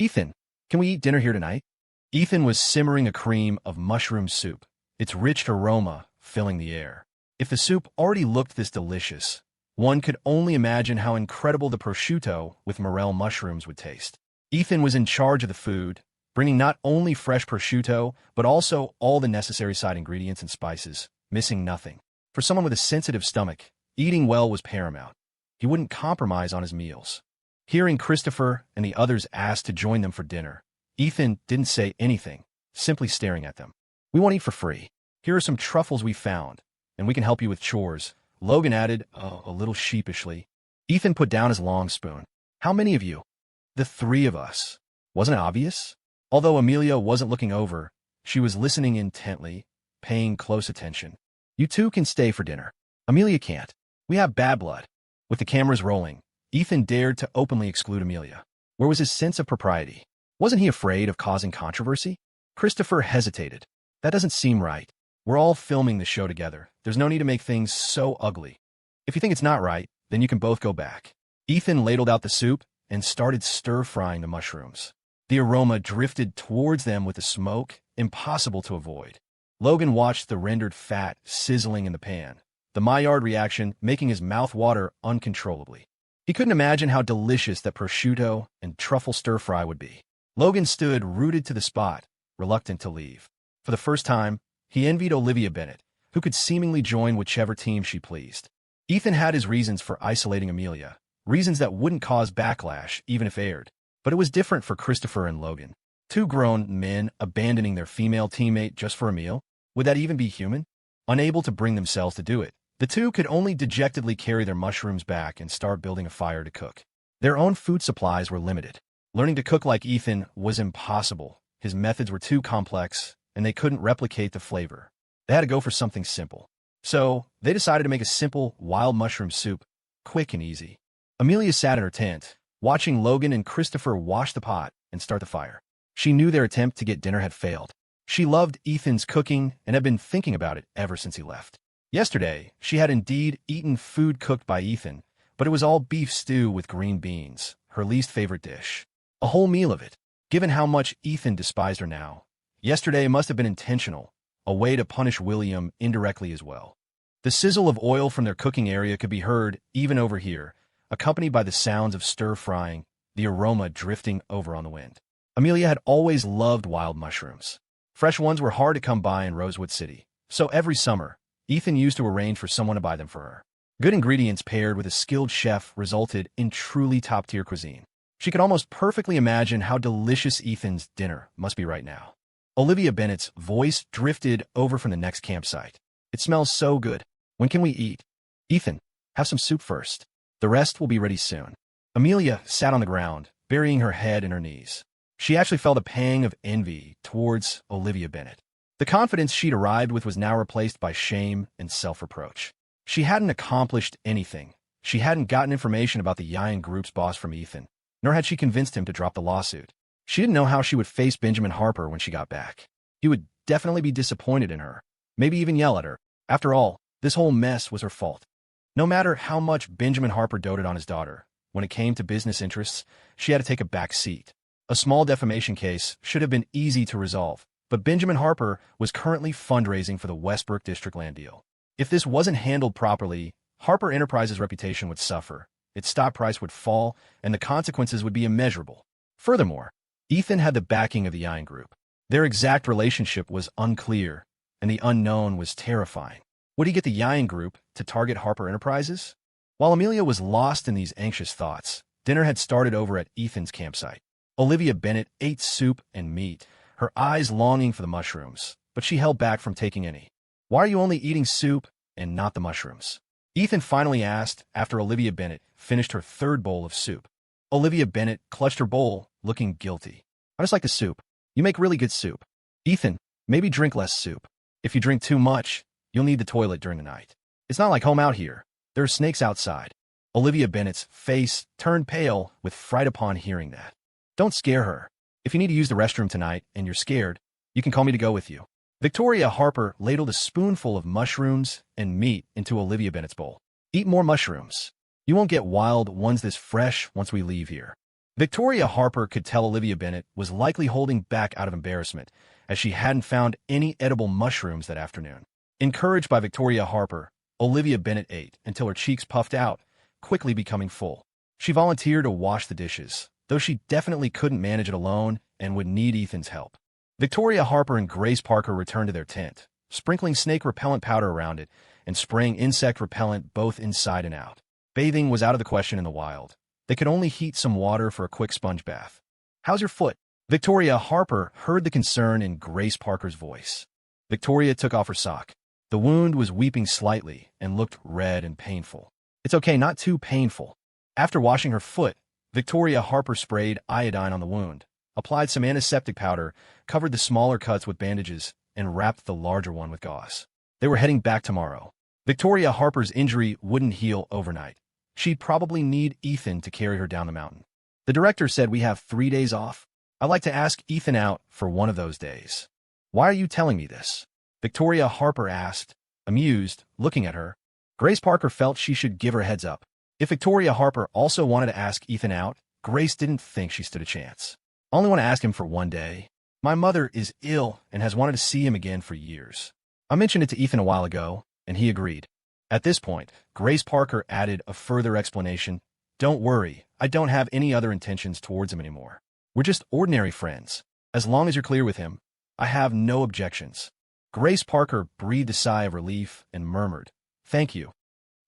Ethan, can we eat dinner here tonight? Ethan was simmering a cream of mushroom soup, its rich aroma filling the air. If the soup already looked this delicious, one could only imagine how incredible the prosciutto with morel mushrooms would taste. Ethan was in charge of the food, bringing not only fresh prosciutto, but also all the necessary side ingredients and spices, missing nothing. For someone with a sensitive stomach, eating well was paramount. He wouldn't compromise on his meals. Hearing Christopher and the others asked to join them for dinner, Ethan didn't say anything, simply staring at them. "We won't eat for free. Here are some truffles we found, and we can help you with chores," Logan added, a little sheepishly. Ethan put down his long spoon. "How many of you?" "The three of us." Wasn't it obvious? Although Amelia wasn't looking over, she was listening intently, paying close attention. "You two can stay for dinner. Amelia can't. We have bad blood." With the cameras rolling, Ethan dared to openly exclude Amelia. Where was his sense of propriety? Wasn't he afraid of causing controversy? Christopher hesitated. "That doesn't seem right. We're all filming the show together. There's no need to make things so ugly. If you think it's not right, then you can both go back." Ethan ladled out the soup and started stir-frying the mushrooms. The aroma drifted towards them with the smoke, impossible to avoid. Logan watched the rendered fat sizzling in the pan, the Maillard reaction making his mouth water uncontrollably. He couldn't imagine how delicious that prosciutto and truffle stir-fry would be. Logan stood rooted to the spot, reluctant to leave. For the first time, he envied Olivia Bennet, who could seemingly join whichever team she pleased. Ethan had his reasons for isolating Amelia, reasons that wouldn't cause backlash even if aired. But it was different for Christopher and Logan. Two grown men abandoning their female teammate just for a meal? Would that even be human? Unable to bring themselves to do it, the two could only dejectedly carry their mushrooms back and start building a fire to cook. Their own food supplies were limited. Learning to cook like Ethan was impossible. His methods were too complex, and they couldn't replicate the flavor. They had to go for something simple. So, they decided to make a simple, wild mushroom soup, quick and easy. Amelia sat in her tent, watching Logan and Christopher wash the pot and start the fire. She knew their attempt to get dinner had failed. She loved Ethan's cooking and had been thinking about it ever since he left. Yesterday, she had indeed eaten food cooked by Ethan, but it was all beef stew with green beans, her least favorite dish. A whole meal of it. Given how much Ethan despised her now, yesterday must have been intentional, a way to punish William indirectly as well. The sizzle of oil from their cooking area could be heard even over here, accompanied by the sounds of stir-frying, the aroma drifting over on the wind. Amelia had always loved wild mushrooms. Fresh ones were hard to come by in Rosewood City, so every summer, Ethan used to arrange for someone to buy them for her. Good ingredients paired with a skilled chef resulted in truly top-tier cuisine. She could almost perfectly imagine how delicious Ethan's dinner must be right now. Olivia Bennet's voice drifted over from the next campsite. "It smells so good. When can we eat?" "Ethan, have some soup first. The rest will be ready soon." Amelia sat on the ground, burying her head in her knees. She actually felt a pang of envy towards Olivia Bennet. The confidence she'd arrived with was now replaced by shame and self-reproach. She hadn't accomplished anything. She hadn't gotten information about the Yian Group's boss from Ethan, nor had she convinced him to drop the lawsuit. She didn't know how she would face Benjamin Harper when she got back. He would definitely be disappointed in her, maybe even yell at her. After all, this whole mess was her fault. No matter how much Benjamin Harper doted on his daughter, when it came to business interests, she had to take a back seat. A small defamation case should have been easy to resolve, but Benjamin Harper was currently fundraising for the Westbrook District land deal. If this wasn't handled properly, Harper Enterprises' reputation would suffer, its stock price would fall, and the consequences would be immeasurable. Furthermore, Ethan had the backing of the Yian Group. Their exact relationship was unclear, and the unknown was terrifying. Would he get the Yian Group to target Harper Enterprises? While Amelia was lost in these anxious thoughts, dinner had started over at Ethan's campsite. Olivia Bennet ate soup and meat, her eyes longing for the mushrooms, but she held back from taking any. "Why are you only eating soup and not the mushrooms?" Ethan finally asked after Olivia Bennet finished her third bowl of soup. Olivia Bennet clutched her bowl, looking guilty. "I just like the soup. You make really good soup." "Ethan, maybe drink less soup. If you drink too much, you'll need the toilet during the night. It's not like home out here. There are snakes outside." Olivia Bennet's face turned pale with fright upon hearing that. "Don't scare her. If you need to use the restroom tonight and you're scared, you can call me to go with you." Victoria Harper ladled a spoonful of mushrooms and meat into Olivia Bennet's bowl. "Eat more mushrooms. You won't get wild ones this fresh once we leave here." Victoria Harper could tell Olivia Bennet was likely holding back out of embarrassment, as she hadn't found any edible mushrooms that afternoon. Encouraged by Victoria Harper, Olivia Bennet ate until her cheeks puffed out, quickly becoming full. She volunteered to wash the dishes, though she definitely couldn't manage it alone and would need Ethan's help. Victoria Harper and Grace Parker returned to their tent, sprinkling snake repellent powder around it and spraying insect repellent both inside and out. Bathing was out of the question in the wild. They could only heat some water for a quick sponge bath. "How's your foot?" Victoria Harper heard the concern in Grace Parker's voice. Victoria took off her sock. The wound was weeping slightly and looked red and painful. "It's okay, not too painful." After washing her foot, Victoria Harper sprayed iodine on the wound, applied some antiseptic powder, covered the smaller cuts with bandages, and wrapped the larger one with gauze. They were heading back tomorrow. Victoria Harper's injury wouldn't heal overnight. She'd probably need Ethan to carry her down the mountain. The director said, "We have 3 days off. I'd like to ask Ethan out for one of those days." "Why are you telling me this?" Victoria Harper asked, amused, looking at her. Grace Parker felt she should give her a heads up. If Victoria Harper also wanted to ask Ethan out, Grace didn't think she stood a chance. "I only want to ask him for one day. My mother is ill and has wanted to see him again for years. I mentioned it to Ethan a while ago, and he agreed." At this point, Grace Parker added a further explanation. "Don't worry, I don't have any other intentions towards him anymore. We're just ordinary friends. As long as you're clear with him, I have no objections." Grace Parker breathed a sigh of relief and murmured, "Thank you."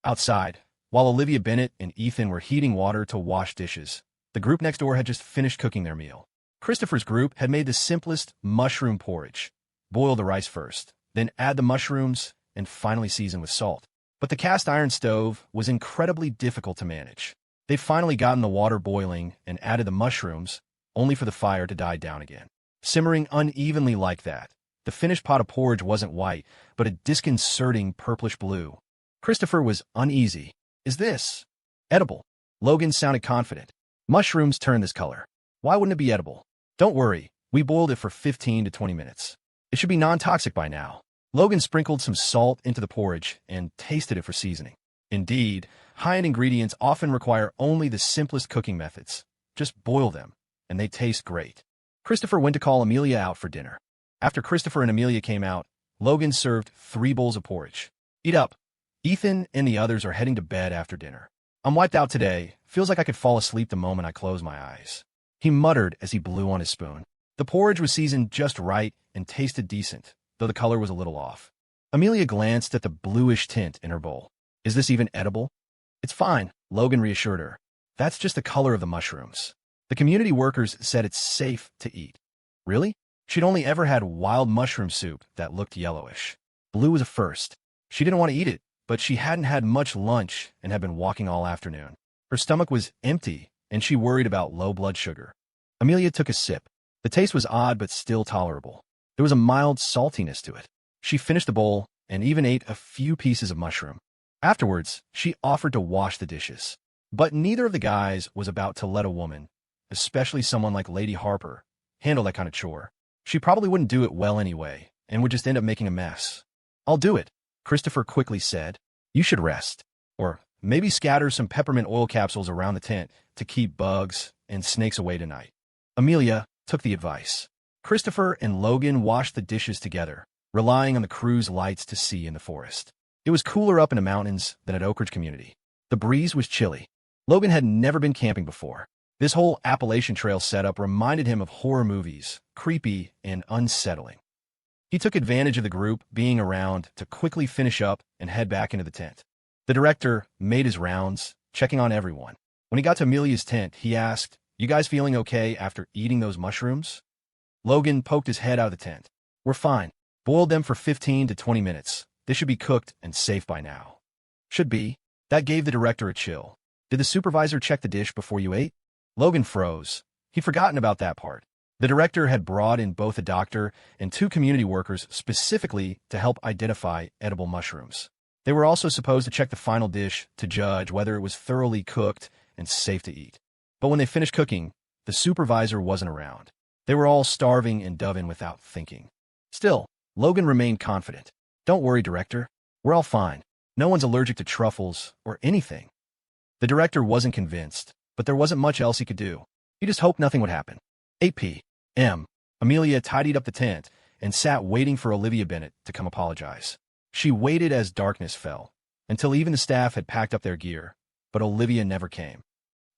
Outside, while Olivia Bennet and Ethan were heating water to wash dishes, the group next door had just finished cooking their meal. Christopher's group had made the simplest mushroom porridge. Boil the rice first, then add the mushrooms, and finally season with salt. But the cast iron stove was incredibly difficult to manage. They'd finally gotten the water boiling and added the mushrooms, only for the fire to die down again. Simmering unevenly like that, the finished pot of porridge wasn't white, but a disconcerting purplish blue. Christopher was uneasy. "Is this edible?" Logan sounded confident. "Mushrooms turn this color. Why wouldn't it be edible?" "Don't worry, we boiled it for 15 to 20 minutes. It should be non-toxic by now." Logan sprinkled some salt into the porridge and tasted it for seasoning. Indeed, high-end ingredients often require only the simplest cooking methods. Just boil them, and they taste great. Christopher went to call Amelia out for dinner. After Christopher and Amelia came out, Logan served 3 bowls of porridge. "Eat up. Ethan and the others are heading to bed after dinner. I'm wiped out today. Feels like I could fall asleep the moment I close my eyes," he muttered as he blew on his spoon. The porridge was seasoned just right and tasted decent, though the color was a little off. Amelia glanced at the bluish tint in her bowl. "Is this even edible?" "It's fine," Logan reassured her. "That's just the color of the mushrooms. The community workers said it's safe to eat." Really? She'd only ever had wild mushroom soup that looked yellowish. Blue was a first. She didn't want to eat it, but she hadn't had much lunch and had been walking all afternoon. Her stomach was empty, and she worried about low blood sugar. Amelia took a sip. The taste was odd but still tolerable. There was a mild saltiness to it. She finished the bowl and even ate a few pieces of mushroom. Afterwards, she offered to wash the dishes. But neither of the guys was about to let a woman, especially someone like Lady Harper, handle that kind of chore. She probably wouldn't do it well anyway, and would just end up making a mess. "I'll do it," Christopher quickly said. "You should rest. Or maybe scatter some peppermint oil capsules around the tent to keep bugs and snakes away tonight." Amelia took the advice. Christopher and Logan washed the dishes together, relying on the crew's lights to see in the forest. It was cooler up in the mountains than at Oak Ridge Community. The breeze was chilly. Logan had never been camping before. This whole Appalachian Trail setup reminded him of horror movies, creepy and unsettling. He took advantage of the group being around to quickly finish up and head back into the tent. The director made his rounds, checking on everyone. When he got to Amelia's tent, he asked, "You guys feeling okay after eating those mushrooms?" Logan poked his head out of the tent. "We're fine. Boiled them for 15 to 20 minutes. They should be cooked and safe by now." "Should be." That gave the director a chill. "Did the supervisor check the dish before you ate?" Logan froze. He'd forgotten about that part. The director had brought in both a doctor and 2 community workers specifically to help identify edible mushrooms. They were also supposed to check the final dish to judge whether it was thoroughly cooked and safe to eat. But when they finished cooking, the supervisor wasn't around. They were all starving and dove in without thinking. Still, Logan remained confident. "Don't worry, director. We're all fine. No one's allergic to truffles or anything." The director wasn't convinced, but there wasn't much else he could do. He just hoped nothing would happen. 8 p.m. Amelia tidied up the tent and sat waiting for Olivia Bennet to come apologize. She waited as darkness fell, until even the staff had packed up their gear, but Olivia never came.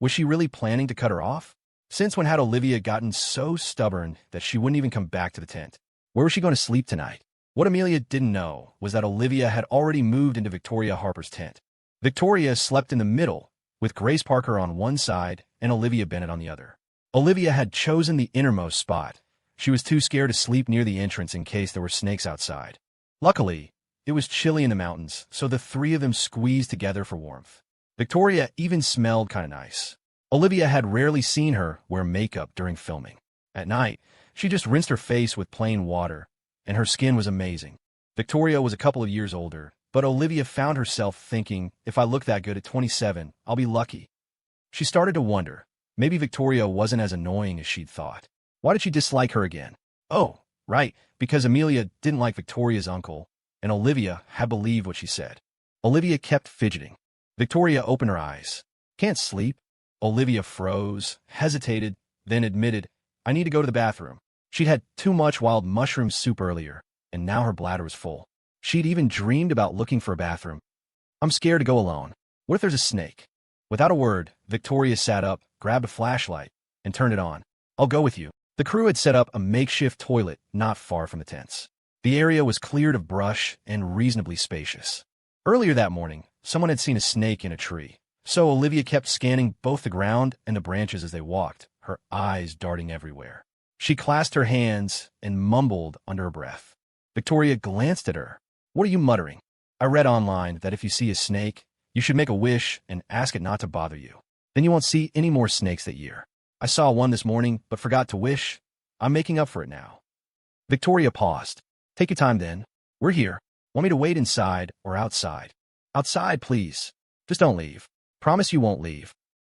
Was she really planning to cut her off? Since when had Olivia gotten so stubborn that she wouldn't even come back to the tent? Where was she going to sleep tonight? What Amelia didn't know was that Olivia had already moved into Victoria Harper's tent. Victoria slept in the middle, with Grace Parker on one side and Olivia Bennet on the other. Olivia had chosen the innermost spot. She was too scared to sleep near the entrance in case there were snakes outside. Luckily, it was chilly in the mountains, so the three of them squeezed together for warmth. Victoria even smelled kind of nice. Olivia had rarely seen her wear makeup during filming. At night, she just rinsed her face with plain water, and her skin was amazing. Victoria was a couple of years older, but Olivia found herself thinking, if I look that good at 27, I'll be lucky. She started to wonder, maybe Victoria wasn't as annoying as she'd thought. Why did she dislike her again? Oh, right, because Amelia didn't like Victoria's uncle, and Olivia had believed what she said. Olivia kept fidgeting. Victoria opened her eyes. Can't sleep? Olivia froze, hesitated, then admitted, I need to go to the bathroom. She'd had too much wild mushroom soup earlier, and now her bladder was full. She'd even dreamed about looking for a bathroom. I'm scared to go alone. What if there's a snake? Without a word, Victoria sat up, grabbed a flashlight, and turned it on. I'll go with you. The crew had set up a makeshift toilet not far from the tents. The area was cleared of brush and reasonably spacious. Earlier that morning, someone had seen a snake in a tree, so Olivia kept scanning both the ground and the branches as they walked, her eyes darting everywhere. She clasped her hands and mumbled under her breath. Victoria glanced at her. What are you muttering? I read online that if you see a snake, you should make a wish and ask it not to bother you. Then you won't see any more snakes that year. I saw one this morning, but forgot to wish. I'm making up for it now. Victoria paused. Take your time then. We're here. Want me to wait inside or outside? Outside, please. Just don't leave. Promise you won't leave.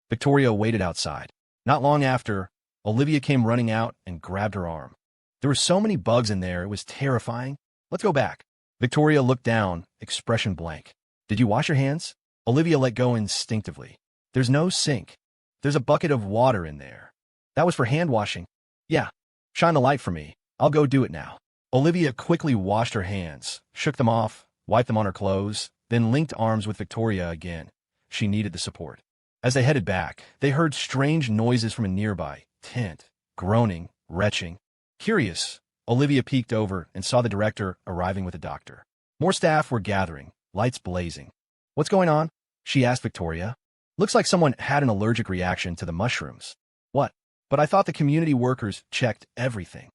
Victoria waited outside. Not long after, Olivia came running out and grabbed her arm. There were so many bugs in there, it was terrifying. Let's go back. Victoria looked down, expression blank. Did you wash your hands? Olivia let go instinctively. There's no sink. There's a bucket of water in there. That was for hand washing. Yeah. Shine the light for me. I'll go do it now. Olivia quickly washed her hands, shook them off, wiped them on her clothes, then linked arms with Victoria again. She needed the support. As they headed back, they heard strange noises from a nearby tent, groaning, retching. Curious, Olivia peeked over and saw the director arriving with a doctor. More staff were gathering, lights blazing. What's going on? She asked Victoria. Looks like someone had an allergic reaction to the mushrooms. What? But I thought the community workers checked everything.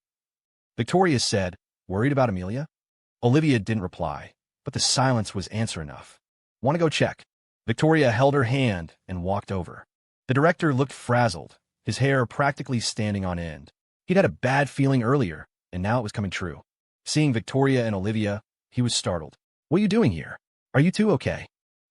Victoria said, worried about Amelia? Olivia didn't reply, but the silence was answer enough. Want to go check? Victoria held her hand and walked over. The director looked frazzled, his hair practically standing on end. He'd had a bad feeling earlier, and now it was coming true. Seeing Victoria and Olivia, he was startled. What are you doing here? Are you two okay?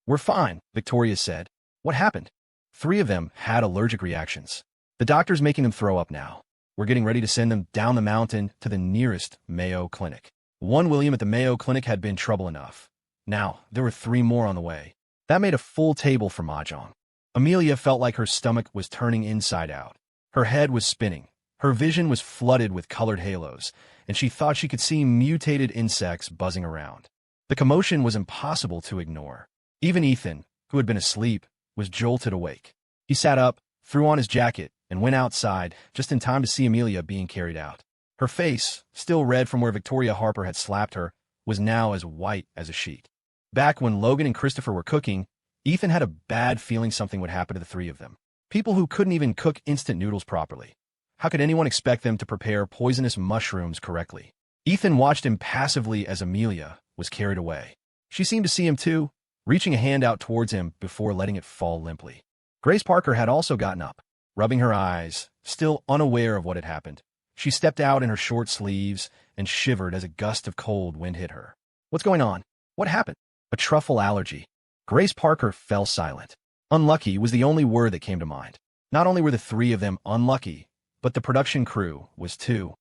We're fine, Victoria said. What happened? 3 of them had allergic reactions. The doctor's making them throw up now. We're getting ready to send them down the mountain to the nearest Mayo Clinic. One William at the Mayo Clinic had been trouble enough. Now, there were 3 more on the way. That made a full table for Mahjong. Amelia felt like her stomach was turning inside out. Her head was spinning. Her vision was flooded with colored halos, and she thought she could see mutated insects buzzing around. The commotion was impossible to ignore. Even Ethan, who had been asleep, was jolted awake. He sat up, threw on his jacket, and went outside just in time to see Amelia being carried out. Her face, still red from where Victoria Harper had slapped her, was now as white as a sheet. Back when Logan and Christopher were cooking, Ethan had a bad feeling something would happen to the 3 of them. People who couldn't even cook instant noodles properly. How could anyone expect them to prepare poisonous mushrooms correctly? Ethan watched impassively as Amelia was carried away. She seemed to see him too, reaching a hand out towards him before letting it fall limply. Grace Parker had also gotten up, rubbing her eyes, still unaware of what had happened. She stepped out in her short sleeves and shivered as a gust of cold wind hit her. What's going on? What happened? A truffle allergy. Grace Parker fell silent. Unlucky was the only word that came to mind. Not only were the 3 of them unlucky, but the production crew was too.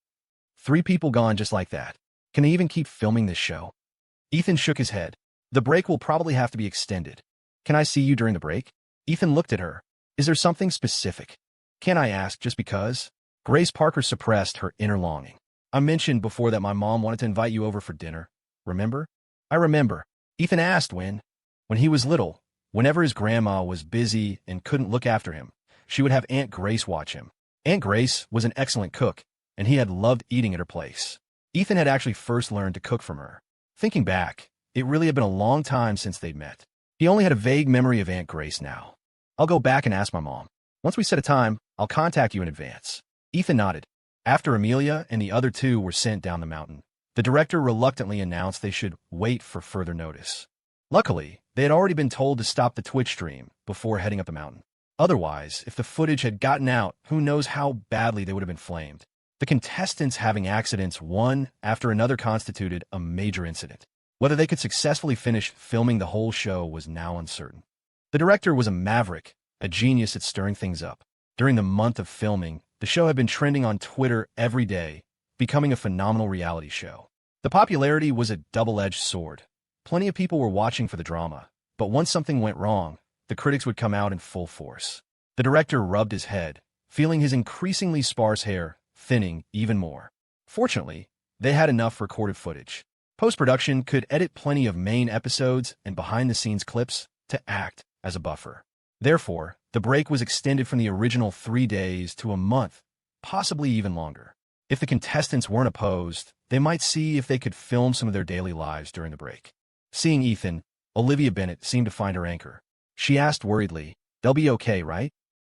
3 people gone just like that. Can they even keep filming this show? Ethan shook his head. The break will probably have to be extended. Can I see you during the break? Ethan looked at her. Is there something specific? Can I ask just because? Grace Parker suppressed her inner longing. I mentioned before that my mom wanted to invite you over for dinner. Remember? I remember. Ethan asked when he was little, whenever his grandma was busy and couldn't look after him, she would have Aunt Grace watch him. Aunt Grace was an excellent cook, and he had loved eating at her place. Ethan had actually first learned to cook from her. Thinking back, it really had been a long time since they'd met. He only had a vague memory of Aunt Grace now. I'll go back and ask my mom. Once we set a time, I'll contact you in advance. Ethan nodded. After Amelia and the other two were sent down the mountain, the director reluctantly announced they should wait for further notice. Luckily, they had already been told to stop the Twitch stream before heading up the mountain. Otherwise, if the footage had gotten out, who knows how badly they would have been flamed. The contestants having accidents one after another constituted a major incident. Whether they could successfully finish filming the whole show was now uncertain. The director was a maverick, a genius at stirring things up. During the month of filming, the show had been trending on Twitter every day, becoming a phenomenal reality show. The popularity was a double-edged sword. Plenty of people were watching for the drama, but once something went wrong, the critics would come out in full force. The director rubbed his head, feeling his increasingly sparse hair thinning even more. Fortunately, they had enough recorded footage. Post-production could edit plenty of main episodes and behind-the-scenes clips to act as a buffer. Therefore, the break was extended from the original 3 days to a month, possibly even longer. If the contestants weren't opposed, they might see if they could film some of their daily lives during the break. Seeing Ethan, Olivia Bennett seemed to find her anchor. She asked worriedly, "They'll be okay, right?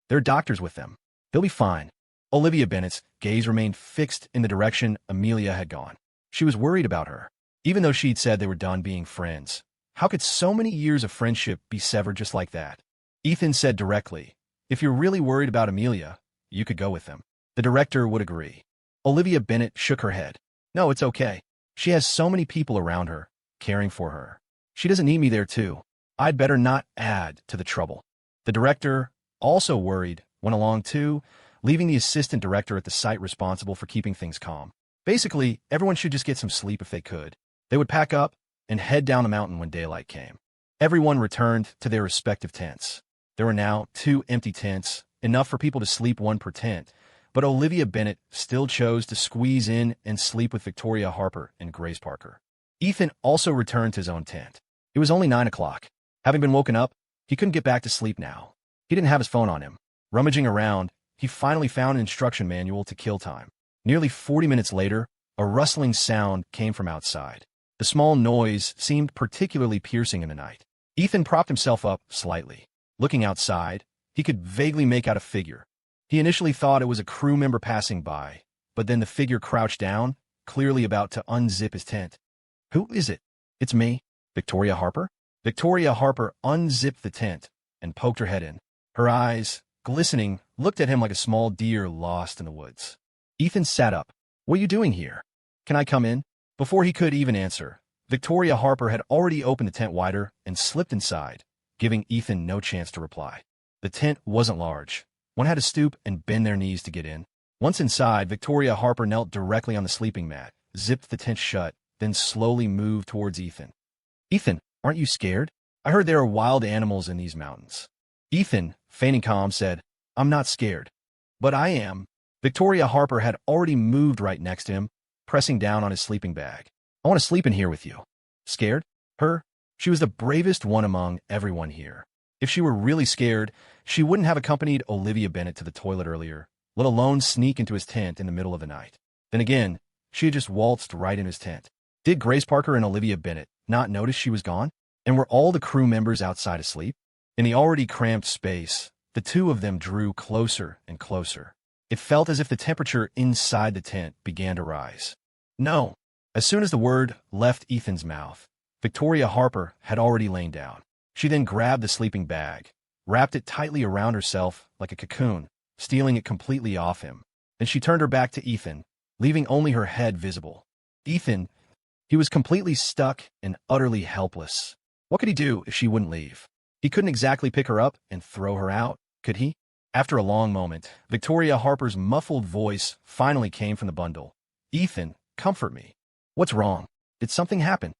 There are doctors with them. They'll be fine." Olivia Bennett's gaze remained fixed in the direction Amelia had gone. She was worried about her. Even though she'd said they were done being friends, how could so many years of friendship be severed just like that? Ethan said directly, "If you're really worried about Amelia, you could go with them." The director would agree. Olivia Bennett shook her head. "No, it's okay. She has so many people around her, caring for her. She doesn't need me there too. I'd better not add to the trouble." The director, also worried, went along too, leaving the assistant director at the site responsible for keeping things calm. Basically, everyone should just get some sleep if they could. They would pack up and head down the mountain when daylight came. Everyone returned to their respective tents. There were now 2 empty tents, enough for people to sleep one per tent, but Olivia Bennett still chose to squeeze in and sleep with Victoria Harper and Grace Parker. Ethan also returned to his own tent. It was only 9 o'clock. Having been woken up, he couldn't get back to sleep now. He didn't have his phone on him. Rummaging around, he finally found an instruction manual to kill time. Nearly 40 minutes later, a rustling sound came from outside. The small noise seemed particularly piercing in the night. Ethan propped himself up slightly. Looking outside, he could vaguely make out a figure. He initially thought it was a crew member passing by, but then the figure crouched down, clearly about to unzip his tent. "Who is it?" "It's me, Victoria Harper." Victoria Harper unzipped the tent and poked her head in. Her eyes, glistening, looked at him like a small deer lost in the woods. Ethan sat up. "What are you doing here? Can I come in?" Before he could even answer, Victoria Harper had already opened the tent wider and slipped inside, giving Ethan no chance to reply. The tent wasn't large. One had to stoop and bend their knees to get in. Once inside, Victoria Harper knelt directly on the sleeping mat, zipped the tent shut, then slowly moved towards Ethan. "Ethan, aren't you scared? I heard there are wild animals in these mountains." Ethan, feigning calm, said, "I'm not scared." "But I am." Victoria Harper had already moved right next to him, pressing down on his sleeping bag. "I want to sleep in here with you." Scared? Her? She was the bravest one among everyone here. If she were really scared, she wouldn't have accompanied Olivia Bennett to the toilet earlier, let alone sneak into his tent in the middle of the night. Then again, she had just waltzed right in his tent. Did Grace Parker and Olivia Bennett not notice she was gone? And were all the crew members outside asleep? In the already cramped space, the two of them drew closer and closer. It felt as if the temperature inside the tent began to rise. "No." As soon as the word left Ethan's mouth, Victoria Harper had already lain down. She then grabbed the sleeping bag, wrapped it tightly around herself like a cocoon, stealing it completely off him. Then she turned her back to Ethan, leaving only her head visible. Ethan, he was completely stuck and utterly helpless. What could he do if she wouldn't leave? He couldn't exactly pick her up and throw her out, could he? After a long moment, Victoria Harper's muffled voice finally came from the bundle. "Ethan, comfort me. What's wrong? Did something happen?"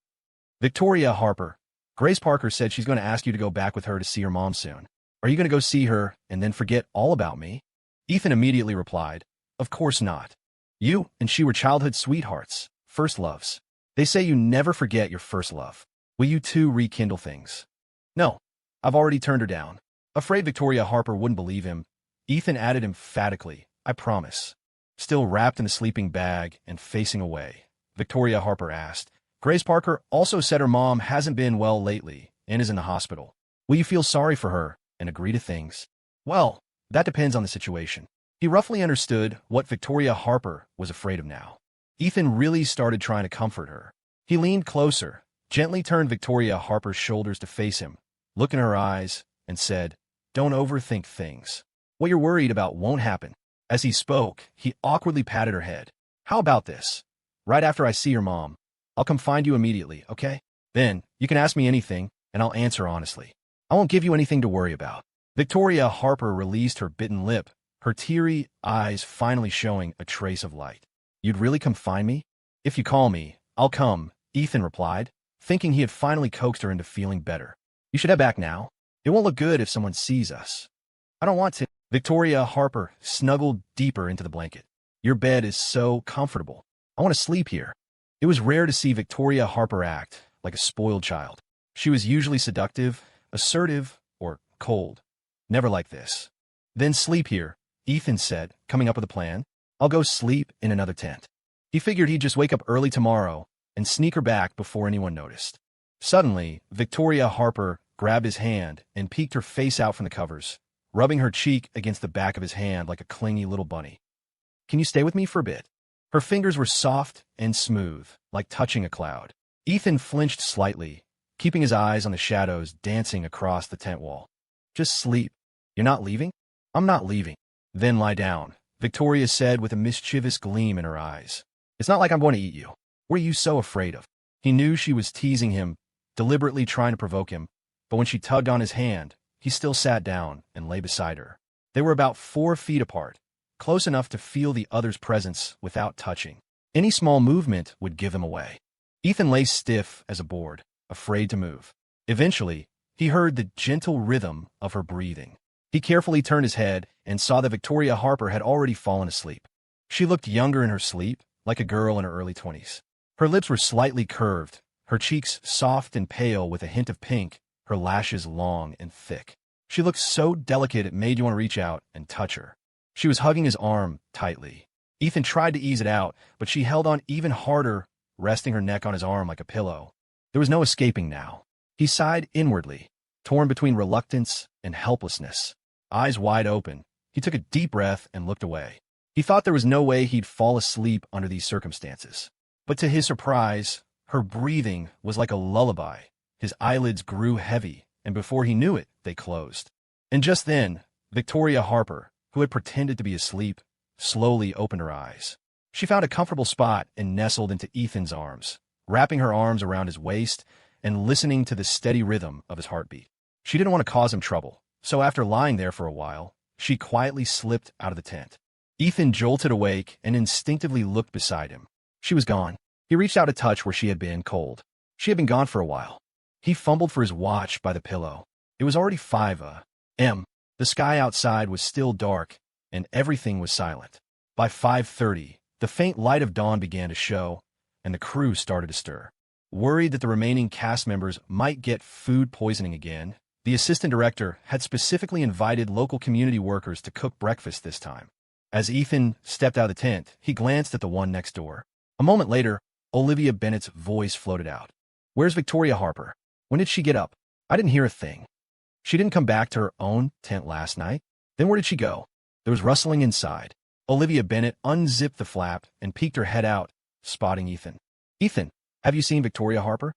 "Victoria Harper, Grace Parker said she's going to ask you to go back with her to see her mom soon. Are you going to go see her and then forget all about me?" Ethan immediately replied, "Of course not. You and she were childhood sweethearts, first loves. They say you never forget your first love. Will you two rekindle things?" "No, I've already turned her down." Afraid Victoria Harper wouldn't believe him, Ethan added emphatically, "I promise." Still wrapped in a sleeping bag and facing away, Victoria Harper asked, "Grace Parker also said her mom hasn't been well lately and is in the hospital. Will you feel sorry for her and agree to things?" "Well, that depends on the situation." He roughly understood what Victoria Harper was afraid of now. Ethan really started trying to comfort her. He leaned closer, gently turned Victoria Harper's shoulders to face him, looked in her eyes, and said, "Don't overthink things. What you're worried about won't happen." As he spoke, he awkwardly patted her head. "How about this? Right after I see your mom, I'll come find you immediately, okay? Then you can ask me anything, and I'll answer honestly. I won't give you anything to worry about." Victoria Harper released her bitten lip, her teary eyes finally showing a trace of light. "You'd really come find me?" "If you call me, I'll come," Ethan replied, thinking he had finally coaxed her into feeling better. "You should head back now. It won't look good if someone sees us." "I don't want to." Victoria Harper snuggled deeper into the blanket. "Your bed is so comfortable. I want to sleep here." It was rare to see Victoria Harper act like a spoiled child. She was usually seductive, assertive, or cold. Never like this. "Then sleep here," Ethan said, coming up with a plan. "I'll go sleep in another tent." He figured he'd just wake up early tomorrow and sneak her back before anyone noticed. Suddenly, Victoria Harper grabbed his hand and peeked her face out from the covers, rubbing her cheek against the back of his hand like a clingy little bunny. "Can you stay with me for a bit?" Her fingers were soft and smooth, like touching a cloud. Ethan flinched slightly, keeping his eyes on the shadows dancing across the tent wall. "Just sleep. You're not leaving?" "I'm not leaving." "Then lie down," Victoria said with a mischievous gleam in her eyes. "It's not like I'm going to eat you. What are you so afraid of?" He knew she was teasing him, deliberately trying to provoke him, but when she tugged on his hand, he still sat down and lay beside her. They were about 4 feet apart, close enough to feel the other's presence without touching. Any small movement would give them away. Ethan lay stiff as a board, afraid to move. Eventually, he heard the gentle rhythm of her breathing. He carefully turned his head and saw that Victoria Harper had already fallen asleep. She looked younger in her sleep, like a girl in her early 20s. Her lips were slightly curved, her cheeks soft and pale with a hint of pink, her lashes long and thick. She looked so delicate it made you want to reach out and touch her. She was hugging his arm tightly. Ethan tried to ease it out, but she held on even harder, resting her neck on his arm like a pillow. There was no escaping now. He sighed inwardly, torn between reluctance and helplessness. Eyes wide open, he took a deep breath and looked away. He thought there was no way he'd fall asleep under these circumstances. But to his surprise, her breathing was like a lullaby. His eyelids grew heavy, and before he knew it, they closed. And just then, Victoria Harper, who had pretended to be asleep, slowly opened her eyes. She found a comfortable spot and nestled into Ethan's arms, wrapping her arms around his waist and listening to the steady rhythm of his heartbeat. She didn't want to cause him trouble, so after lying there for a while, she quietly slipped out of the tent. Ethan jolted awake and instinctively looked beside him. She was gone. He reached out to touch where she had been cold. She had been gone for a while. He fumbled for his watch by the pillow. It was already 5 a.m. The sky outside was still dark, and everything was silent. By 5:30, the faint light of dawn began to show, and the crew started to stir. Worried that the remaining cast members might get food poisoning again, the assistant director had specifically invited local community workers to cook breakfast this time. As Ethan stepped out of the tent, he glanced at the one next door. A moment later, Olivia Bennett's voice floated out. "Where's Victoria Harper? When did she get up? I didn't hear a thing." "She didn't come back to her own tent last night." "Then where did she go?" There was rustling inside. Olivia Bennett unzipped the flap and peeked her head out, spotting Ethan. "Ethan, have you seen Victoria Harper?"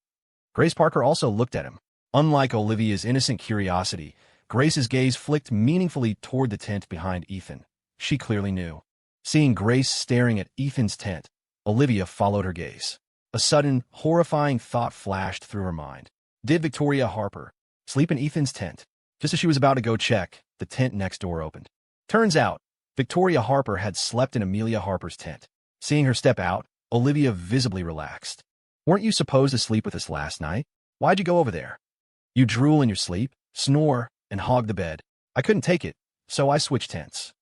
Grace Parker also looked at him. Unlike Olivia's innocent curiosity, Grace's gaze flicked meaningfully toward the tent behind Ethan. She clearly knew. Seeing Grace staring at Ethan's tent, Olivia followed her gaze. A sudden, horrifying thought flashed through her mind. Did Victoria Harper sleep in Ethan's tent? Just as she was about to go check, the tent next door opened. Turns out, Victoria Harper had slept in Amelia Harper's tent. Seeing her step out, Olivia visibly relaxed. "Weren't you supposed to sleep with us last night? Why'd you go over there? You drool in your sleep, snore, and hog the bed. I couldn't take it, so I switched tents."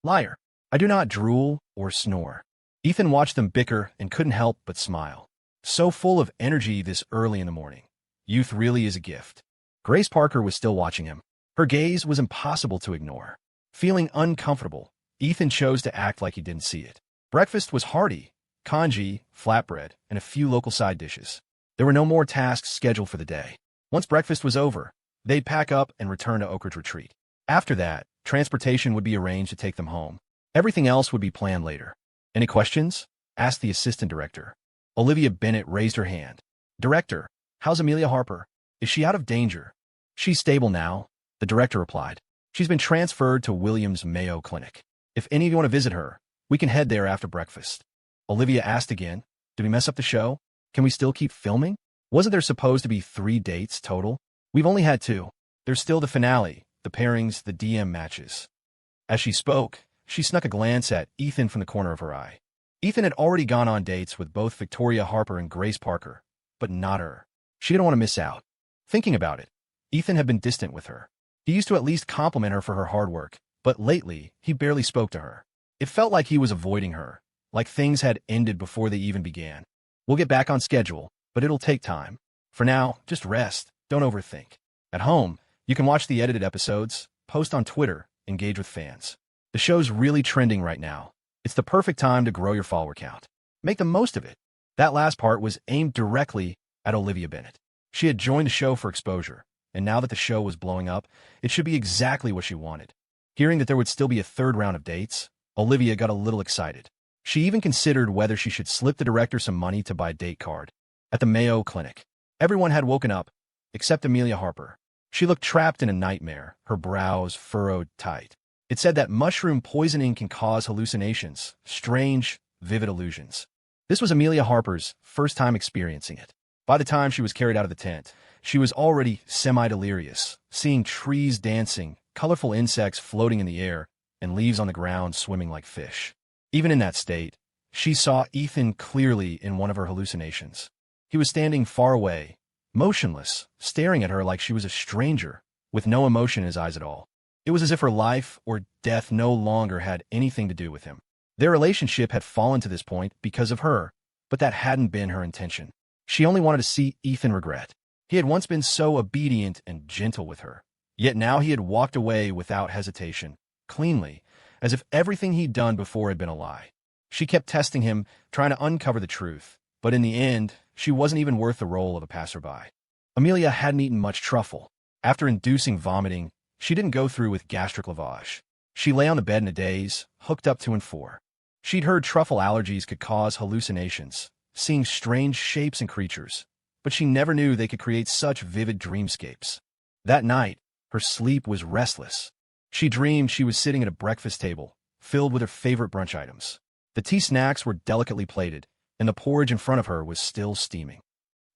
Liar. I do not drool or snore. Ethan watched them bicker and couldn't help but smile. So full of energy this early in the morning. Youth really is a gift. Grace Parker was still watching him. Her gaze was impossible to ignore. Feeling uncomfortable, Ethan chose to act like he didn't see it. Breakfast was hearty, congee, flatbread, and a few local side dishes. There were no more tasks scheduled for the day. Once breakfast was over, they'd pack up and return to Oak Ridge Retreat. After that, transportation would be arranged to take them home. Everything else would be planned later. Any questions? Asked the assistant director. Olivia Bennett raised her hand. Director, how's Amelia Harper? Is she out of danger? She's stable now, the director replied. She's been transferred to Williams Mayo Clinic. If any of you want to visit her, we can head there after breakfast. Olivia asked again, did we mess up the show? Can we still keep filming? Wasn't there supposed to be 3 dates total? We've only had 2. There's still the finale, the pairings, the DM matches. As she spoke, she snuck a glance at Ethan from the corner of her eye. Ethan had already gone on dates with both Victoria Harper and Grace Parker, but not her. She didn't want to miss out. Thinking about it, Ethan had been distant with her. He used to at least compliment her for her hard work, but lately, he barely spoke to her. It felt like he was avoiding her, like things had ended before they even began. We'll get back on schedule, but it'll take time. For now, just rest, don't overthink. At home, you can watch the edited episodes, post on Twitter, engage with fans. The show's really trending right now. It's the perfect time to grow your follower count. Make the most of it. That last part was aimed directly at Olivia Bennett. She had joined the show for exposure, and now that the show was blowing up, it should be exactly what she wanted. Hearing that there would still be a 3rd round of dates, Olivia got a little excited. She even considered whether she should slip the director some money to buy a date card. At the Mayo Clinic, everyone had woken up, except Amelia Harper. She looked trapped in a nightmare, her brows furrowed tight. It said that mushroom poisoning can cause hallucinations, strange, vivid illusions. This was Amelia Harper's first time experiencing it. By the time she was carried out of the tent, she was already semi-delirious, seeing trees dancing, colorful insects floating in the air, and leaves on the ground swimming like fish. Even in that state, she saw Ethan clearly in one of her hallucinations. He was standing far away, motionless, staring at her like she was a stranger, with no emotion in his eyes at all. It was as if her life or death no longer had anything to do with him. Their relationship had fallen to this point because of her, but that hadn't been her intention. She only wanted to see Ethan regret. He had once been so obedient and gentle with her, yet now he had walked away without hesitation, cleanly, as if everything he'd done before had been a lie. She kept testing him, trying to uncover the truth, but in the end, she wasn't even worth the role of a passerby. Amelia hadn't eaten much truffle. After inducing vomiting, she didn't go through with gastric lavage. She lay on the bed in a daze, hooked up 2 and 4. She'd heard truffle allergies could cause hallucinations, seeing strange shapes and creatures, but she never knew they could create such vivid dreamscapes. That night, her sleep was restless. She dreamed she was sitting at a breakfast table, filled with her favorite brunch items. The tea snacks were delicately plated, and the porridge in front of her was still steaming.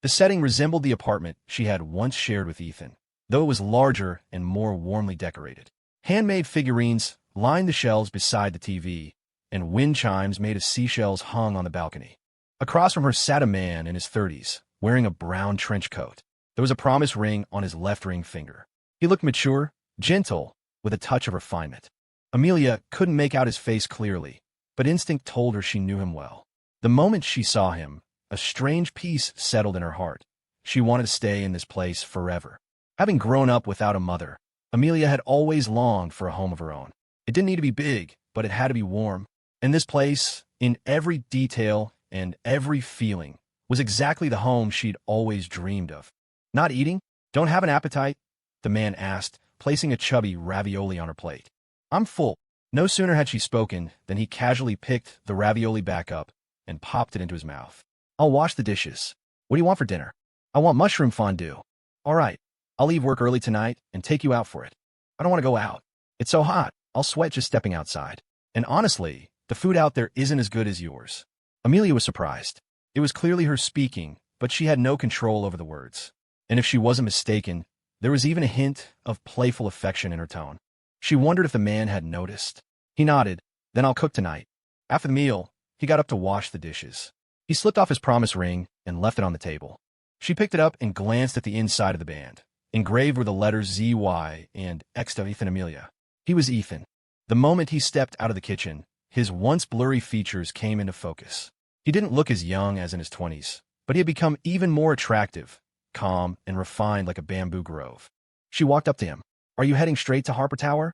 The setting resembled the apartment she had once shared with Ethan, though it was larger and more warmly decorated. Handmade figurines lined the shelves beside the TV, and wind chimes made of seashells hung on the balcony. Across from her sat a man in his 30s, wearing a brown trench coat. There was a promise ring on his left ring finger. He looked mature, gentle, with a touch of refinement. Amelia couldn't make out his face clearly, but instinct told her she knew him well. The moment she saw him, a strange peace settled in her heart. She wanted to stay in this place forever. Having grown up without a mother, Amelia had always longed for a home of her own. It didn't need to be big, but it had to be warm. And this place, in every detail and every feeling, was exactly the home she'd always dreamed of. Not eating? Don't have an appetite? The man asked, placing a chubby ravioli on her plate. I'm full. No sooner had she spoken than he casually picked the ravioli back up and popped it into his mouth. I'll wash the dishes. What do you want for dinner? I want mushroom fondue. All right. I'll leave work early tonight and take you out for it. I don't want to go out. It's so hot. I'll sweat just stepping outside. And honestly, the food out there isn't as good as yours. Amelia was surprised. It was clearly her speaking, but she had no control over the words. And if she wasn't mistaken, there was even a hint of playful affection in her tone. She wondered if the man had noticed. He nodded. Then I'll cook tonight. After the meal, he got up to wash the dishes. He slipped off his promise ring and left it on the table. She picked it up and glanced at the inside of the band. Engraved were the letters ZY and X to Ethan Amelia. He was Ethan. The moment he stepped out of the kitchen, his once blurry features came into focus. He didn't look as young as in his 20s, but he had become even more attractive, calm, and refined like a bamboo grove. She walked up to him. "Are you heading straight to Harper Tower?"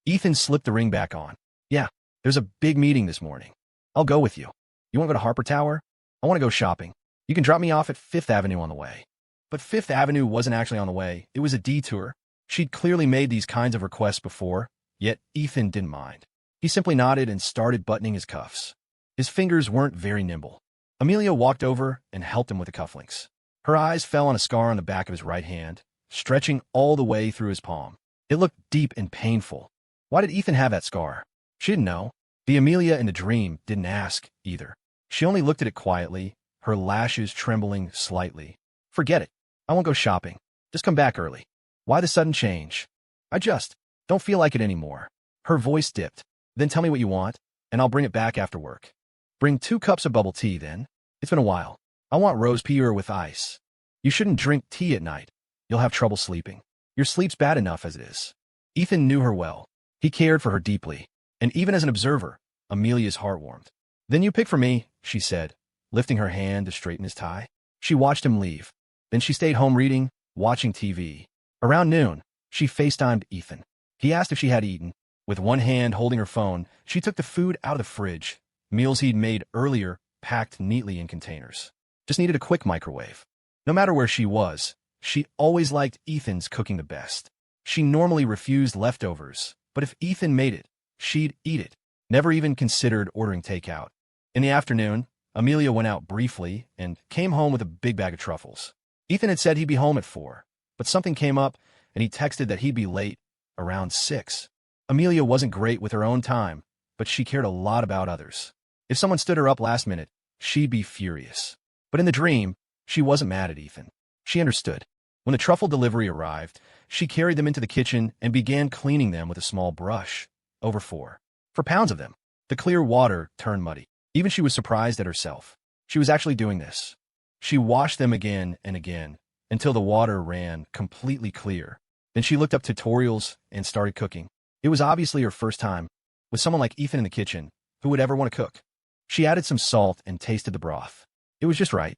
Ethan slipped the ring back on. "Yeah, there's a big meeting this morning. I'll go with you. You want to go to Harper Tower? I want to go shopping. You can drop me off at Fifth Avenue on the way." But Fifth Avenue wasn't actually on the way. It was a detour. She'd clearly made these kinds of requests before, yet Ethan didn't mind. He simply nodded and started buttoning his cuffs. His fingers weren't very nimble. Amelia walked over and helped him with the cufflinks. Her eyes fell on a scar on the back of his right hand, stretching all the way through his palm. It looked deep and painful. Why did Ethan have that scar? She didn't know. The Amelia in the dream didn't ask, either. She only looked at it quietly, her lashes trembling slightly. "Forget it. I won't go shopping. Just come back early." "Why the sudden change?" "I just don't feel like it anymore." Her voice dipped. "Then tell me what you want, and I'll bring it back after work." "Bring 2 cups of bubble tea, then. It's been a while. I want rose pure with ice." "You shouldn't drink tea at night. You'll have trouble sleeping. Your sleep's bad enough as it is." Ethan knew her well. He cared for her deeply, and even as an observer, Amelia's heart warmed. "Then you pick for me," she said, lifting her hand to straighten his tie. She watched him leave. Then she stayed home reading, watching TV. Around noon, she FaceTimed Ethan. He asked if she had eaten. With one hand holding her phone, she took the food out of the fridge. Meals he'd made earlier, packed neatly in containers. Just needed a quick microwave. No matter where she was, she always liked Ethan's cooking the best. She normally refused leftovers, but if Ethan made it, she'd eat it. Never even considered ordering takeout. In the afternoon, Amelia went out briefly and came home with a big bag of truffles. Ethan had said he'd be home at 4, but something came up, and he texted that he'd be late, around 6. Amelia wasn't great with her own time, but she cared a lot about others. If someone stood her up last minute, she'd be furious. But in the dream, she wasn't mad at Ethan. She understood. When the truffle delivery arrived, she carried them into the kitchen and began cleaning them with a small brush. Over 4 pounds of them. The clear water turned muddy. Even she was surprised at herself. She was actually doing this. She washed them again and again, until the water ran completely clear. Then she looked up tutorials and started cooking. It was obviously her first time, with someone like Ethan in the kitchen, who would ever want to cook. She added some salt and tasted the broth. It was just right.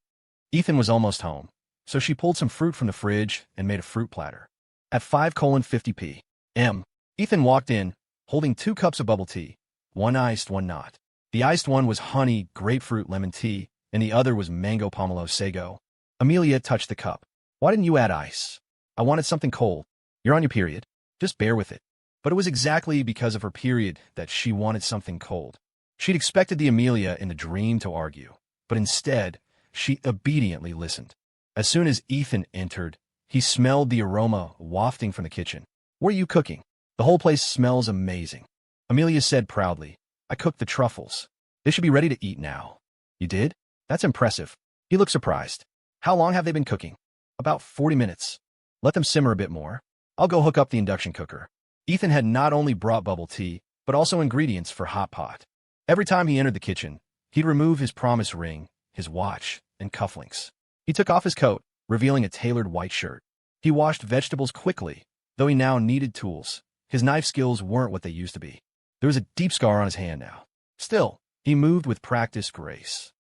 Ethan was almost home, so she pulled some fruit from the fridge and made a fruit platter. At 5:50 p.m., Ethan walked in, holding 2 cups of bubble tea, one iced, one not. The iced one was honey grapefruit lemon tea, and the other was mango pomelo sago. Amelia touched the cup. "Why didn't you add ice?" "I wanted something cold." "You're on your period. Just bear with it." But it was exactly because of her period that she wanted something cold. She'd expected the Amelia in the dream to argue, but instead, she obediently listened. As soon as Ethan entered, he smelled the aroma wafting from the kitchen. "What are you cooking?" "The whole place smells amazing," Amelia said proudly. "I cooked the truffles. They should be ready to eat now." "You did? That's impressive." He looked surprised. "How long have they been cooking?" "About 40 minutes. Let them simmer a bit more. I'll go hook up the induction cooker." Ethan had not only brought bubble tea, but also ingredients for hot pot. Every time he entered the kitchen, he'd remove his promise ring, his watch, and cufflinks. He took off his coat, revealing a tailored white shirt. He washed vegetables quickly, though he now needed tools. His knife skills weren't what they used to be. There was a deep scar on his hand now. Still, he moved with practiced grace.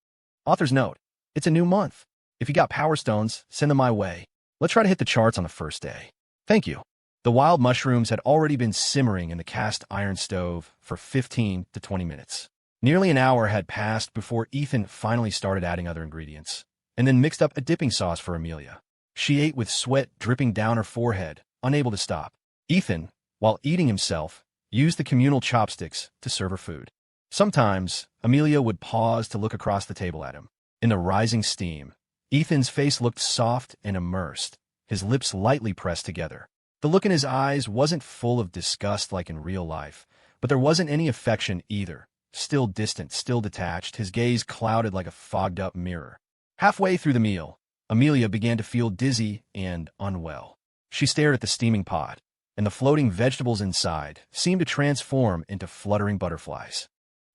Author's note: it's a new month. If you got Power Stones, send them my way. Let's try to hit the charts on the first day. Thank you. The wild mushrooms had already been simmering in the cast iron stove for 15 to 20 minutes. Nearly an hour had passed before Ethan finally started adding other ingredients, and then mixed up a dipping sauce for Amelia. She ate with sweat dripping down her forehead, unable to stop. Ethan, while eating himself, used the communal chopsticks to serve her food. Sometimes, Amelia would pause to look across the table at him. In the rising steam, Ethan's face looked soft and immersed, his lips lightly pressed together. The look in his eyes wasn't full of disgust like in real life, but there wasn't any affection either. Still distant, still detached, his gaze clouded like a fogged-up mirror. Halfway through the meal, Amelia began to feel dizzy and unwell. She stared at the steaming pot, and the floating vegetables inside seemed to transform into fluttering butterflies.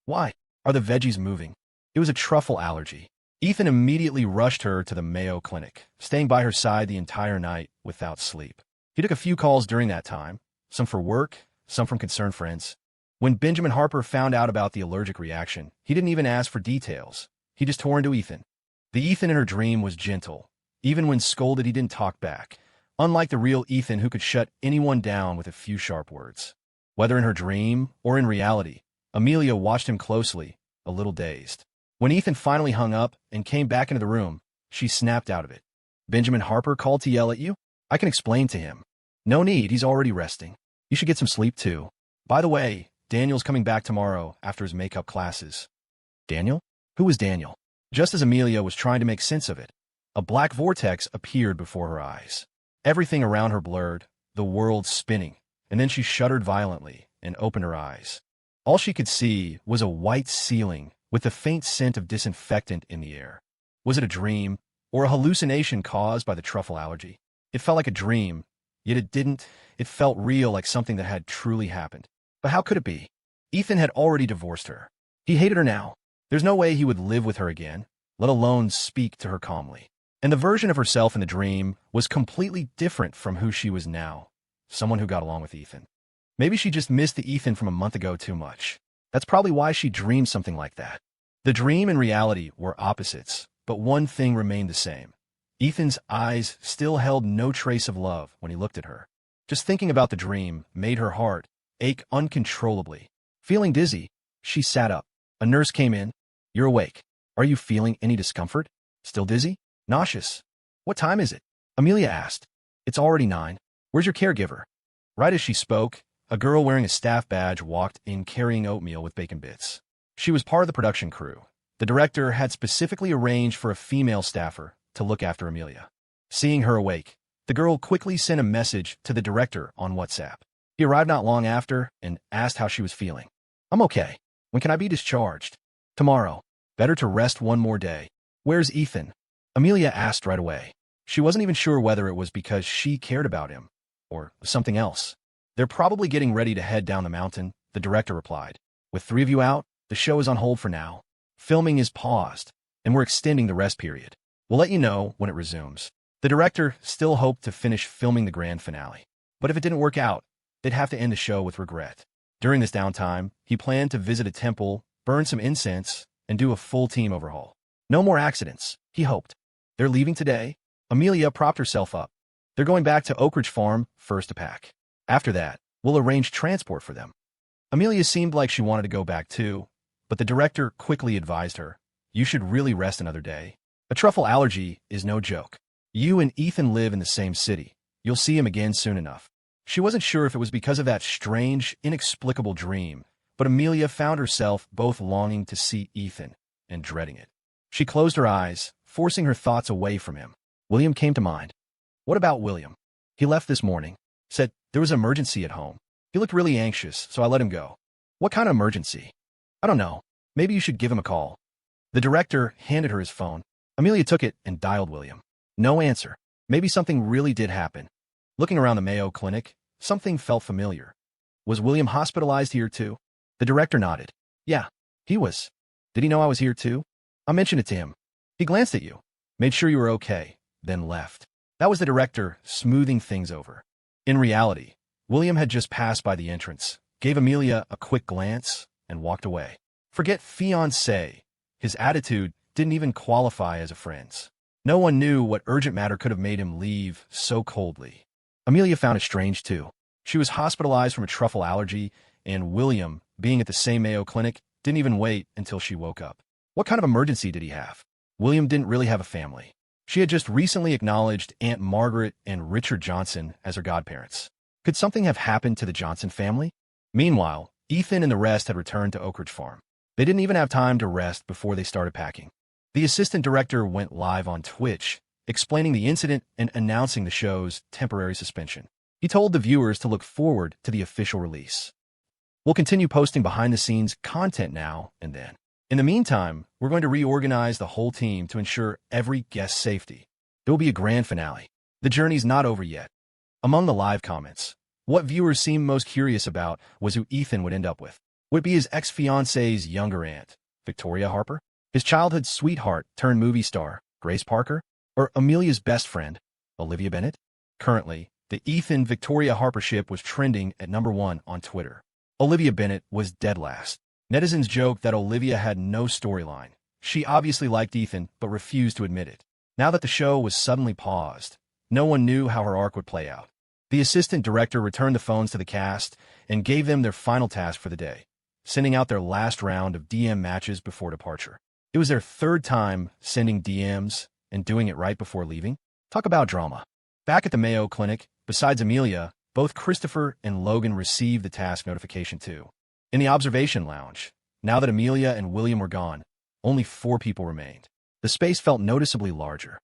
Why are the veggies moving? It was a truffle allergy. Ethan immediately rushed her to the Mayo Clinic, staying by her side the entire night without sleep. He took a few calls during that time, some for work, some from concerned friends. When Benjamin Harper found out about the allergic reaction, he didn't even ask for details. He just tore into Ethan. The Ethan in her dream was gentle. Even when scolded, he didn't talk back, unlike the real Ethan who could shut anyone down with a few sharp words. Whether in her dream or in reality, Amelia watched him closely, a little dazed. When Ethan finally hung up and came back into the room, she snapped out of it. Benjamin Harper called to yell at you? I can explain to him. No need, he's already resting. You should get some sleep too. By the way, Daniel's coming back tomorrow after his makeup classes. Daniel? Who was Daniel? Just as Amelia was trying to make sense of it, a black vortex appeared before her eyes. Everything around her blurred, the world spinning, and then she shuddered violently and opened her eyes. All she could see was a white ceiling with the faint scent of disinfectant in the air. Was it a dream or a hallucination caused by the truffle allergy? It felt like a dream, yet it didn't. It felt real, like something that had truly happened. But how could it be? Ethan had already divorced her. He hated her now. There's no way he would live with her again, let alone speak to her calmly. And the version of herself in the dream was completely different from who she was now, someone who got along with Ethan. Maybe she just missed the Ethan from a month ago too much. That's probably why she dreamed something like that. The dream and reality were opposites, but one thing remained the same. Ethan's eyes still held no trace of love when he looked at her. Just thinking about the dream made her heart ache uncontrollably. Feeling dizzy, she sat up. A nurse came in. You're awake. Are you feeling any discomfort? Still dizzy? Nauseous? What time is it? Amelia asked. It's already 9. Where's your caregiver? Right as she spoke, a girl wearing a staff badge walked in carrying oatmeal with bacon bits. She was part of the production crew. The director had specifically arranged for a female staffer to look after Amelia. Seeing her awake, the girl quickly sent a message to the director on WhatsApp. He arrived not long after and asked how she was feeling. I'm okay. When can I be discharged? Tomorrow. Better to rest one more day. Where's Ethan? Amelia asked right away. She wasn't even sure whether it was because she cared about him or something else. They're probably getting ready to head down the mountain, the director replied. With 3 of you out, the show is on hold for now. Filming is paused, and we're extending the rest period. We'll let you know when it resumes. The director still hoped to finish filming the grand finale. But if it didn't work out, they'd have to end the show with regret. During this downtime, he planned to visit a temple, burn some incense, and do a full team overhaul. No more accidents, he hoped. They're leaving today. Amelia propped herself up. They're going back to Oak Ridge Farm, first to pack. After that, we'll arrange transport for them. Amelia seemed like she wanted to go back too, but the director quickly advised her, you should really rest another day. A truffle allergy is no joke. You and Ethan live in the same city. You'll see him again soon enough. She wasn't sure if it was because of that strange, inexplicable dream, but Amelia found herself both longing to see Ethan and dreading it. She closed her eyes, forcing her thoughts away from him. William came to mind. What about William? He left this morning. Said there was an emergency at home. He looked really anxious, so I let him go. What kind of emergency? I don't know. Maybe you should give him a call. The director handed her his phone. Amelia took it and dialed William. No answer. Maybe something really did happen. Looking around the Mayo Clinic, something felt familiar. Was William hospitalized here too? The director nodded. Yeah, he was. Did he know I was here too? I mentioned it to him. He glanced at you, made sure you were okay, then left. That was the director smoothing things over. In reality, William had just passed by the entrance, gave Amelia a quick glance, and walked away. Forget Fiancée. His attitude didn't even qualify as a friend's. No one knew what urgent matter could have made him leave so coldly. Amelia found it strange, too. She was hospitalized from a truffle allergy, and William, being at the same Mayo Clinic, didn't even wait until she woke up. What kind of emergency did he have? William didn't really have a family. She had just recently acknowledged Aunt Margaret and Richard Johnson as her godparents. Could something have happened to the Johnson family? Meanwhile, Ethan and the rest had returned to Oak Ridge Farm. They didn't even have time to rest before they started packing. The assistant director went live on Twitch, explaining the incident and announcing the show's temporary suspension. He told the viewers to look forward to the official release. We'll continue posting behind-the-scenes content now and then. In the meantime, we're going to reorganize the whole team to ensure every guest's safety. There will be a grand finale. The journey's not over yet. Among the live comments, what viewers seemed most curious about was who Ethan would end up with. Would it be his ex-fiancée's younger aunt, Victoria Harper? His childhood sweetheart turned movie star, Grace Parker? Or Amelia's best friend, Olivia Bennett? Currently, the Ethan-Victoria Harper ship was trending at #1 on Twitter. Olivia Bennet was dead last. Netizens joked that Olivia had no storyline. She obviously liked Ethan, but refused to admit it. Now that the show was suddenly paused, no one knew how her arc would play out. The assistant director returned the phones to the cast and gave them their final task for the day, sending out their last round of DM matches before departure. It was their third time sending DMs and doing it right before leaving. Talk about drama. Back at the Mayo Clinic, besides Amelia, both Christopher and Logan received the task notification too. In the observation lounge, now that Amelia and William were gone, only 4 people remained. The space felt noticeably larger.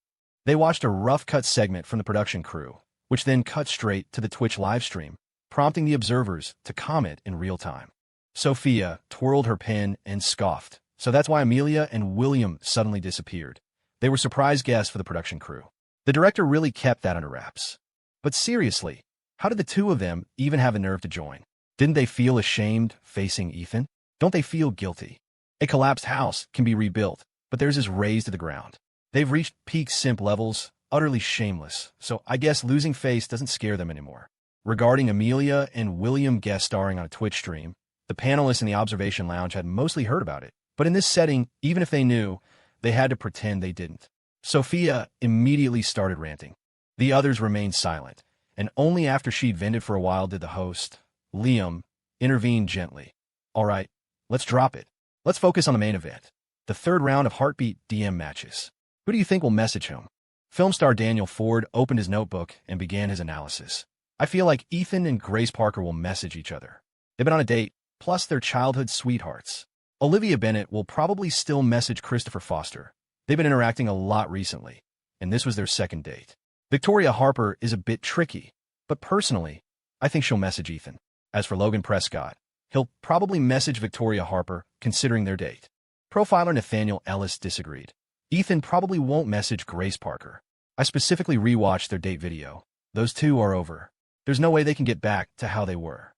They watched a rough-cut segment from the production crew, which then cut straight to the Twitch livestream, prompting the observers to comment in real time. Sophia twirled her pen and scoffed, so that's why Amelia and William suddenly disappeared. They were surprise guests for the production crew. The director really kept that under wraps. But seriously, how did the two of them even have the nerve to join? Didn't they feel ashamed facing Ethan? Don't they feel guilty? A collapsed house can be rebuilt, but theirs is razed to the ground. They've reached peak simp levels, utterly shameless, so I guess losing face doesn't scare them anymore. Regarding Amelia and William guest starring on a Twitch stream, the panelists in the observation lounge had mostly heard about it, but in this setting, even if they knew, they had to pretend they didn't. Sophia immediately started ranting. The others remained silent, and only after she'd vented for a while did the host, Liam, intervene gently. All right, let's drop it. Let's focus on the main event, the third round of Heartbeat DM matches. Who do you think will message whom? Film star Daniel Ford opened his notebook and began his analysis. I feel like Ethan and Grace Parker will message each other. They've been on a date, plus they're childhood sweethearts. Olivia Bennet will probably still message Christopher Foster. They've been interacting a lot recently, and this was their second date. Victoria Harper is a bit tricky, but personally, I think she'll message Ethan. As for Logan Prescott, he'll probably message Victoria Harper, considering their date. Profiler Nathaniel Ellis disagreed. Ethan probably won't message Grace Parker. I specifically rewatched their date video. Those two are over. There's no way they can get back to how they were.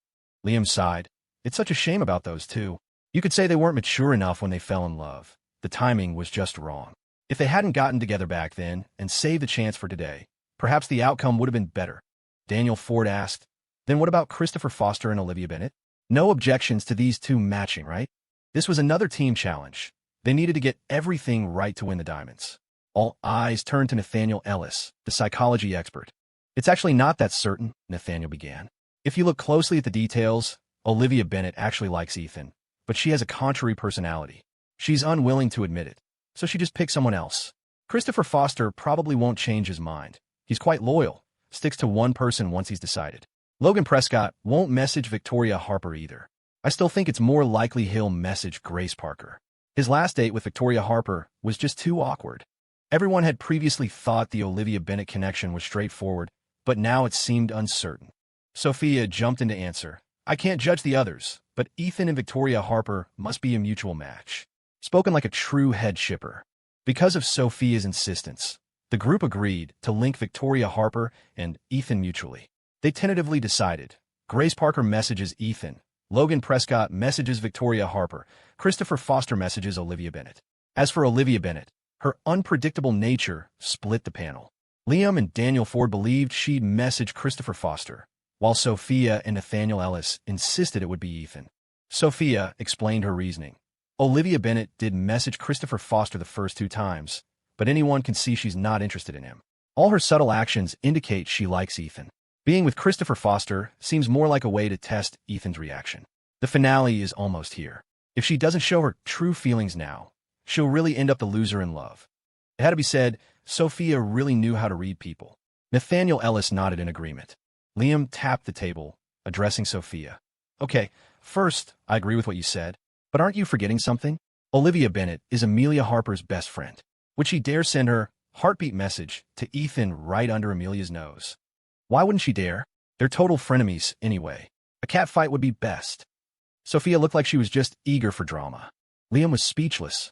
Liam sighed. It's such a shame about those two. You could say they weren't mature enough when they fell in love. The timing was just wrong. If they hadn't gotten together back then and saved the chance for today, perhaps the outcome would have been better. Daniel Ford asked, then what about Christopher Foster and Olivia Bennet? No objections to these two matching, right? This was another team challenge. They needed to get everything right to win the diamonds. All eyes turned to Nathaniel Ellis, the psychology expert. It's actually not that certain, Nathaniel began. If you look closely at the details, Olivia Bennet actually likes Ethan, but she has a contrary personality. She's unwilling to admit it, so she just picked someone else. Christopher Foster probably won't change his mind. He's quite loyal, sticks to one person once he's decided. Logan Prescott won't message Victoria Harper either. I still think it's more likely he'll message Grace Parker. His last date with Victoria Harper was just too awkward. Everyone had previously thought the Olivia Bennet connection was straightforward, but now it seemed uncertain. Sophia jumped in to answer. I can't judge the others, but Ethan and Victoria Harper must be a mutual match. Spoken like a true head shipper. Because of Sophia's insistence, the group agreed to link Victoria Harper and Ethan mutually. They tentatively decided. Grace Parker messages Ethan. Logan Prescott messages Victoria Harper. Christopher Foster messages Olivia Bennet. As for Olivia Bennet, her unpredictable nature split the panel. Liam and Daniel Ford believed she'd message Christopher Foster, while Sophia and Nathaniel Ellis insisted it would be Ethan. Sophia explained her reasoning. Olivia Bennet did message Christopher Foster the first 2 times, but anyone can see she's not interested in him. All her subtle actions indicate she likes Ethan. Being with Christopher Foster seems more like a way to test Ethan's reaction. The finale is almost here. If she doesn't show her true feelings now, she'll really end up the loser in love. It had to be said, Sophia really knew how to read people. Nathaniel Ellis nodded in agreement. Liam tapped the table, addressing Sophia. Okay, first, I agree with what you said, but aren't you forgetting something? Olivia Bennet is Amelia Harper's best friend. Would she dare send her heartbeat message to Ethan right under Amelia's nose? Why wouldn't she dare? They're total frenemies anyway. A cat fight would be best. Sophia looked like she was just eager for drama. Liam was speechless.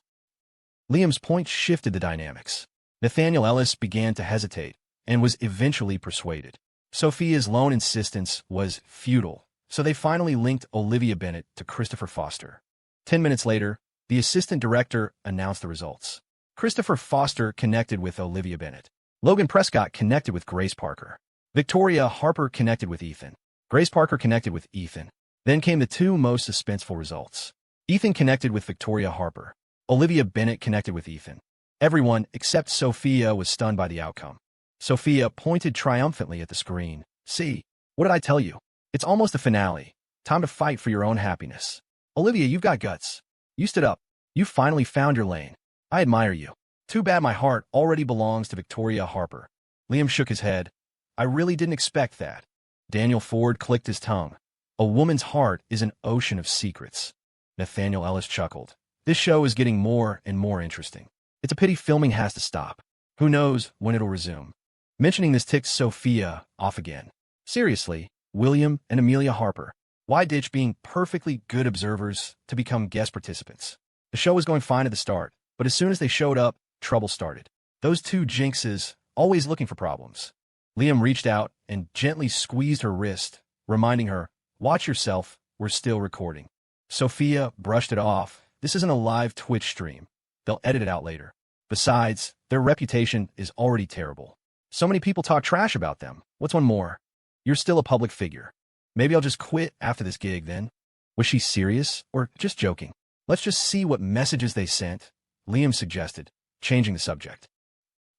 Liam's point shifted the dynamics. Nathaniel Ellis began to hesitate and was eventually persuaded. Sophia's lone insistence was futile, so they finally linked Olivia Bennet to Christopher Foster. 10 minutes later, the assistant director announced the results. Christopher Foster connected with Olivia Bennet. Logan Prescott connected with Grace Parker. Victoria Harper connected with Ethan. Grace Parker connected with Ethan. Then came the two most suspenseful results. Ethan connected with Victoria Harper. Olivia Bennet connected with Ethan. Everyone, except Sophia, was stunned by the outcome. Sophia pointed triumphantly at the screen. "See, what did I tell you? It's almost the finale. Time to fight for your own happiness. Olivia, you've got guts. You stood up. You finally found your lane. I admire you. Too bad my heart already belongs to Victoria Harper." Liam shook his head. "I really didn't expect that." Daniel Ford clicked his tongue. "A woman's heart is an ocean of secrets." Nathaniel Ellis chuckled. "This show is getting more and more interesting. It's a pity filming has to stop. Who knows when it'll resume." Mentioning this ticked Sophia off again. "Seriously, William and Amelia Harper, why ditch being perfectly good observers to become guest participants? The show was going fine at the start, but as soon as they showed up, trouble started. Those two jinxes, always looking for problems." Liam reached out and gently squeezed her wrist, reminding her, "Watch yourself, we're still recording." Sophia brushed it off. "This isn't a live Twitch stream. They'll edit it out later. Besides, their reputation is already terrible. So many people talk trash about them. What's one more? You're still a public figure. Maybe I'll just quit after this gig then." Was she serious or just joking? "Let's just see what messages they sent," Liam suggested, changing the subject.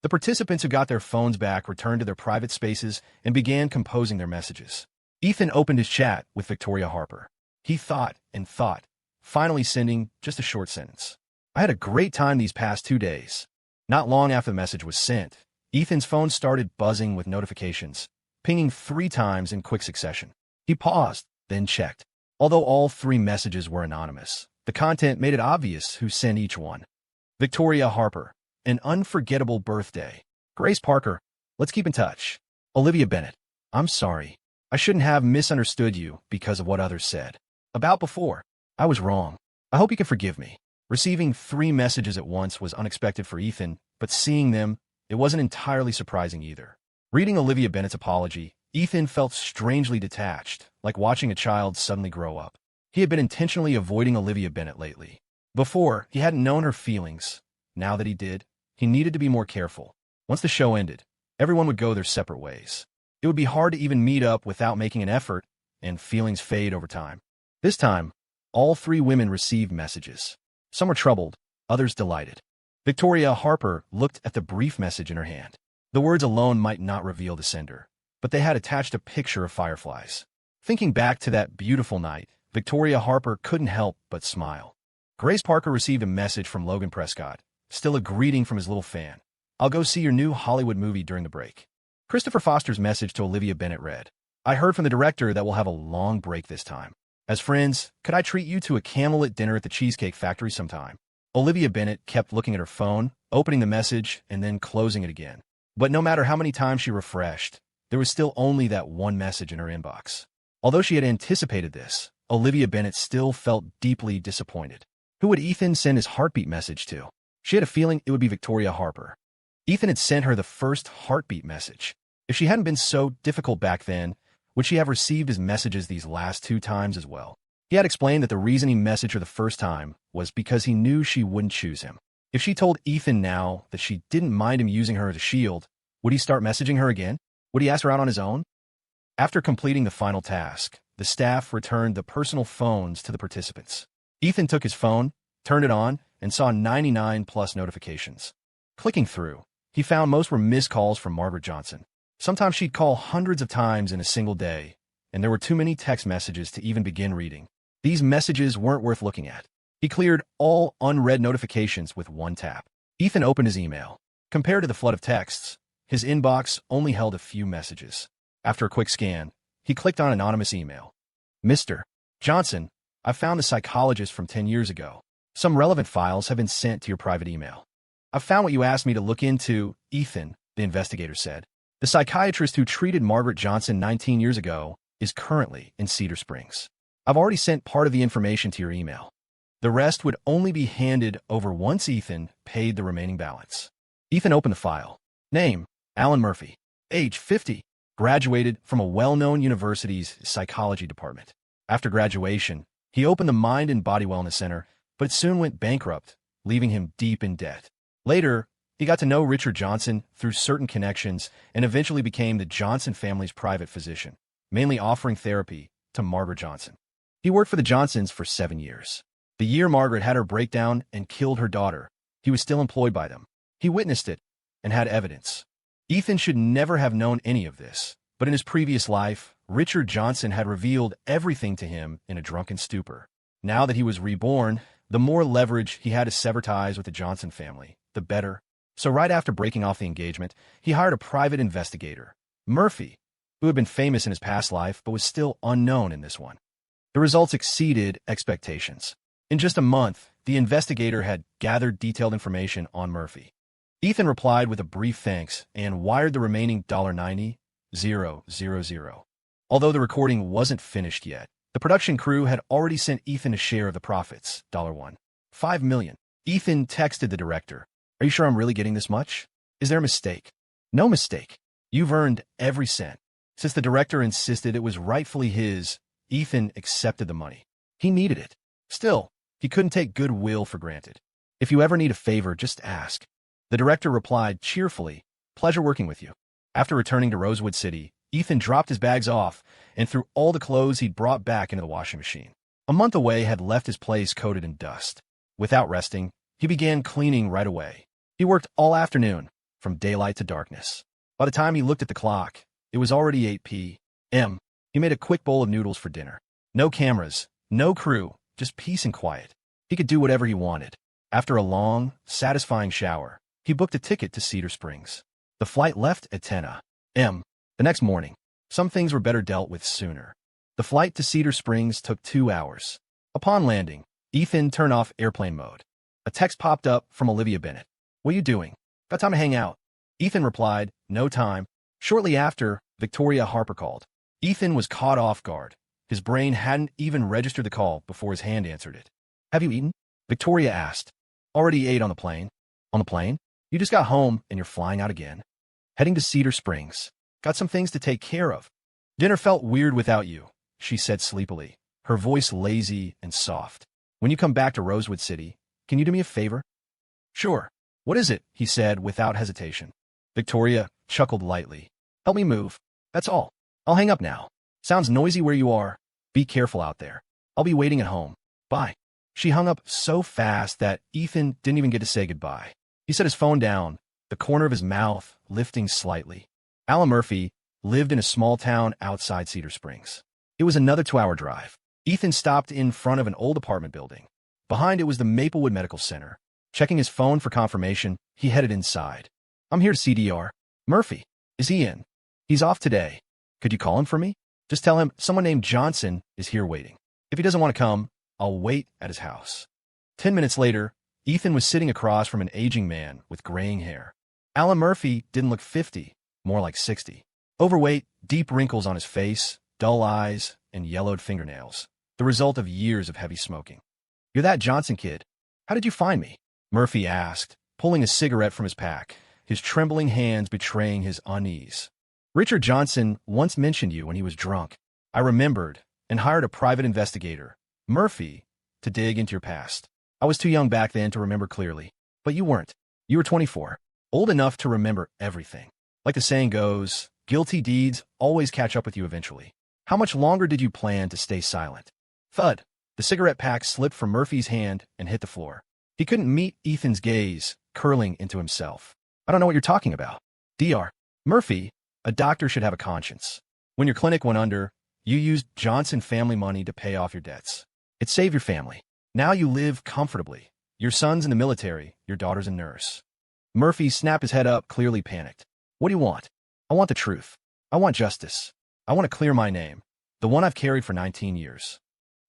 The participants who got their phones back returned to their private spaces and began composing their messages. Ethan opened his chat with Victoria Harper. He thought and thought, finally sending just a short sentence. "I had a great time these past 2 days." Not long after the message was sent, Ethan's phone started buzzing with notifications, pinging 3 times in quick succession. He paused, then checked. Although all 3 messages were anonymous, the content made it obvious who sent each one. Victoria Harper, "An unforgettable birthday." Grace Parker, "Let's keep in touch." Olivia Bennet, "I'm sorry. I shouldn't have misunderstood you because of what others said about before. I was wrong. I hope you can forgive me." Receiving 3 messages at once was unexpected for Ethan, but seeing them, it wasn't entirely surprising either. Reading Olivia Bennet's apology, Ethan felt strangely detached, like watching a child suddenly grow up. He had been intentionally avoiding Olivia Bennet lately. Before, he hadn't known her feelings. Now that he did, he needed to be more careful. Once the show ended, everyone would go their separate ways. It would be hard to even meet up without making an effort, and feelings fade over time. This time, all 3 women received messages. Some were troubled, others delighted. Victoria Harper looked at the brief message in her hand. The words alone might not reveal the sender, but they had attached a picture of fireflies. Thinking back to that beautiful night, Victoria Harper couldn't help but smile. Grace Parker received a message from Logan Prescott, still a greeting from his little fan. "I'll go see your new Hollywood movie during the break." Christopher Foster's message to Olivia Bennet read, "I heard from the director that we'll have a long break this time. As friends, could I treat you to a candlelit dinner at the Cheesecake Factory sometime?" Olivia Bennet kept looking at her phone, opening the message, and then closing it again. But no matter how many times she refreshed, there was still only that one message in her inbox. Although she had anticipated this, Olivia Bennet still felt deeply disappointed. Who would Ethan send his heartbeat message to? She had a feeling it would be Victoria Harper. Ethan had sent her the first heartbeat message. If she hadn't been so difficult back then, would she have received his messages these last 2 times as well? He had explained that the reason he messaged her the first time was because he knew she wouldn't choose him. If she told Ethan now that she didn't mind him using her as a shield, would he start messaging her again? Would he ask her out on his own? After completing the final task, the staff returned the personal phones to the participants. Ethan took his phone, turned it on, and saw 99+ notifications. Clicking through, he found most were missed calls from Margaret Johnson. Sometimes she'd call hundreds of times in a single day, and there were too many text messages to even begin reading. These messages weren't worth looking at. He cleared all unread notifications with one tap. Ethan opened his email. Compared to the flood of texts, his inbox only held a few messages. After a quick scan, he clicked on anonymous email. "Mr. Johnson, I found the psychologist from 10 years ago. Some relevant files have been sent to your private email. I found what you asked me to look into, Ethan," the investigator said. "The psychiatrist who treated Margaret Johnson 19 years ago is currently in Cedar Springs. I've already sent part of the information to your email. The rest would only be handed over once Ethan paid the remaining balance." Ethan opened the file. Name, Alan Murphy. Age, 50. Graduated from a well-known university's psychology department. After graduation, he opened the Mind and Body Wellness Center, but it soon went bankrupt, leaving him deep in debt. Later, he got to know Richard Johnson through certain connections and eventually became the Johnson family's private physician, mainly offering therapy to Margaret Johnson. He worked for the Johnsons for 7 years. The year Margaret had her breakdown and killed her daughter, he was still employed by them. He witnessed it and had evidence. Ethan should never have known any of this, but in his previous life, Richard Johnson had revealed everything to him in a drunken stupor. Now that he was reborn, the more leverage he had to sever ties with the Johnson family, the better. So right after breaking off the engagement, he hired a private investigator, Murphy, who had been famous in his past life but was still unknown in this one. The results exceeded expectations. In just a month, the investigator had gathered detailed information on Murphy. Ethan replied with a brief thanks and wired the remaining $90,000. Although the recording wasn't finished yet, the production crew had already sent Ethan a share of the profits, $5 million. Ethan texted the director, "Are you sure I'm really getting this much? Is there a mistake?" "No mistake. You've earned every cent." Since the director insisted it was rightfully his, Ethan accepted the money. He needed it. Still, he couldn't take goodwill for granted. "If you ever need a favor, just ask." The director replied cheerfully, "Pleasure working with you." After returning to Rosewood City, Ethan dropped his bags off and threw all the clothes he'd brought back into the washing machine. A month away had left his place coated in dust. Without resting, he began cleaning right away. He worked all afternoon, from daylight to darkness. By the time he looked at the clock, it was already 8 p.m. He made a quick bowl of noodles for dinner. No cameras, no crew, just peace and quiet. He could do whatever he wanted. After a long, satisfying shower, he booked a ticket to Cedar Springs. The flight left at 10 a.m. The next morning, some things were better dealt with sooner. The flight to Cedar Springs took 2 hours. Upon landing, Ethan turned off airplane mode. A text popped up from Olivia Bennett. "What are you doing? Got time to hang out?" Ethan replied, "No time." Shortly after, Victoria Harper called. Ethan was caught off guard. His brain hadn't even registered the call before his hand answered it. "Have you eaten?" Victoria asked. "Already ate on the plane." "On the plane? You just got home and you're flying out again?" "Heading to Cedar Springs. Got some things to take care of." "Dinner felt weird without you," she said sleepily, her voice lazy and soft. "When you come back to Rosewood City, can you do me a favor?" "Sure. What is it?" he said without hesitation. Victoria chuckled lightly. "Help me move. That's all. I'll hang up now. Sounds noisy where you are. Be careful out there. I'll be waiting at home. Bye." She hung up so fast that Ethan didn't even get to say goodbye. He set his phone down, the corner of his mouth lifting slightly. Alan Murphy lived in a small town outside Cedar Springs. It was another 2-hour drive. Ethan stopped in front of an old apartment building. Behind it was the Maplewood Medical Center. Checking his phone for confirmation, he headed inside. "I'm here to see Dr. Murphy. Is he in?" "He's off today. Could you call him for me? Just tell him someone named Johnson is here waiting. If he doesn't want to come, I'll wait at his house." 10 minutes later, Ethan was sitting across from an aging man with graying hair. Alan Murphy didn't look 50, more like 60. Overweight, deep wrinkles on his face, dull eyes, and yellowed fingernails, the result of years of heavy smoking. "You're that Johnson kid. How did you find me?" Murphy asked, pulling a cigarette from his pack, his trembling hands betraying his unease. "Richard Johnson once mentioned you when he was drunk. I remembered and hired a private investigator, Murphy, to dig into your past. I was too young back then to remember clearly, but you weren't. You were 24, old enough to remember everything. Like the saying goes, guilty deeds always catch up with you eventually. How much longer did you plan to stay silent?" Thud. The cigarette pack slipped from Murphy's hand and hit the floor. He couldn't meet Ethan's gaze, curling into himself. "I don't know what you're talking about." "Dr. Murphy, a doctor should have a conscience. When your clinic went under, you used Johnson family money to pay off your debts. It saved your family. Now you live comfortably. Your son's in the military, your daughter's a nurse." Murphy snapped his head up, clearly panicked. "What do you want?" "I want the truth. I want justice. I want to clear my name, the one I've carried for 19 years.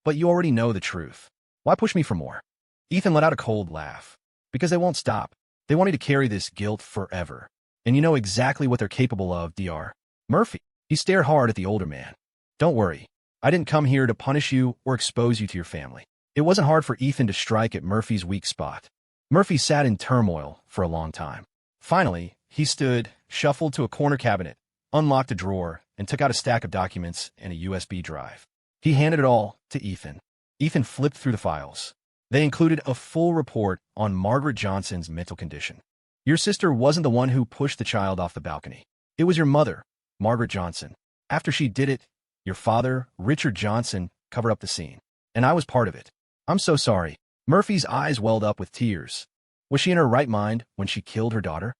But you already know the truth. Why push me for more?" Ethan let out a cold laugh. "Because they won't stop. They want me to carry this guilt forever. And you know exactly what they're capable of, Dr. Murphy." He stared hard at the older man. "Don't worry. I didn't come here to punish you or expose you to your family." It wasn't hard for Ethan to strike at Murphy's weak spot. Murphy sat in turmoil for a long time. Finally, he stood, shuffled to a corner cabinet, unlocked a drawer, and took out a stack of documents and a USB drive. He handed it all to Ethan. Ethan flipped through the files. They included a full report on Margaret Johnson's mental condition. "Your sister wasn't the one who pushed the child off the balcony. It was your mother, Margaret Johnson. After she did it, your father, Richard Johnson, cover up the scene. And I was part of it. I'm so sorry. Murphy's eyes welled up with tears. Was she in her right mind when she killed her daughter?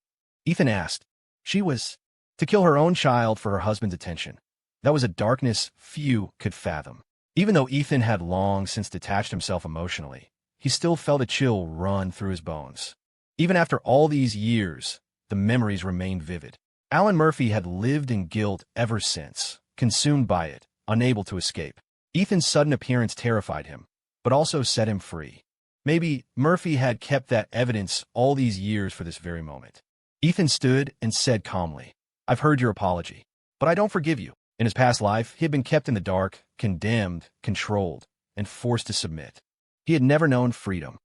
Ethan asked. She was. To kill her own child for her husband's attention. That was a darkness few could fathom. Even though Ethan had long since detached himself emotionally, he still felt a chill run through his bones. Even after all these years, the memories remained vivid. Alan Murphy had lived in guilt ever since, consumed by it, unable to escape. Ethan's sudden appearance terrified him, but also set him free. Maybe Murphy had kept that evidence all these years for this very moment. Ethan stood and said calmly, I've heard your apology, but I don't forgive you. In his past life, he had been kept in the dark, condemned, controlled, and forced to submit. He had never known freedom.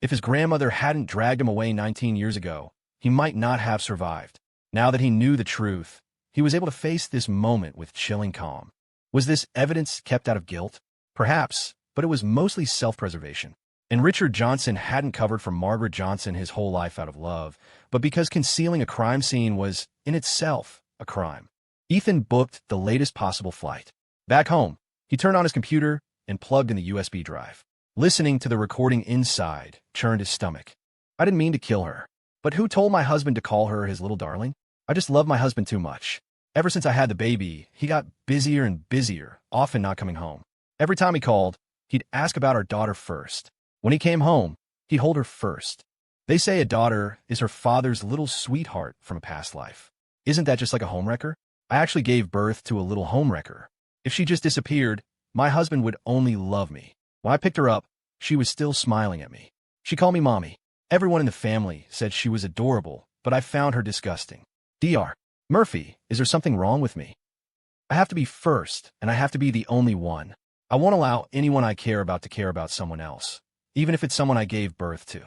If his grandmother hadn't dragged him away 19 years ago, he might not have survived. Now that he knew the truth, he was able to face this moment with chilling calm. Was this evidence kept out of guilt? Perhaps, but it was mostly self-preservation. And Richard Johnson hadn't covered for Margaret Johnson his whole life out of love, but because concealing a crime scene was, in itself, a crime. Ethan booked the latest possible flight. Back home, he turned on his computer and plugged in the USB drive. Listening to the recording inside churned his stomach. I didn't mean to kill her. But who told my husband to call her his little darling? I just love my husband too much. Ever since I had the baby, he got busier and busier, often not coming home. Every time he called, he'd ask about our daughter first. When he came home, he'd hold her first. They say a daughter is her father's little sweetheart from a past life. Isn't that just like a homewrecker? I actually gave birth to a little homewrecker. If she just disappeared, my husband would only love me. When I picked her up, she was still smiling at me. She called me mommy. Everyone in the family said she was adorable, but I found her disgusting. Dr. Murphy, is there something wrong with me? I have to be first, and I have to be the only one. I won't allow anyone I care about to care about someone else, even if it's someone I gave birth to.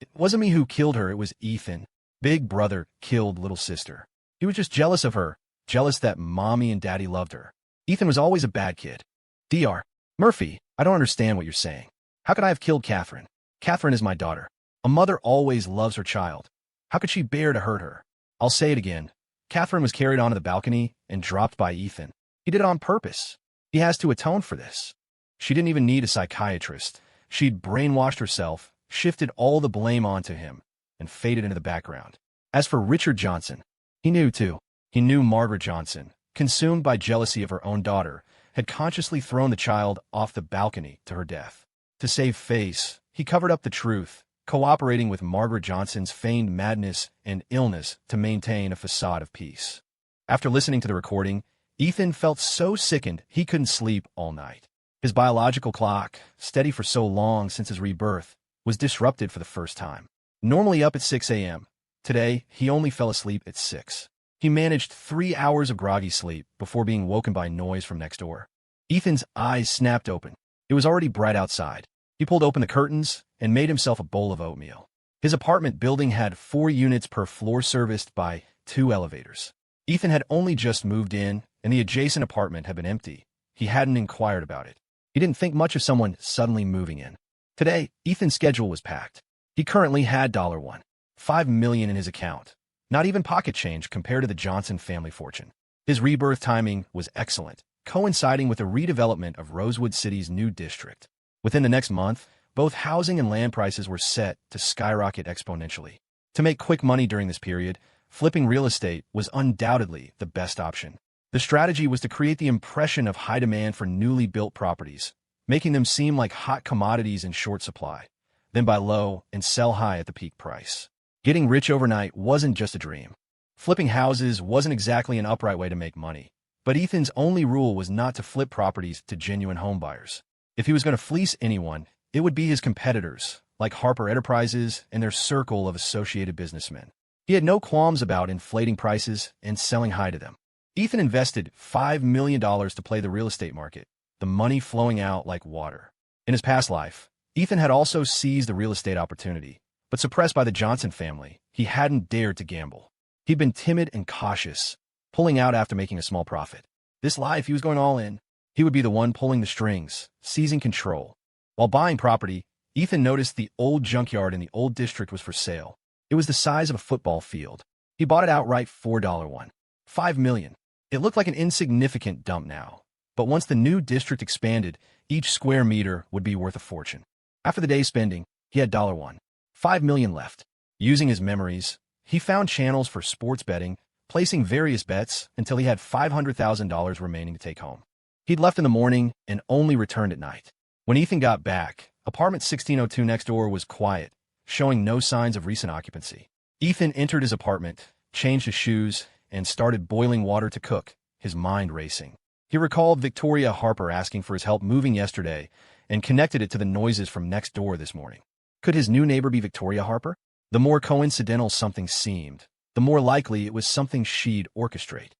It wasn't me who killed her, it was Ethan. Big brother killed little sister. He was just jealous of her, jealous that mommy and daddy loved her. Ethan was always a bad kid. Dr. Murphy, I don't understand what you're saying. How could I have killed Catherine? Catherine is my daughter. A mother always loves her child. How could she bear to hurt her? I'll say it again. Catherine was carried onto the balcony and dropped by Ethan. He did it on purpose. He has to atone for this. She didn't even need a psychiatrist. She'd brainwashed herself, shifted all the blame onto him, and faded into the background. As for Richard Johnson, he knew too. He knew Margaret Johnson, consumed by jealousy of her own daughter, had consciously thrown the child off the balcony to her death. To save face, he covered up the truth, cooperating with Margaret Johnson's feigned madness and illness to maintain a facade of peace. After listening to the recording, Ethan felt so sickened he couldn't sleep all night. His biological clock, steady for so long since his rebirth, was disrupted for the first time. Normally up at 6 a.m., today he only fell asleep at 6. He managed 3 hours of groggy sleep before being woken by noise from next door. Ethan's eyes snapped open. It was already bright outside. He pulled open the curtains and made himself a bowl of oatmeal. His apartment building had 4 units per floor serviced by 2 elevators. Ethan had only just moved in, and the adjacent apartment had been empty. He hadn't inquired about it. He didn't think much of someone suddenly moving in. Today, Ethan's schedule was packed. He currently had $5 million in his account. Not even pocket change compared to the Johnson family fortune. His rebirth timing was excellent, coinciding with the redevelopment of Rosewood City's new district. Within the next month, both housing and land prices were set to skyrocket exponentially. To make quick money during this period, flipping real estate was undoubtedly the best option. The strategy was to create the impression of high demand for newly built properties, making them seem like hot commodities in short supply, then buy low and sell high at the peak price. Getting rich overnight wasn't just a dream. Flipping houses wasn't exactly an upright way to make money, but Ethan's only rule was not to flip properties to genuine homebuyers. If he was going to fleece anyone, it would be his competitors, like Harper Enterprises and their circle of associated businessmen. He had no qualms about inflating prices and selling high to them. Ethan invested $5 million to play the real estate market, the money flowing out like water. In his past life, Ethan had also seized the real estate opportunity, but suppressed by the Johnson family, he hadn't dared to gamble. He'd been timid and cautious, pulling out after making a small profit. This life, he was going all in. He would be the one pulling the strings, seizing control. While buying property, Ethan noticed the old junkyard in the old district was for sale. It was the size of a football field. He bought it outright $4 one. $5 million. It looked like an insignificant dump now. But once the new district expanded, Each square meter would be worth a fortune. After the day's spending, he had $5 million left. Using his memories, he found channels for sports betting, placing various bets until he had $500,000 remaining to take home. He'd left in the morning and only returned at night. When Ethan got back, apartment 1602 next door was quiet, showing no signs of recent occupancy. Ethan entered his apartment, changed his shoes, and started boiling water to cook, his mind racing. He recalled Victoria Harper asking for his help moving yesterday and connected it to the noises from next door this morning. Could his new neighbor be Victoria Harper? The more coincidental something seemed, the more likely it was something she'd orchestrate.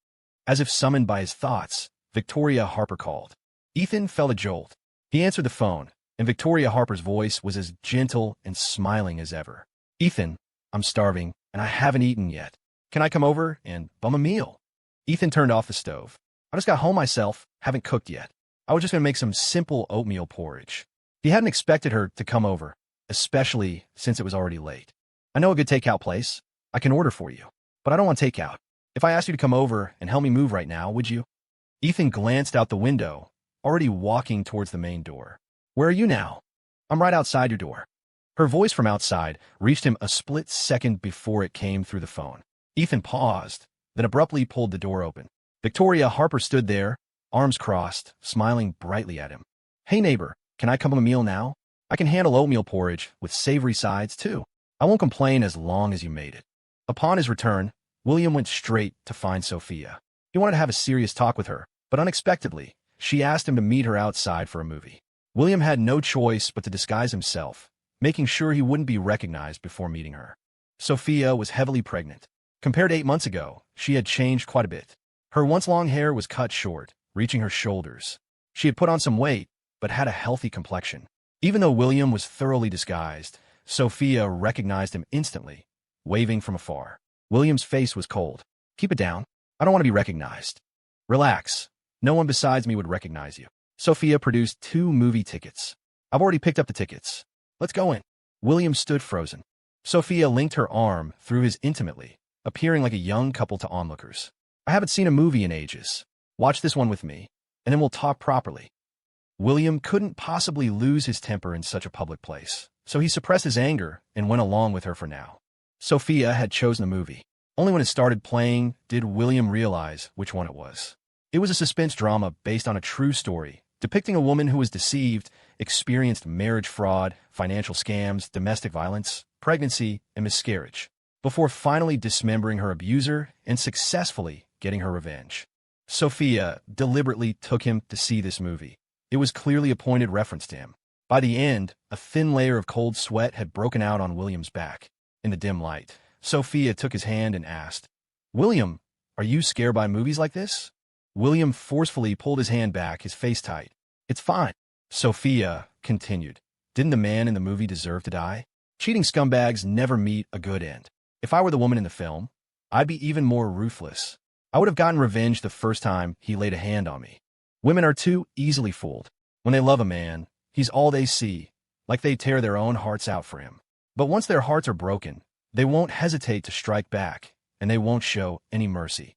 As if summoned by his thoughts, Victoria Harper called. Ethan felt a jolt. He answered the phone, and Victoria Harper's voice was as gentle and smiling as ever. "Ethan, I'm starving, and I haven't eaten yet. Can I come over and bum a meal?" Ethan turned off the stove. "I just got home myself, haven't cooked yet. I was just going to make some simple oatmeal porridge." He hadn't expected her to come over, especially since it was already late. "I know a good takeout place. I can order for you, but I don't want takeout. If I asked you to come over and help me move right now, would you?" Ethan glanced out the window, already walking towards the main door. "Where are you now?" "I'm right outside your door." Her voice from outside reached him a split second before it came through the phone. Ethan paused, then abruptly pulled the door open. Victoria Harper stood there, arms crossed, smiling brightly at him. "Hey neighbor, can I come on a meal now? I can handle oatmeal porridge with savory sides too. I won't complain as long as you made it." Upon his return, William went straight to find Sophia. He wanted to have a serious talk with her, but unexpectedly, she asked him to meet her outside for a movie. William had no choice but to disguise himself, making sure he wouldn't be recognized before meeting her. Sophia was heavily pregnant. Compared to 8 months ago, she had changed quite a bit. Her once long hair was cut short, reaching her shoulders. She had put on some weight, but had a healthy complexion. Even though William was thoroughly disguised, Sophia recognized him instantly, waving from afar. William's face was cold. "Keep it down. I don't want to be recognized." "Relax. No one besides me would recognize you." Sophia produced 2 movie tickets. "I've already picked up the tickets. Let's go in." William stood frozen. Sophia linked her arm through his intimately, appearing like a young couple to onlookers. "I haven't seen a movie in ages. Watch this one with me, and then we'll talk properly." William couldn't possibly lose his temper in such a public place, so he suppressed his anger and went along with her for now. Sophia had chosen a movie. Only when it started playing did William realize which one it was. It was a suspense drama based on a true story, depicting a woman who was deceived, experienced marriage fraud, financial scams, domestic violence, pregnancy, and miscarriage, before finally dismembering her abuser and successfully getting her revenge. Sophia deliberately took him to see this movie. It was clearly a pointed reference to him. By the end, a thin layer of cold sweat had broken out on William's back. In the dim light, Sophia took his hand and asked, "William, are you scared by movies like this?" William forcefully pulled his hand back, his face tight. "It's fine." Sophia continued, "Didn't the man in the movie deserve to die? Cheating scumbags never meet a good end. If I were the woman in the film, I'd be even more ruthless. I would have gotten revenge the first time he laid a hand on me. Women are too easily fooled. When they love a man, he's all they see, like they tear their own hearts out for him. But once their hearts are broken, they won't hesitate to strike back, and they won't show any mercy."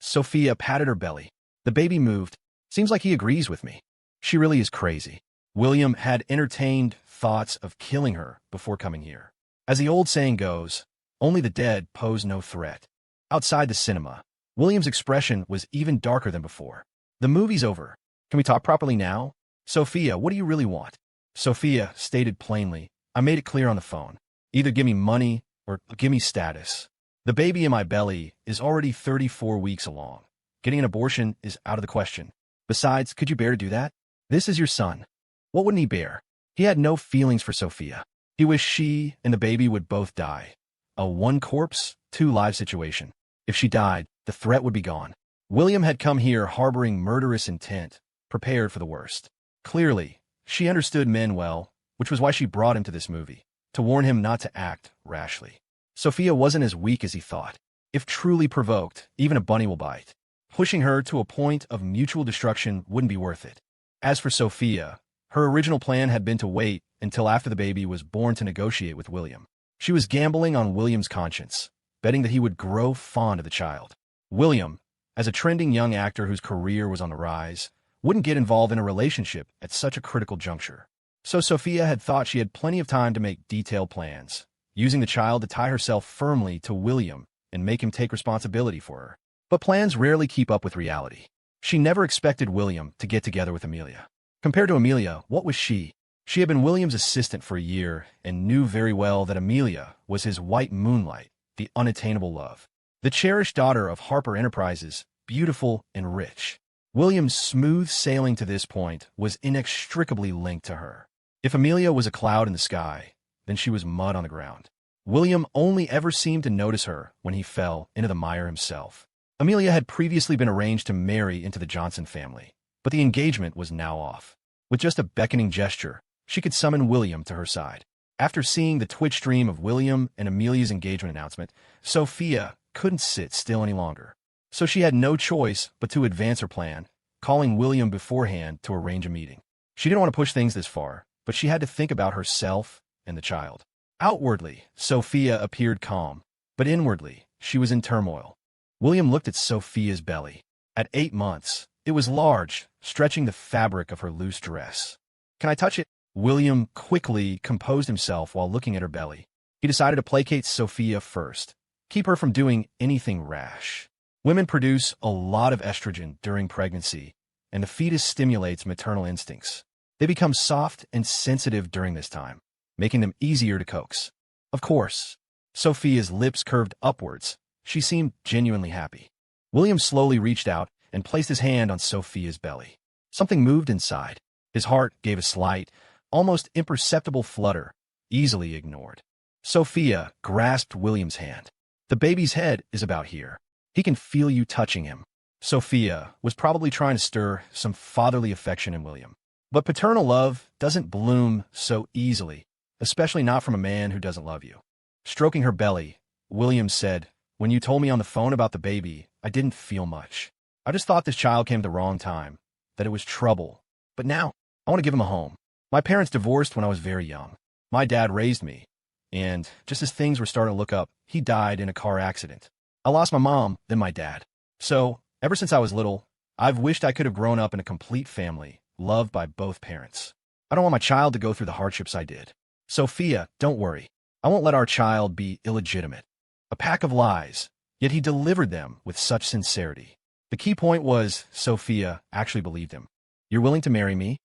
Sophia patted her belly. "The baby moved. Seems like he agrees with me. She really is crazy." William had entertained thoughts of killing her before coming here. As the old saying goes, only the dead pose no threat. Outside the cinema, William's expression was even darker than before. "The movie's over. Can we talk properly now? Sophia, what do you really want?" Sophia stated plainly, "I made it clear on the phone. Either give me money or give me status. The baby in my belly is already 34 weeks along. Getting an abortion is out of the question. Besides, could you bear to do that? This is your son. What wouldn't he bear?" He had no feelings for Sophia. He wished she and the baby would both die. A one corpse, two live situation. If she died, the threat would be gone. William had come here harboring murderous intent, prepared for the worst. Clearly, she understood men well, which was why she brought him to this movie, to warn him not to act rashly. Sophia wasn't as weak as he thought. If truly provoked, even a bunny will bite. Pushing her to a point of mutual destruction wouldn't be worth it. As for Sophia, her original plan had been to wait until after the baby was born to negotiate with William. She was gambling on William's conscience, betting that he would grow fond of the child. William, as a trending young actor whose career was on the rise, wouldn't get involved in a relationship at such a critical juncture. So Sophia had thought she had plenty of time to make detailed plans, using the child to tie herself firmly to William and make him take responsibility for her. But plans rarely keep up with reality. She never expected William to get together with Amelia. Compared to Amelia, what was she? She had been William's assistant for a year and knew very well that Amelia was his white moonlight, the unattainable love. The cherished daughter of Harper Enterprises, beautiful and rich. William's smooth sailing to this point was inextricably linked to her. If Amelia was a cloud in the sky, then she was mud on the ground. William only ever seemed to notice her when he fell into the mire himself. Amelia had previously been arranged to marry into the Johnson family, but the engagement was now off. With just a beckoning gesture, she could summon William to her side. After seeing the Twitch stream of William and Amelia's engagement announcement, Sophia couldn't sit still any longer. So she had no choice but to advance her plan, calling William beforehand to arrange a meeting. She didn't want to push things this far, but she had to think about herself and the child. Outwardly, Sophia appeared calm, but inwardly, she was in turmoil. William looked at Sophia's belly. At 8 months, it was large, stretching the fabric of her loose dress. "Can I touch it?" William quickly composed himself while looking at her belly. He decided to placate Sophia first, keep her from doing anything rash. Women produce a lot of estrogen during pregnancy, and the fetus stimulates maternal instincts. They become soft and sensitive during this time, making them easier to coax. Of course, Sophia's lips curved upwards. She seemed genuinely happy. William slowly reached out and placed his hand on Sophia's belly. Something moved inside. His heart gave a slight, almost imperceptible flutter, easily ignored. Sophia grasped William's hand. "The baby's head is about here. He can feel you touching him." Sophia was probably trying to stir some fatherly affection in William. But paternal love doesn't bloom so easily, especially not from a man who doesn't love you. Stroking her belly, William said, "When you told me on the phone about the baby, I didn't feel much. I just thought this child came at the wrong time, that it was trouble. But now, I want to give him a home. My parents divorced when I was very young. My dad raised me, and just as things were starting to look up, he died in a car accident. I lost my mom, then my dad. So, ever since I was little, I've wished I could have grown up in a complete family, loved by both parents. I don't want my child to go through the hardships I did. Sophia, don't worry. I won't let our child be illegitimate." A pack of lies, yet he delivered them with such sincerity. The key point was Sophia actually believed him. "You're willing to marry me?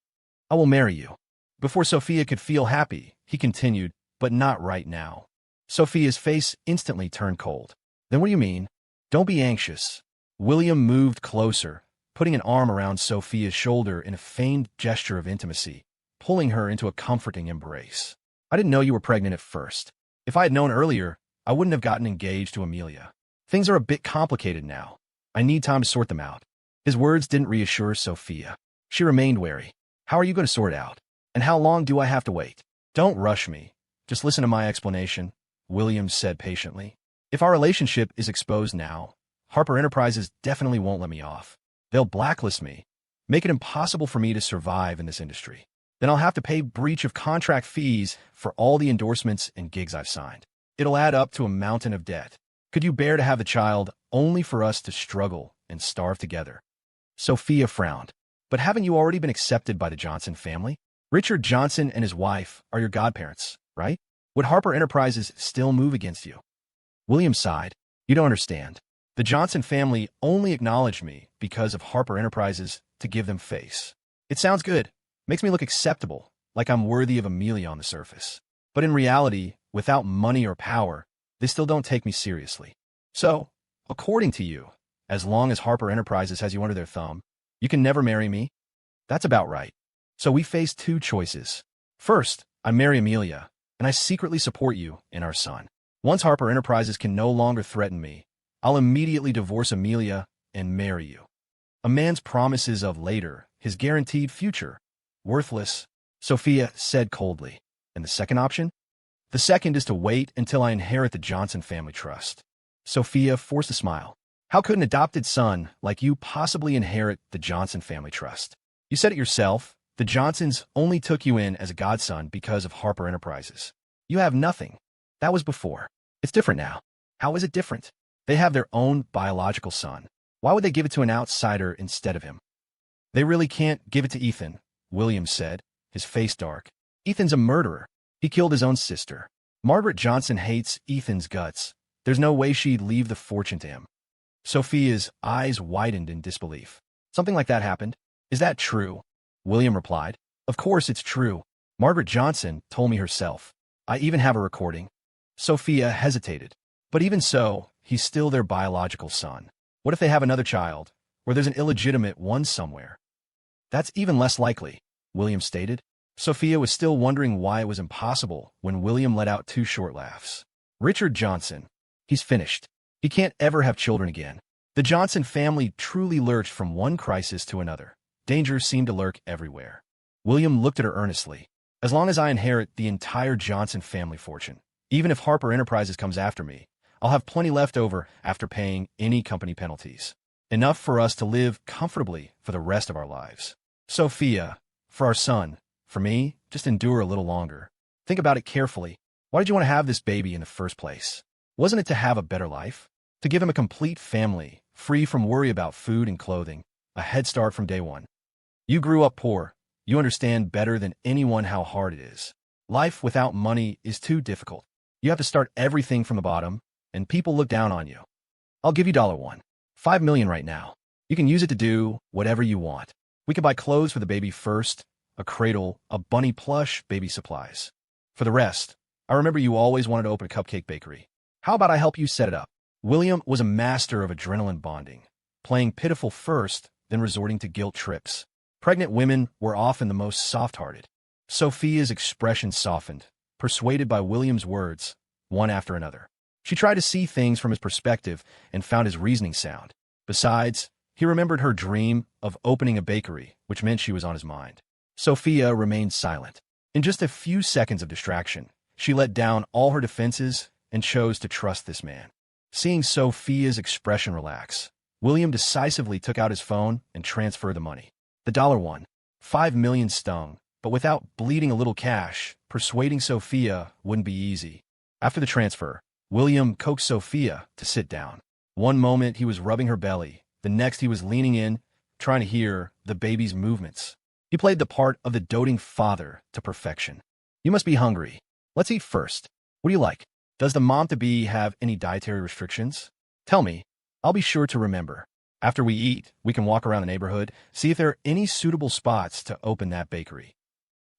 I will marry you." Before Sophia could feel happy, he continued, "But not right now." Sophia's face instantly turned cold. "Then what do you mean?" "Don't be anxious." William moved closer, putting an arm around Sophia's shoulder in a feigned gesture of intimacy, pulling her into a comforting embrace. "I didn't know you were pregnant at first. If I had known earlier, I wouldn't have gotten engaged to Amelia. Things are a bit complicated now. I need time to sort them out." His words didn't reassure Sophia. She remained wary. "How are you going to sort it out? And how long do I have to wait?" "Don't rush me. Just listen to my explanation," William said patiently. "If our relationship is exposed now, Harper Enterprises definitely won't let me off. They'll blacklist me, make it impossible for me to survive in this industry. Then I'll have to pay breach of contract fees for all the endorsements and gigs I've signed. It'll add up to a mountain of debt. Could you bear to have the child only for us to struggle and starve together?" Sophia frowned. "But haven't you already been accepted by the Johnson family? Richard Johnson and his wife are your godparents, right? Would Harper Enterprises still move against you?" William sighed. "You don't understand. The Johnson family only acknowledged me because of Harper Enterprises to give them face. It sounds good. Makes me look acceptable, like I'm worthy of Amelia on the surface. But in reality, without money or power, they still don't take me seriously. So, according to you, as long as Harper Enterprises has you under their thumb, you can never marry me?" "That's about right. So we face two choices. First, I marry Amelia, and I secretly support you and our son. Once Harper Enterprises can no longer threaten me, I'll immediately divorce Amelia and marry you. A man's promises of later, his guaranteed future, worthless," Sophia said coldly. "And the second option?" "The second is to wait until I inherit the Johnson family trust." Sophia forced a smile. "How could an adopted son like you possibly inherit the Johnson family trust? You said it yourself. The Johnsons only took you in as a godson because of Harper Enterprises. You have nothing. That was before. It's different now." "How is it different?" "They have their own biological son. Why would they give it to an outsider instead of him?" They really can't give it to Ethan, William said, his face dark. Ethan's a murderer. He killed his own sister. Margaret Johnson hates Ethan's guts. There's no way she'd leave the fortune to him. Sophia's eyes widened in disbelief. Something like that happened? Is that true? William replied. Of course it's true. Margaret Johnson told me herself. I even have a recording. Sophia hesitated. But even so, he's still their biological son. What if they have another child, or there's an illegitimate one somewhere? That's even less likely, William stated. Sophia was still wondering why it was impossible when William let out two short laughs. Richard Johnson. He's finished. He can't ever have children again. The Johnson family truly lurched from one crisis to another. Danger seemed to lurk everywhere. William looked at her earnestly. As long as I inherit the entire Johnson family fortune, even if Harper Enterprises comes after me, I'll have plenty left over after paying any company penalties. Enough for us to live comfortably for the rest of our lives. Sophia, for our son, for me, just endure a little longer. Think about it carefully. Why did you want to have this baby in the first place? Wasn't it to have a better life? To give him a complete family, free from worry about food and clothing, a head start from day one. You grew up poor. You understand better than anyone how hard it is. Life without money is too difficult. You have to start everything from the bottom, and people look down on you. I'll give you $1. $5 million right now. You can use it to do whatever you want. We can buy clothes for the baby first, a cradle, a bunny plush, baby supplies. For the rest, I remember you always wanted to open a cupcake bakery. How about I help you set it up? William was a master of adrenaline bonding, playing pitiful first, then resorting to guilt trips. Pregnant women were often the most soft-hearted. Sophia's expression softened, persuaded by William's words, one after another. She tried to see things from his perspective and found his reasoning sound. Besides, he remembered her dream of opening a bakery, which meant she was on his mind. Sophia remained silent. In just a few seconds of distraction, she let down all her defenses and chose to trust this man. Seeing Sophia's expression relax, William decisively took out his phone and transferred the money. The $1. $5 million stung, but without bleeding a little cash, persuading Sophia wouldn't be easy. After the transfer, William coaxed Sophia to sit down. One moment he was rubbing her belly, the next he was leaning in, trying to hear the baby's movements. He played the part of the doting father to perfection. You must be hungry. Let's eat first. What do you like? Does the mom-to-be have any dietary restrictions? Tell me. I'll be sure to remember. After we eat, we can walk around the neighborhood, see if there are any suitable spots to open that bakery.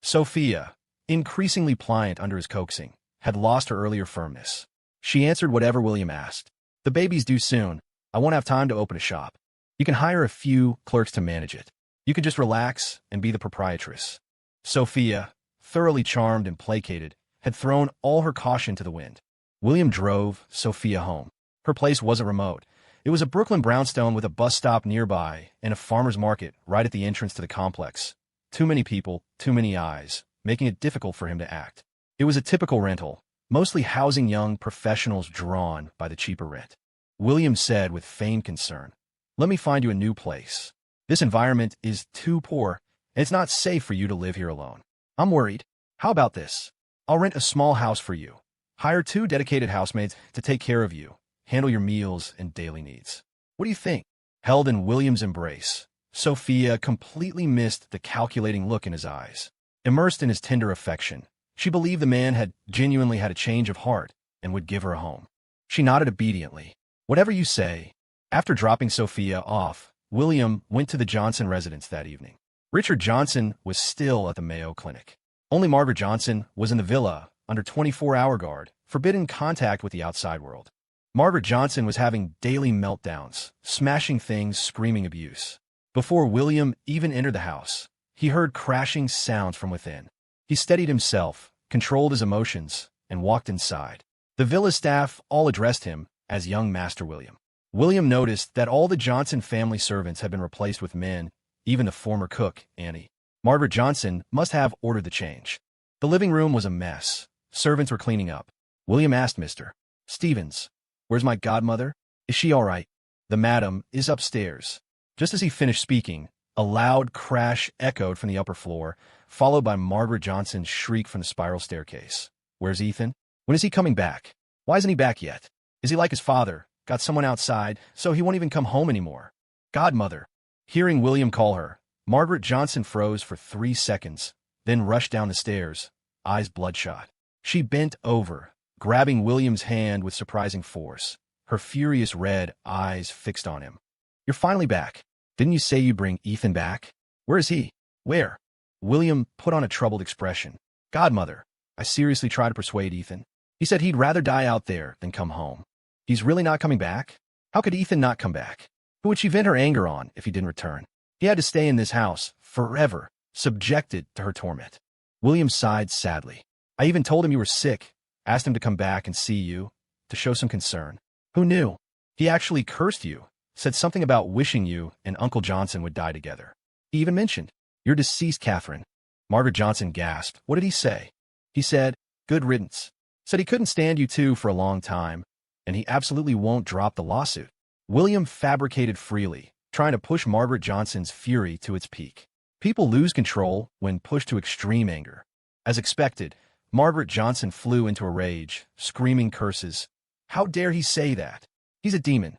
Sophia, increasingly pliant under his coaxing, had lost her earlier firmness. She answered whatever William asked. The baby's due soon. I won't have time to open a shop. You can hire a few clerks to manage it. You can just relax and be the proprietress. Sophia, thoroughly charmed and placated, had thrown all her caution to the wind. William drove Sophia home. Her place wasn't remote. It was a Brooklyn brownstone with a bus stop nearby and a farmer's market right at the entrance to the complex. Too many people, too many eyes, making it difficult for him to act. It was a typical rental, mostly housing young professionals drawn by the cheaper rent. William said with feigned concern, "Let me find you a new place. This environment is too poor, and it's not safe for you to live here alone. I'm worried. How about this? I'll rent a small house for you. Hire 2 dedicated housemaids to take care of you, handle your meals and daily needs. What do you think?" Held in William's embrace, Sophia completely missed the calculating look in his eyes. Immersed in his tender affection, she believed the man had genuinely had a change of heart and would give her a home. She nodded obediently. "Whatever you say." After dropping Sophia off, William went to the Johnson residence that evening. Richard Johnson was still at the Mayo Clinic. Only Margaret Johnson was in the villa, under 24-hour guard, forbidden contact with the outside world. Margaret Johnson was having daily meltdowns, smashing things, screaming abuse. Before William even entered the house, he heard crashing sounds from within. He steadied himself, controlled his emotions, and walked inside. The villa staff all addressed him as young Master William. William noticed that all the Johnson family servants had been replaced with men, even the former cook, Annie. Margaret Johnson must have ordered the change. The living room was a mess. Servants were cleaning up. William asked Mr. Stevens, "Where's my godmother? Is she all right?" "The madam is upstairs." Just as he finished speaking, a loud crash echoed from the upper floor, followed by Margaret Johnson's shriek from the spiral staircase. "Where's Ethan? When is he coming back? Why isn't he back yet? Is he like his father? Got someone outside, so he won't even come home anymore?" "Godmother." Hearing William call her, Margaret Johnson froze for 3 seconds, then rushed down the stairs, eyes bloodshot. She bent over, grabbing William's hand with surprising force, her furious red eyes fixed on him. "You're finally back. Didn't you say you'd bring Ethan back? Where is he?" "Where?" William put on a troubled expression. "Godmother, I seriously tried to persuade Ethan. He said he'd rather die out there than come home." "He's really not coming back? How could Ethan not come back? Who would she vent her anger on if he didn't return? He had to stay in this house, forever, subjected to her torment." William sighed sadly. "I even told him you were sick, asked him to come back and see you, to show some concern. Who knew? He actually cursed you, said something about wishing you and Uncle Johnson would die together. He even mentioned, 'You're deceased, Catherine.'" Margaret Johnson gasped. "What did he say?" "He said, 'Good riddance.' Said he couldn't stand you two for a long time, and he absolutely won't drop the lawsuit." William fabricated freely, trying to push Margaret Johnson's fury to its peak. People lose control when pushed to extreme anger. As expected, Margaret Johnson flew into a rage, screaming curses. "How dare he say that? He's a demon."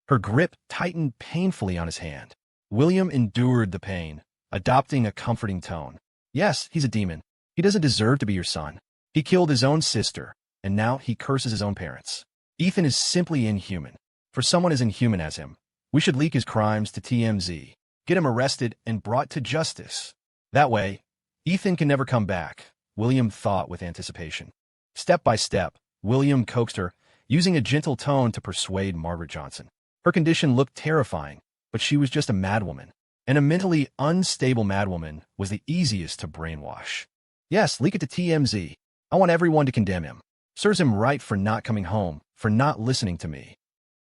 Her grip tightened painfully on his hand. William endured the pain, adopting a comforting tone. "Yes, he's a demon. He doesn't deserve to be your son. He killed his own sister, and now he curses his own parents. Ethan is simply inhuman. For someone as inhuman as him, we should leak his crimes to TMZ, get him arrested and brought to justice. That way, Ethan can never come back," William thought with anticipation. Step by step, William coaxed her, using a gentle tone to persuade Margaret Johnson. Her condition looked terrifying, but she was just a madwoman, and a mentally unstable madwoman was the easiest to brainwash. "Yes, leak it to TMZ. I want everyone to condemn him. Serves him right for not coming home, for not listening to me."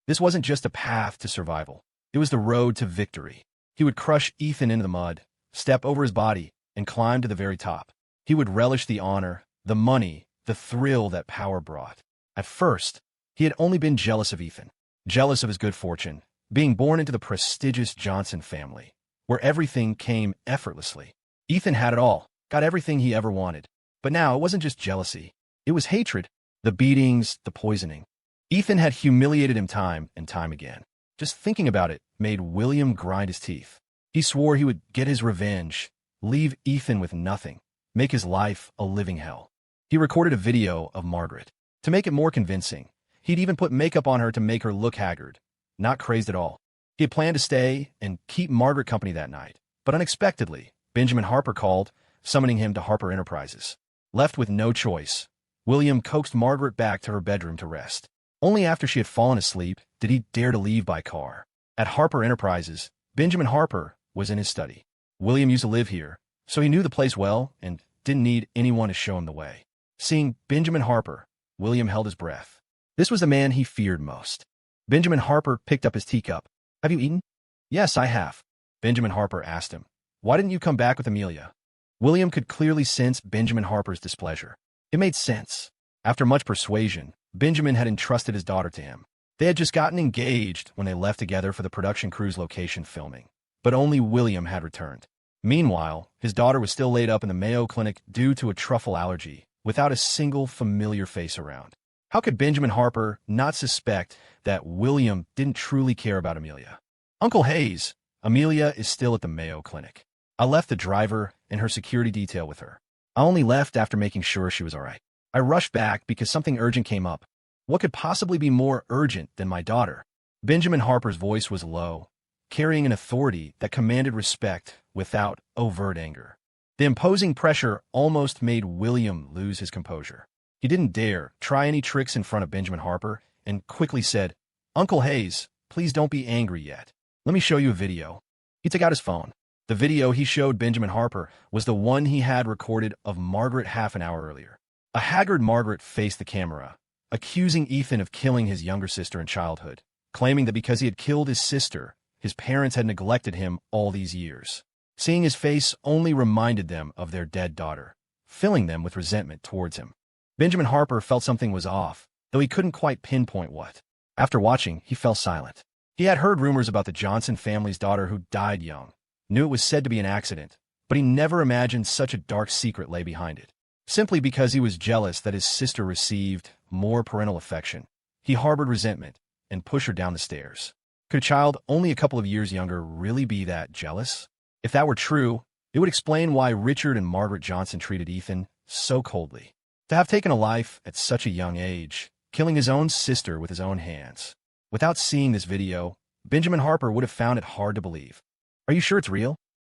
This wasn't just a path to survival. It was the road to victory. He would crush Ethan into the mud, step over his body, and climb to the very top. He would relish the honor, the money, the thrill that power brought. At first, he had only been jealous of Ethan, jealous of his good fortune, being born into the prestigious Johnson family, where everything came effortlessly. Ethan had it all, got everything he ever wanted. But now it wasn't just jealousy. It was hatred, the beatings, the poisoning. Ethan had humiliated him time and time again. Just thinking about it made William grind his teeth. He swore he would get his revenge, leave Ethan with nothing, make his life a living hell. He recorded a video of Margaret. To make it more convincing, he'd even put makeup on her to make her look haggard, not crazed at all. He had planned to stay and keep Margaret company that night, but unexpectedly, Benjamin Harper called, summoning him to Harper Enterprises. Left with no choice, William coaxed Margaret back to her bedroom to rest. Only after she had fallen asleep did he dare to leave by car. At Harper Enterprises, Benjamin Harper was in his study. William used to live here, so he knew the place well and didn't need anyone to show him the way. Seeing Benjamin Harper, William held his breath. This was the man he feared most. Benjamin Harper picked up his teacup. "Have you eaten?" "Yes, I have." Benjamin Harper asked him, "Why didn't you come back with Amelia?" William could clearly sense Benjamin Harper's displeasure. It made sense. After much persuasion, Benjamin had entrusted his daughter to him. They had just gotten engaged when they left together for the production crew's location filming, but only William had returned. Meanwhile, his daughter was still laid up in the Mayo Clinic due to a truffle allergy, without a single familiar face around. How could Benjamin Harper not suspect that William didn't truly care about Amelia? "Uncle Hayes, Amelia is still at the Mayo Clinic. I left the driver and her security detail with her. I only left after making sure she was all right. I rushed back because something urgent came up. What could possibly be more urgent than my daughter?" Benjamin Harper's voice was low, carrying an authority that commanded respect without overt anger. The imposing pressure almost made William lose his composure. He didn't dare try any tricks in front of Benjamin Harper and quickly said, "Uncle Hayes, please don't be angry yet. Let me show you a video." He took out his phone. The video he showed Benjamin Harper was the one he had recorded of Margaret half an hour earlier. A haggard Margaret faced the camera, accusing Ethan of killing his younger sister in childhood, claiming that because he had killed his sister, his parents had neglected him all these years. Seeing his face only reminded them of their dead daughter, filling them with resentment towards him. Benjamin Harper felt something was off, though he couldn't quite pinpoint what. After watching, he fell silent. He had heard rumors about the Johnson family's daughter who died young, knew it was said to be an accident, but he never imagined such a dark secret lay behind it. Simply because he was jealous that his sister received more parental affection, he harbored resentment and pushed her down the stairs. Could a child only a couple of years younger really be that jealous? If that were true, it would explain why Richard and Margaret Johnson treated Ethan so coldly. To have taken a life at such a young age, killing his own sister with his own hands. Without seeing this video, Benjamin Harper would have found it hard to believe. Are you sure it's real?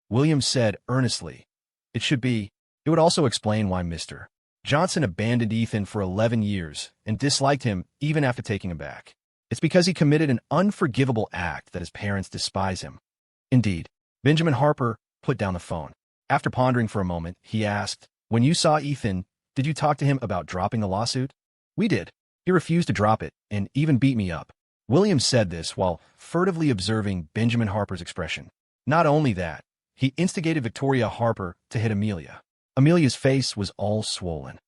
William said earnestly. It should be. It would also explain why Mr. Johnson abandoned Ethan for 11 years and disliked him even after taking him back. It's because he committed an unforgivable act that his parents despise him. Indeed, Benjamin Harper put down the phone. After pondering for a moment, he asked, "When you saw Ethan, did you talk to him about dropping the lawsuit?" "We did. He refused to drop it and even beat me up." William said this while furtively observing Benjamin Harper's expression. Not only that, he instigated Victoria Harper to hit Amelia. Amelia's face was all swollen.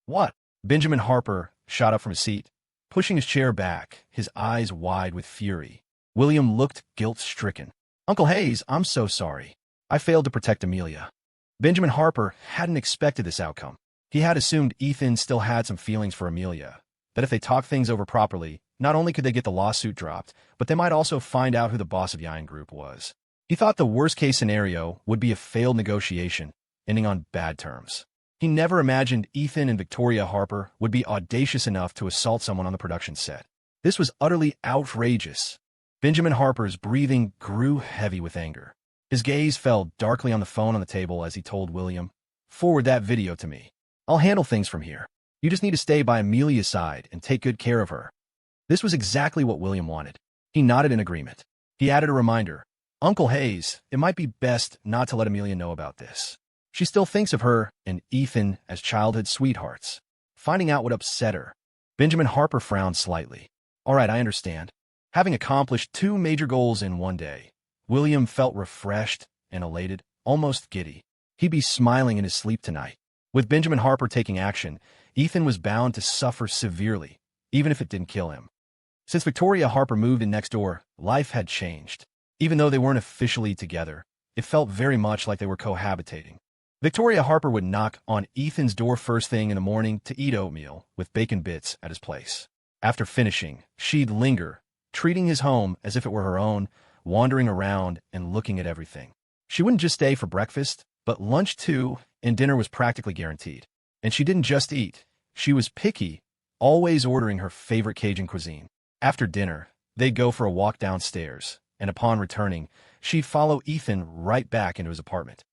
"What?" Benjamin Harper shot up from his seat, pushing his chair back, his eyes wide with fury. William looked guilt-stricken. "Uncle Hayes, I'm so sorry. I failed to protect Amelia." Benjamin Harper hadn't expected this outcome. He had assumed Ethan still had some feelings for Amelia, that if they talked things over properly, not only could they get the lawsuit dropped, but they might also find out who the boss of Yian Group was. He thought the worst-case scenario would be a failed negotiation, ending on bad terms. He never imagined Ethan and Victoria Harper would be audacious enough to assault someone on the production set. This was utterly outrageous. Benjamin Harper's breathing grew heavy with anger. His gaze fell darkly on the phone on the table as he told William, "Forward that video to me. I'll handle things from here. You just need to stay by Amelia's side and take good care of her." This was exactly what William wanted. He nodded in agreement. He added a reminder, "Uncle Hayes, it might be best not to let Amelia know about this. She still thinks of her and Ethan as childhood sweethearts." Finding out would upset her. Benjamin Harper frowned slightly. "All right, I understand." Having accomplished 2 major goals in one day, William felt refreshed and elated, almost giddy. He'd be smiling in his sleep tonight. With Benjamin Harper taking action, Ethan was bound to suffer severely, even if it didn't kill him. Since Victoria Harper moved in next door, life had changed. Even though they weren't officially together, it felt very much like they were cohabitating. Victoria Harper would knock on Ethan's door first thing in the morning to eat oatmeal with bacon bits at his place. After finishing, she'd linger, treating his home as if it were her own, wandering around and looking at everything. She wouldn't just stay for breakfast, but lunch too, and dinner was practically guaranteed. And she didn't just eat. She was picky, always ordering her favorite Cajun cuisine. After dinner, they'd go for a walk downstairs, and upon returning, she'd follow Ethan right back into his apartment.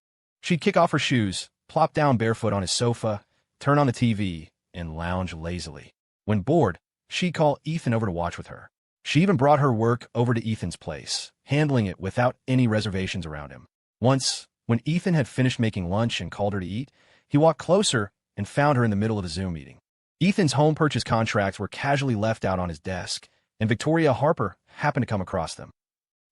She'd kick off her shoes, plop down barefoot on his sofa, turn on the TV, and lounge lazily. When bored, she'd call Ethan over to watch with her. She even brought her work over to Ethan's place, handling it without any reservations around him. Once, when Ethan had finished making lunch and called her to eat, he walked closer and found her in the middle of a Zoom meeting. Ethan's home purchase contracts were casually left out on his desk, and Victoria Harper happened to come across them.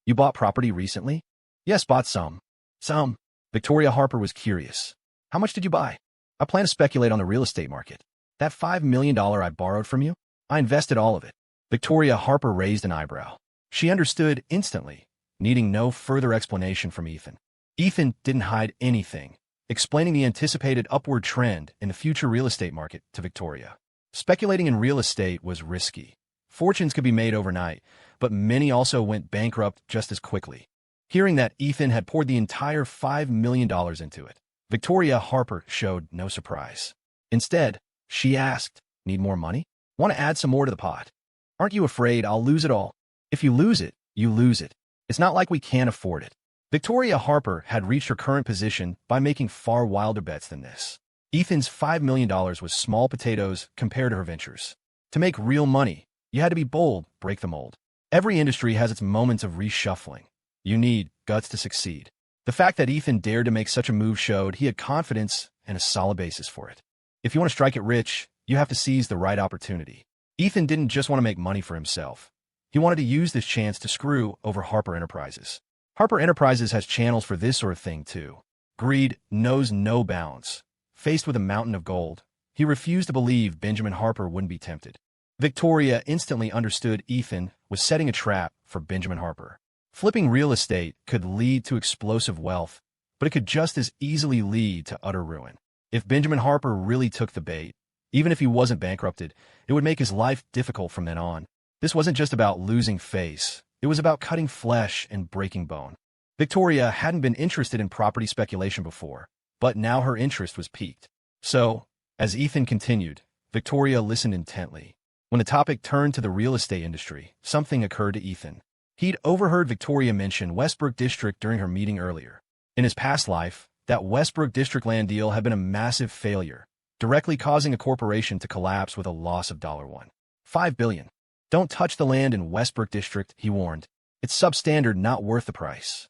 "You bought property recently?" "Yes, bought some." "Some?" Victoria Harper was curious. "How much did you buy?" "I plan to speculate on the real estate market." "That $5 million I borrowed from you?" "I invested all of it." Victoria Harper raised an eyebrow. She understood instantly, needing no further explanation from Ethan. Ethan didn't hide anything, explaining the anticipated upward trend in the future real estate market to Victoria. Speculating in real estate was risky. Fortunes could be made overnight, but many also went bankrupt just as quickly. Hearing that Ethan had poured the entire $5 million into it, Victoria Harper showed no surprise. Instead, she asked, "Need more money? Want to add some more to the pot? Aren't you afraid I'll lose it all?" "If you lose it, you lose it. It's not like we can't afford it." Victoria Harper had reached her current position by making far wilder bets than this. Ethan's $5 million was small potatoes compared to her ventures. To make real money, you had to be bold, break the mold. Every industry has its moments of reshuffling. You need guts to succeed. The fact that Ethan dared to make such a move showed he had confidence and a solid basis for it. If you want to strike it rich, you have to seize the right opportunity. Ethan didn't just want to make money for himself. He wanted to use this chance to screw over Harper Enterprises. Harper Enterprises has channels for this sort of thing, too. Greed knows no bounds. Faced with a mountain of gold, he refused to believe Benjamin Harper wouldn't be tempted. Victoria instantly understood Ethan was setting a trap for Benjamin Harper. Flipping real estate could lead to explosive wealth, but it could just as easily lead to utter ruin. If Benjamin Harper really took the bait, even if he wasn't bankrupted, it would make his life difficult from then on. This wasn't just about losing face. It was about cutting flesh and breaking bone. Victoria hadn't been interested in property speculation before, but now her interest was piqued. So, as Ethan continued, Victoria listened intently. When the topic turned to the real estate industry, something occurred to Ethan. He'd overheard Victoria mention Westbrook District during her meeting earlier. In his past life, that Westbrook District land deal had been a massive failure, directly causing a corporation to collapse with a loss of $1.5 billion. Don't touch the land in Westbrook District, he warned. It's substandard, not worth the price.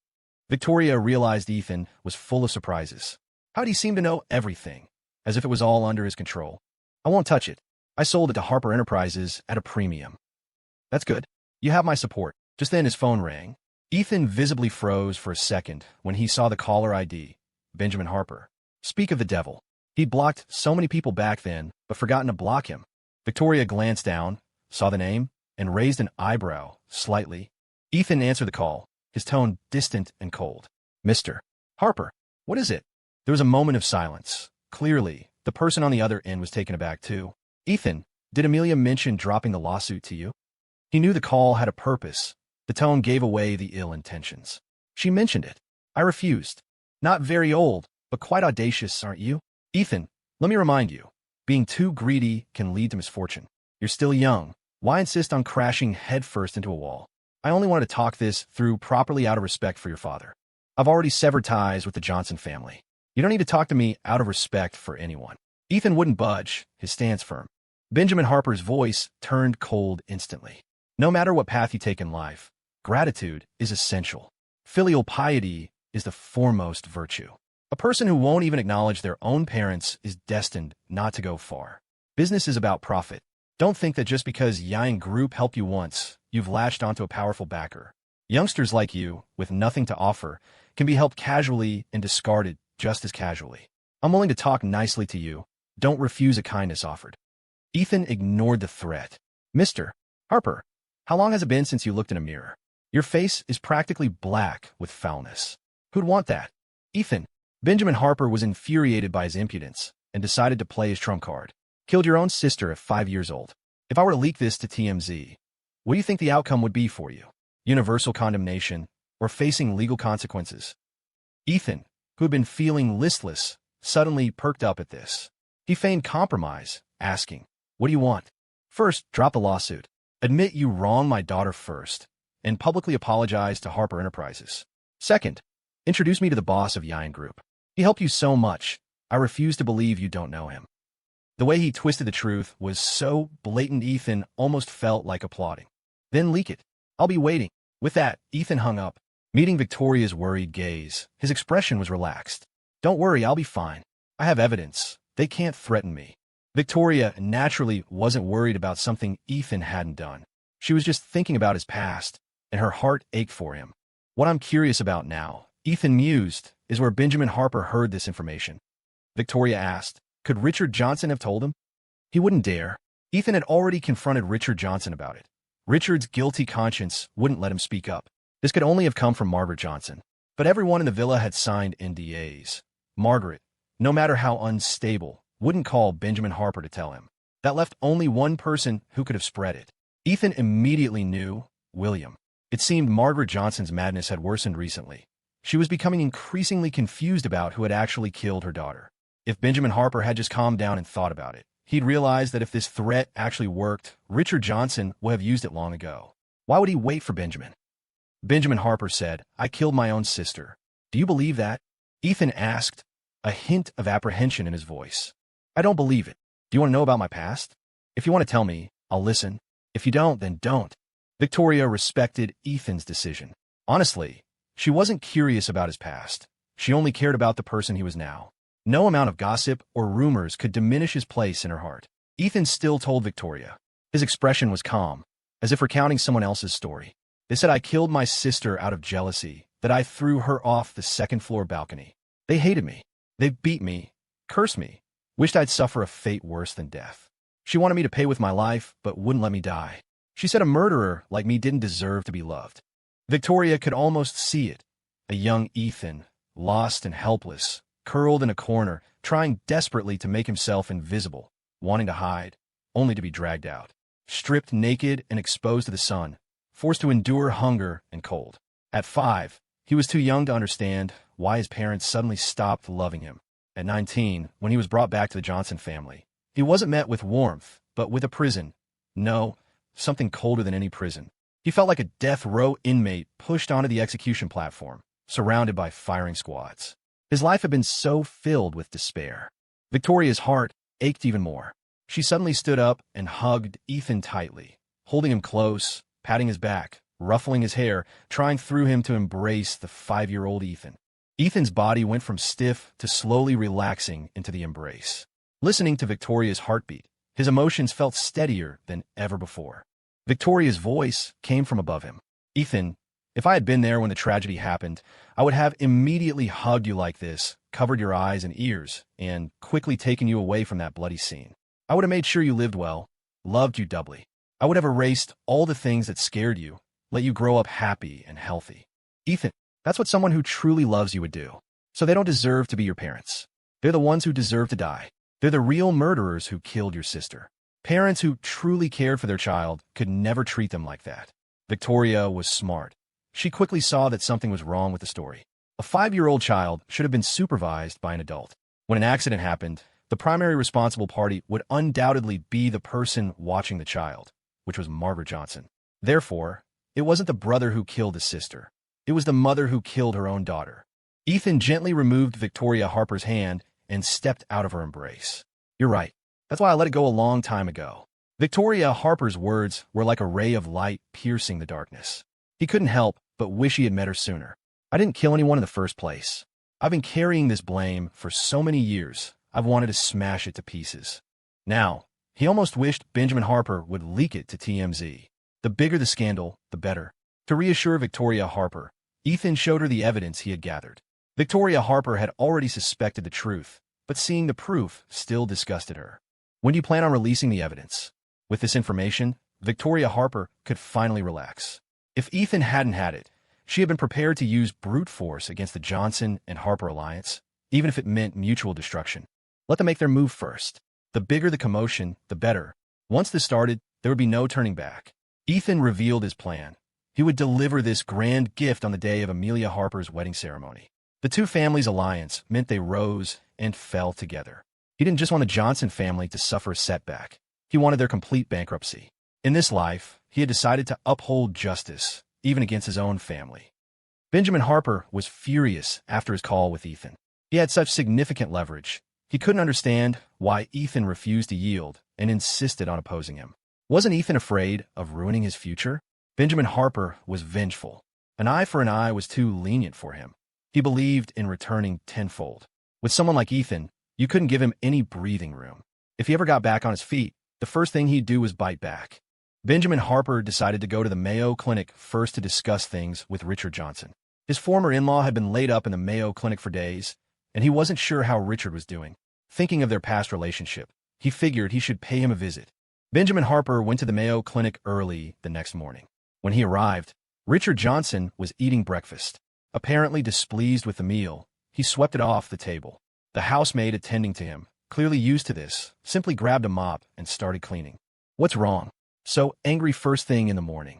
Victoria realized Ethan was full of surprises. How'd he seem to know everything, as if it was all under his control? I won't touch it. I sold it to Harper Enterprises at a premium. That's good. You have my support. Just then his phone rang. Ethan visibly froze for a second when he saw the caller ID, Benjamin Harper. Speak of the devil. He'd blocked so many people back then, but forgotten to block him. Victoria glanced down, saw the name, and raised an eyebrow, slightly. Ethan answered the call, his tone distant and cold. Mr. Harper, what is it? There was a moment of silence. Clearly, the person on the other end was taken aback too. Ethan, did Amelia mention dropping the lawsuit to you? He knew the call had a purpose. The tone gave away the ill intentions. She mentioned it. I refused. Not very old, but quite audacious, aren't you? Ethan, let me remind you, being too greedy can lead to misfortune. You're still young. Why insist on crashing headfirst into a wall? I only wanted to talk this through properly out of respect for your father. I've already severed ties with the Johnson family. You don't need to talk to me out of respect for anyone. Ethan wouldn't budge, his stance firm. Benjamin Harper's voice turned cold instantly. No matter what path you take in life, gratitude is essential. Filial piety is the foremost virtue. A person who won't even acknowledge their own parents is destined not to go far. Business is about profit. Don't think that just because Yang Group helped you once, you've latched onto a powerful backer. Youngsters like you, with nothing to offer, can be helped casually and discarded just as casually. I'm willing to talk nicely to you. Don't refuse a kindness offered. Ethan ignored the threat. Mr. Harper, how long has it been since you looked in a mirror? Your face is practically black with foulness. Who'd want that? Ethan, Benjamin Harper was infuriated by his impudence and decided to play his trump card. Killed your own sister at 5 years old. If I were to leak this to TMZ, what do you think the outcome would be for you? Universal condemnation or facing legal consequences? Ethan, who had been feeling listless, suddenly perked up at this. He feigned compromise, asking, what do you want? First, drop the lawsuit. Admit you wronged my daughter first, and publicly apologize to Harper Enterprises. Second, introduce me to the boss of Yang Group. He helped you so much, I refuse to believe you don't know him. The way he twisted the truth was so blatant Ethan almost felt like applauding. Then leak it. I'll be waiting. With that, Ethan hung up. Meeting Victoria's worried gaze, his expression was relaxed. Don't worry, I'll be fine. I have evidence. They can't threaten me. Victoria naturally wasn't worried about something Ethan hadn't done. She was just thinking about his past, and her heart ached for him. What I'm curious about now, Ethan mused, is where Benjamin Harper heard this information. Victoria asked, could Richard Johnson have told him? He wouldn't dare. Ethan had already confronted Richard Johnson about it. Richard's guilty conscience wouldn't let him speak up. This could only have come from Margaret Johnson. But everyone in the villa had signed NDAs. Margaret, no matter how unstable, wouldn't call Benjamin Harper to tell him. That left only one person who could have spread it. Ethan immediately knew William. It seemed Margaret Johnson's madness had worsened recently. She was becoming increasingly confused about who had actually killed her daughter. If Benjamin Harper had just calmed down and thought about it, he'd realized that if this threat actually worked, Richard Johnson would have used it long ago. Why would he wait for Benjamin? Benjamin Harper said, I killed my own sister. Do you believe that? Ethan asked, a hint of apprehension in his voice. I don't believe it. Do you want to know about my past? If you want to tell me, I'll listen. If you don't, then don't. Victoria respected Ethan's decision. Honestly, she wasn't curious about his past. She only cared about the person he was now. No amount of gossip or rumors could diminish his place in her heart. Ethan still told Victoria. His expression was calm, as if recounting someone else's story. They said I killed my sister out of jealousy, that I threw her off the second-floor balcony. They hated me. They beat me, cursed me, wished I'd suffer a fate worse than death. She wanted me to pay with my life, but wouldn't let me die. She said a murderer like me didn't deserve to be loved. Victoria could almost see it. A young Ethan, lost and helpless, curled in a corner, trying desperately to make himself invisible, wanting to hide, only to be dragged out. Stripped naked and exposed to the sun, forced to endure hunger and cold. At 5, He was too young to understand why his parents suddenly stopped loving him. At 19, when he was brought back to the Johnson family, he wasn't met with warmth, but with a prison. No, something colder than any prison. He felt like a death row inmate pushed onto the execution platform, surrounded by firing squads. His life had been so filled with despair. Victoria's heart ached even more. She suddenly stood up and hugged Ethan tightly, holding him close, patting his back, ruffling his hair, trying through him to embrace the 5-year-old Ethan. Ethan's body went from stiff to slowly relaxing into the embrace. Listening to Victoria's heartbeat, his emotions felt steadier than ever before. Victoria's voice came from above him. "Ethan, if I had been there when the tragedy happened, I would have immediately hugged you like this, covered your eyes and ears, and quickly taken you away from that bloody scene. I would have made sure you lived well, loved you doubly. I would have erased all the things that scared you, let you grow up happy and healthy. Ethan, that's what someone who truly loves you would do. So they don't deserve to be your parents. They're the ones who deserve to die. They're the real murderers who killed your sister. Parents who truly cared for their child could never treat them like that." Victoria was smart. She quickly saw that something was wrong with the story. A 5-year-old child should have been supervised by an adult. When an accident happened, the primary responsible party would undoubtedly be the person watching the child, which was Margaret Johnson. Therefore, it wasn't the brother who killed his sister. It was the mother who killed her own daughter. Ethan gently removed Victoria Harper's hand and stepped out of her embrace. "You're right. That's why I let it go a long time ago." Victoria Harper's words were like a ray of light piercing the darkness. He couldn't help but wish he had met her sooner. "I didn't kill anyone in the first place. I've been carrying this blame for so many years, I've wanted to smash it to pieces." Now, he almost wished Benjamin Harper would leak it to TMZ. The bigger the scandal, the better. To reassure Victoria Harper, Ethan showed her the evidence he had gathered. Victoria Harper had already suspected the truth, but seeing the proof still disgusted her. "When do you plan on releasing the evidence?" With this information, Victoria Harper could finally relax. If Ethan hadn't had it, she had been prepared to use brute force against the Johnson and Harper alliance, even if it meant mutual destruction. Let them make their move first. The bigger the commotion, the better. Once this started, there would be no turning back. Ethan revealed his plan. He would deliver this grand gift on the day of Amelia Harper's wedding ceremony. The two families' alliance meant they rose and fell together. He didn't just want the Johnson family to suffer a setback. He wanted their complete bankruptcy. In this life, he had decided to uphold justice, even against his own family. Benjamin Harper was furious after his call with Ethan. He had such significant leverage. He couldn't understand why Ethan refused to yield and insisted on opposing him. Wasn't Ethan afraid of ruining his future? Benjamin Harper was vengeful. An eye for an eye was too lenient for him. He believed in returning tenfold. With someone like Ethan, you couldn't give him any breathing room. If he ever got back on his feet, the first thing he'd do was bite back. Benjamin Harper decided to go to the Mayo Clinic first to discuss things with Richard Johnson. His former in-law had been laid up in the Mayo Clinic for days, and he wasn't sure how Richard was doing. Thinking of their past relationship, he figured he should pay him a visit. Benjamin Harper went to the Mayo Clinic early the next morning. When he arrived, Richard Johnson was eating breakfast. Apparently displeased with the meal, he swept it off the table. The housemaid attending to him, clearly used to this, simply grabbed a mop and started cleaning. "What's wrong?" So angry first thing in the morning.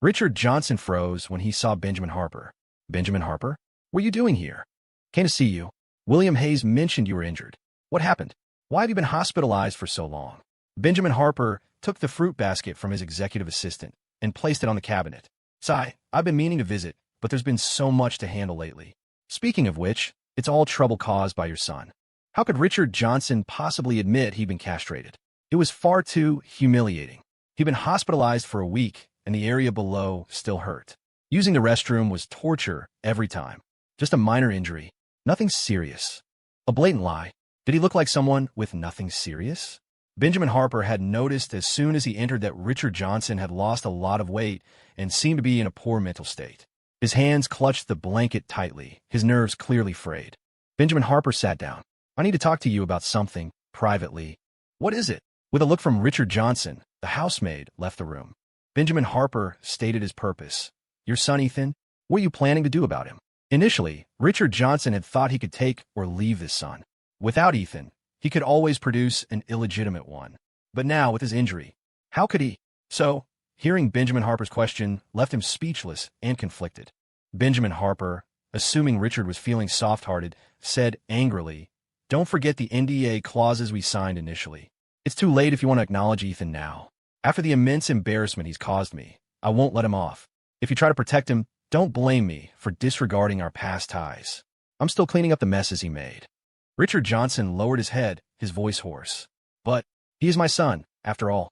Richard Johnson froze when he saw Benjamin Harper. "Benjamin Harper? What are you doing here?" "Came to see you. William Hayes mentioned you were injured. What happened? Why have you been hospitalized for so long?" Benjamin Harper took the fruit basket from his executive assistant and placed it on the cabinet. "Sigh, I've been meaning to visit, but there's been so much to handle lately. Speaking of which, it's all trouble caused by your son." How could Richard Johnson possibly admit he'd been castrated? It was far too humiliating. He'd been hospitalized for a week, and the area below still hurt. Using the restroom was torture every time. Just a minor injury. Nothing serious. A blatant lie. Did he look like someone with nothing serious? Benjamin Harper had noticed as soon as he entered that Richard Johnson had lost a lot of weight and seemed to be in a poor mental state. His hands clutched the blanket tightly, his nerves clearly frayed. Benjamin Harper sat down. "I need to talk to you about something, privately." "What is it?" With a look from Richard Johnson, the housemaid left the room. Benjamin Harper stated his purpose. "Your son, Ethan? What are you planning to do about him?" Initially, Richard Johnson had thought he could take or leave this son. Without Ethan, he could always produce an illegitimate one. But now, with his injury, how could he? So, hearing Benjamin Harper's question left him speechless and conflicted. Benjamin Harper, assuming Richard was feeling soft-hearted, said angrily, "Don't forget the NDA clauses we signed initially. It's too late if you want to acknowledge Ethan now. After the immense embarrassment he's caused me, I won't let him off. If you try to protect him, don't blame me for disregarding our past ties. I'm still cleaning up the messes he made." Richard Johnson lowered his head, his voice hoarse. "But he is my son, after all.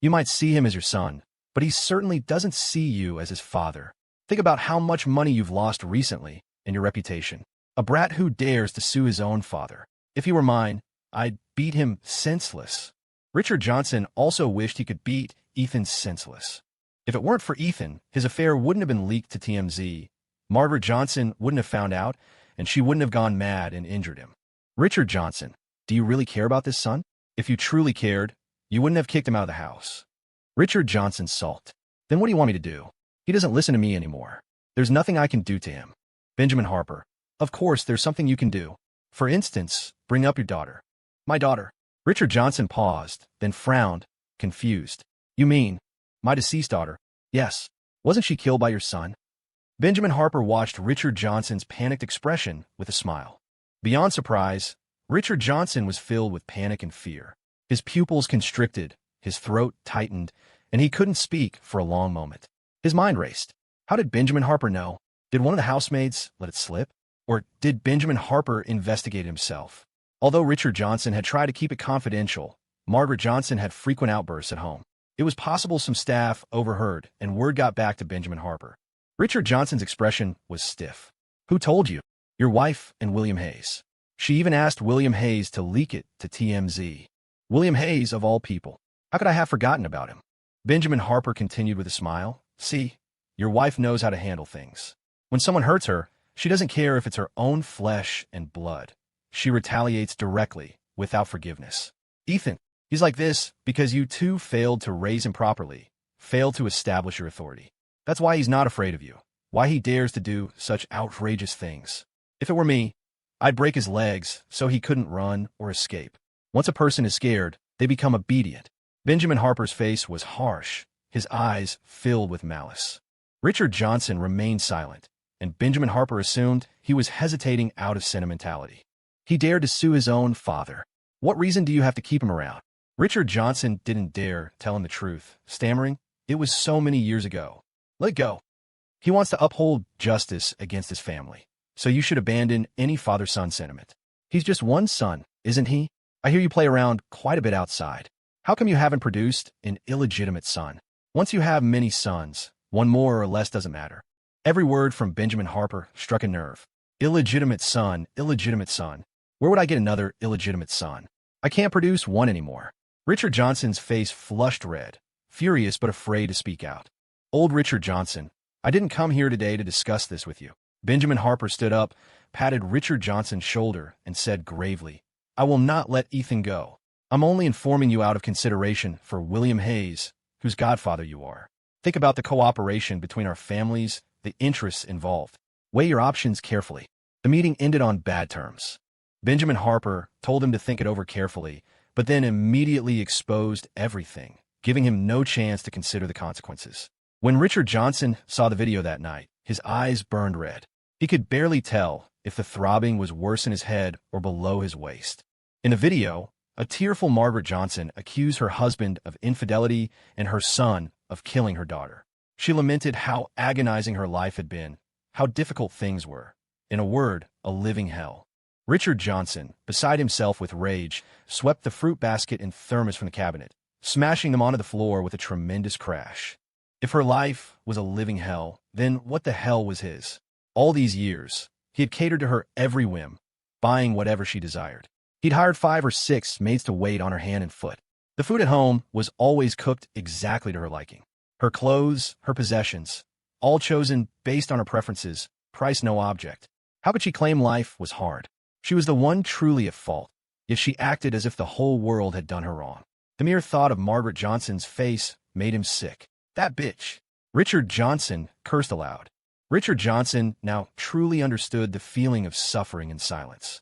You might see him as your son, but he certainly doesn't see you as his father. Think about how much money you've lost recently and your reputation. A brat who dares to sue his own father. If he were mine, I'd beat him senseless." Richard Johnson also wished he could beat Ethan senseless. If it weren't for Ethan, his affair wouldn't have been leaked to TMZ. Margaret Johnson wouldn't have found out, and she wouldn't have gone mad and injured him. Richard Johnson, do you really care about this son? If you truly cared, you wouldn't have kicked him out of the house. Richard Johnson sulked. Then what do you want me to do? He doesn't listen to me anymore. There's nothing I can do to him. Benjamin Harper, of course there's something you can do. For instance, bring up your daughter. My daughter. Richard Johnson paused, then frowned, confused. You mean, my deceased daughter? Yes. Wasn't she killed by your son? Benjamin Harper watched Richard Johnson's panicked expression with a smile. Beyond surprise, Richard Johnson was filled with panic and fear. His pupils constricted, his throat tightened, and he couldn't speak for a long moment. His mind raced. How did Benjamin Harper know? Did one of the housemaids let it slip? Or did Benjamin Harper investigate himself? Although Richard Johnson had tried to keep it confidential, Margaret Johnson had frequent outbursts at home. It was possible some staff overheard, and word got back to Benjamin Harper. Richard Johnson's expression was stiff. Who told you? Your wife and William Hayes. She even asked William Hayes to leak it to TMZ. William Hayes, of all people. How could I have forgotten about him? Benjamin Harper continued with a smile. See, your wife knows how to handle things. When someone hurts her, she doesn't care if it's her own flesh and blood. She retaliates directly, without forgiveness. Ethan, he's like this because you two failed to raise him properly, failed to establish your authority. That's why he's not afraid of you, why he dares to do such outrageous things. If it were me, I'd break his legs so he couldn't run or escape. Once a person is scared, they become obedient. Benjamin Harper's face was harsh, his eyes filled with malice. Richard Johnson remained silent, and Benjamin Harper assumed he was hesitating out of sentimentality. He dared to sue his own father. What reason do you have to keep him around? Richard Johnson didn't dare tell him the truth, stammering, "It was so many years ago. Let it go. He wants to uphold justice against his family. So you should abandon any father-son sentiment. He's just one son, isn't he? I hear you play around quite a bit outside. How come you haven't produced an illegitimate son? Once you have many sons, one more or less doesn't matter." Every word from Benjamin Harper struck a nerve. Illegitimate son, illegitimate son. Where would I get another illegitimate son? I can't produce one anymore. Richard Johnson's face flushed red, furious but afraid to speak out. Old Richard Johnson, I didn't come here today to discuss this with you. Benjamin Harper stood up, patted Richard Johnson's shoulder, and said gravely, "I will not let Ethan go. I'm only informing you out of consideration for William Hayes, whose godfather you are. Think about the cooperation between our families, the interests involved. Weigh your options carefully." The meeting ended on bad terms. Benjamin Harper told him to think it over carefully, but then immediately exposed everything, giving him no chance to consider the consequences. When Richard Johnson saw the video that night, his eyes burned red. He could barely tell if the throbbing was worse in his head or below his waist. In the video, a tearful Margaret Johnson accused her husband of infidelity and her son of killing her daughter. She lamented how agonizing her life had been, how difficult things were. In a word, a living hell. Richard Johnson, beside himself with rage, swept the fruit basket and thermos from the cabinet, smashing them onto the floor with a tremendous crash. If her life was a living hell, then what the hell was his? All these years, he had catered to her every whim, buying whatever she desired. He'd hired 5 or 6 maids to wait on her hand and foot. The food at home was always cooked exactly to her liking. Her clothes, her possessions, all chosen based on her preferences, price no object. How could she claim life was hard? She was the one truly at fault, yet she acted as if the whole world had done her wrong. The mere thought of Margaret Johnson's face made him sick. That bitch. Richard Johnson cursed aloud. Richard Johnson now truly understood the feeling of suffering in silence.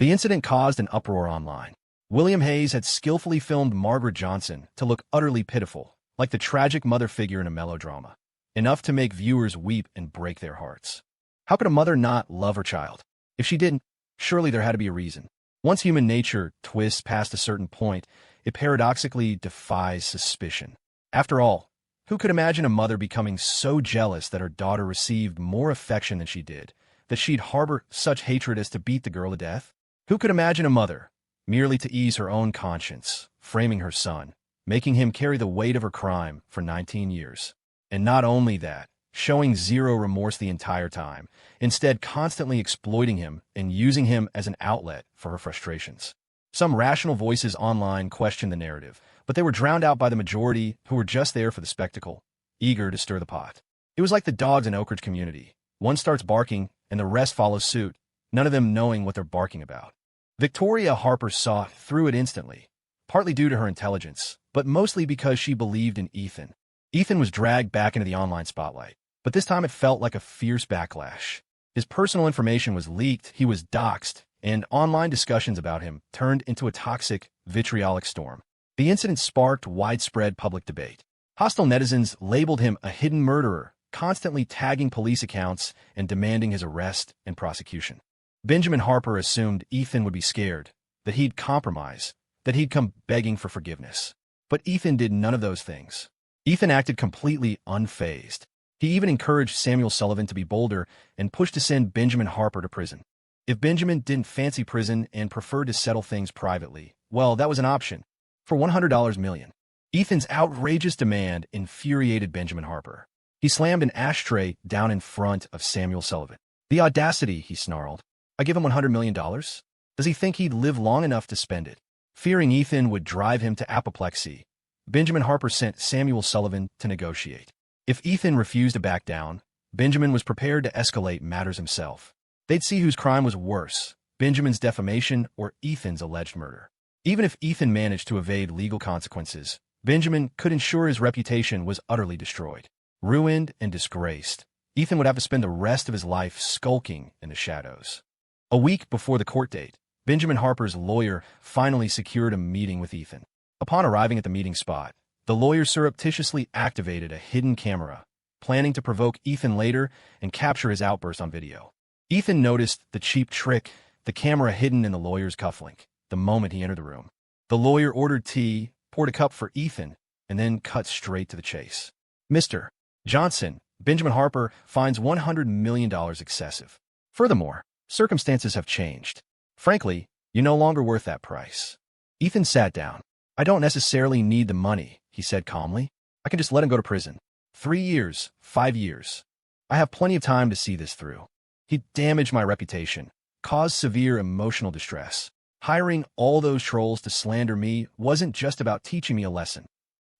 The incident caused an uproar online. William Hayes had skillfully filmed Margaret Johnson to look utterly pitiful, like the tragic mother figure in a melodrama. enough to make viewers weep and break their hearts. How could a mother not love her child? If she didn't, surely there had to be a reason. Once human nature twists past a certain point, it paradoxically defies suspicion. After all, who could imagine a mother becoming so jealous that her daughter received more affection than she did, that she'd harbor such hatred as to beat the girl to death? Who could imagine a mother, merely to ease her own conscience, framing her son, making him carry the weight of her crime for 19 years? And not only that, showing zero remorse the entire time, instead constantly exploiting him and using him as an outlet for her frustrations. Some rational voices online questioned the narrative, but they were drowned out by the majority who were just there for the spectacle, eager to stir the pot. It was like the dogs in Oak Ridge community. One starts barking, and the rest follow suit, none of them knowing what they're barking about. Victoria Harper saw through it instantly, partly due to her intelligence, but mostly because she believed in Ethan. Ethan was dragged back into the online spotlight, but this time it felt like a fierce backlash. His personal information was leaked, he was doxxed, and online discussions about him turned into a toxic, vitriolic storm. The incident sparked widespread public debate. Hostile netizens labeled him a hidden murderer, constantly tagging police accounts and demanding his arrest and prosecution. Benjamin Harper assumed Ethan would be scared, that he'd compromise, that he'd come begging for forgiveness. But Ethan did none of those things. Ethan acted completely unfazed. He even encouraged Samuel Sullivan to be bolder and pushed to send Benjamin Harper to prison. If Benjamin didn't fancy prison and preferred to settle things privately, well, that was an option. For $100 million. Ethan's outrageous demand infuriated Benjamin Harper. He slammed an ashtray down in front of Samuel Sullivan. The audacity, he snarled. I give him $100 million? Does he think he'd live long enough to spend it? Fearing Ethan would drive him to apoplexy, Benjamin Harper sent Samuel Sullivan to negotiate. If Ethan refused to back down, Benjamin was prepared to escalate matters himself. They'd see whose crime was worse, Benjamin's defamation or Ethan's alleged murder. Even if Ethan managed to evade legal consequences, Benjamin could ensure his reputation was utterly destroyed. Ruined and disgraced, Ethan would have to spend the rest of his life skulking in the shadows. A week before the court date, Benjamin Harper's lawyer finally secured a meeting with Ethan. Upon arriving at the meeting spot, the lawyer surreptitiously activated a hidden camera, planning to provoke Ethan later and capture his outburst on video. Ethan noticed the cheap trick, the camera hidden in the lawyer's cufflink, the moment he entered the room. The lawyer ordered tea, poured a cup for Ethan, and then cut straight to the chase. Mr. Johnson, Benjamin Harper finds $100 million excessive. Furthermore, circumstances have changed. Frankly, you're no longer worth that price. Ethan sat down. I don't necessarily need the money, he said calmly. I can just let him go to prison. 3 years, 5 years. I have plenty of time to see this through. He damaged my reputation, caused severe emotional distress. Hiring all those trolls to slander me wasn't just about teaching me a lesson.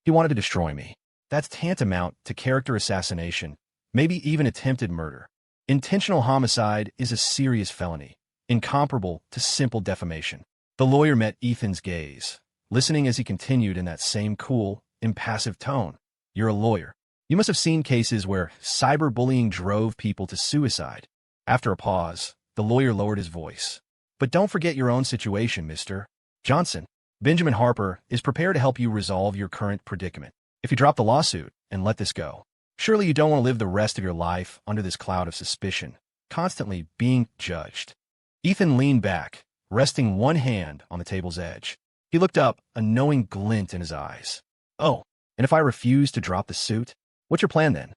He wanted to destroy me. That's tantamount to character assassination, maybe even attempted murder. Intentional homicide is a serious felony, incomparable to simple defamation. The lawyer met Ethan's gaze, listening as he continued in that same cool, impassive tone. You're a lawyer. You must have seen cases where cyberbullying drove people to suicide. After a pause, the lawyer lowered his voice. But don't forget your own situation, Mr. Johnson. Benjamin Harper is prepared to help you resolve your current predicament. If you drop the lawsuit and let this go, surely you don't want to live the rest of your life under this cloud of suspicion, constantly being judged. Ethan leaned back, resting one hand on the table's edge. He looked up, a knowing glint in his eyes. Oh, and if I refuse to drop the suit? What's your plan then?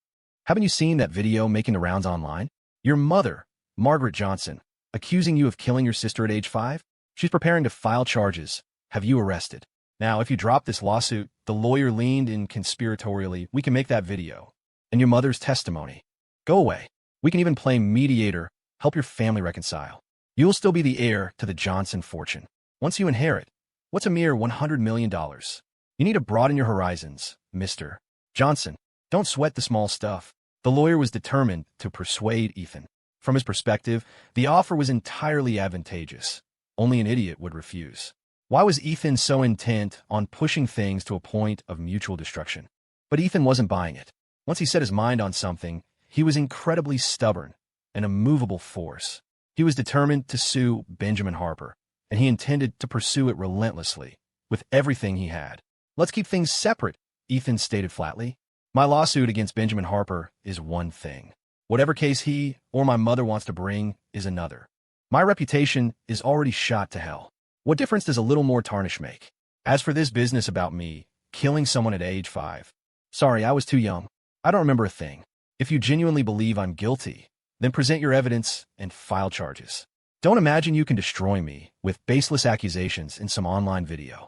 Haven't you seen that video making the rounds online? Your mother, Margaret Johnson, accusing you of killing your sister at age 5? She's preparing to file charges, have you arrested. Now, if you drop this lawsuit, the lawyer leaned in conspiratorially, we can make that video. And your mother's testimony. Go away. We can even play mediator, help your family reconcile. You'll still be the heir to the Johnson fortune. Once you inherit, what's a mere $100 million? You need to broaden your horizons, Mr. Johnson. Don't sweat the small stuff. The lawyer was determined to persuade Ethan. From his perspective, the offer was entirely advantageous. Only an idiot would refuse. Why was Ethan so intent on pushing things to a point of mutual destruction? But Ethan wasn't buying it. Once he set his mind on something, he was incredibly stubborn, an immovable force. He was determined to sue Benjamin Harper, and he intended to pursue it relentlessly, with everything he had. Let's keep things separate, Ethan stated flatly. My lawsuit against Benjamin Harper is one thing. Whatever case he or my mother wants to bring is another. My reputation is already shot to hell. What difference does a little more tarnish make? As for this business about me killing someone at age 5, sorry, I was too young. I don't remember a thing. If you genuinely believe I'm guilty, then present your evidence and file charges. Don't imagine you can destroy me with baseless accusations in some online video.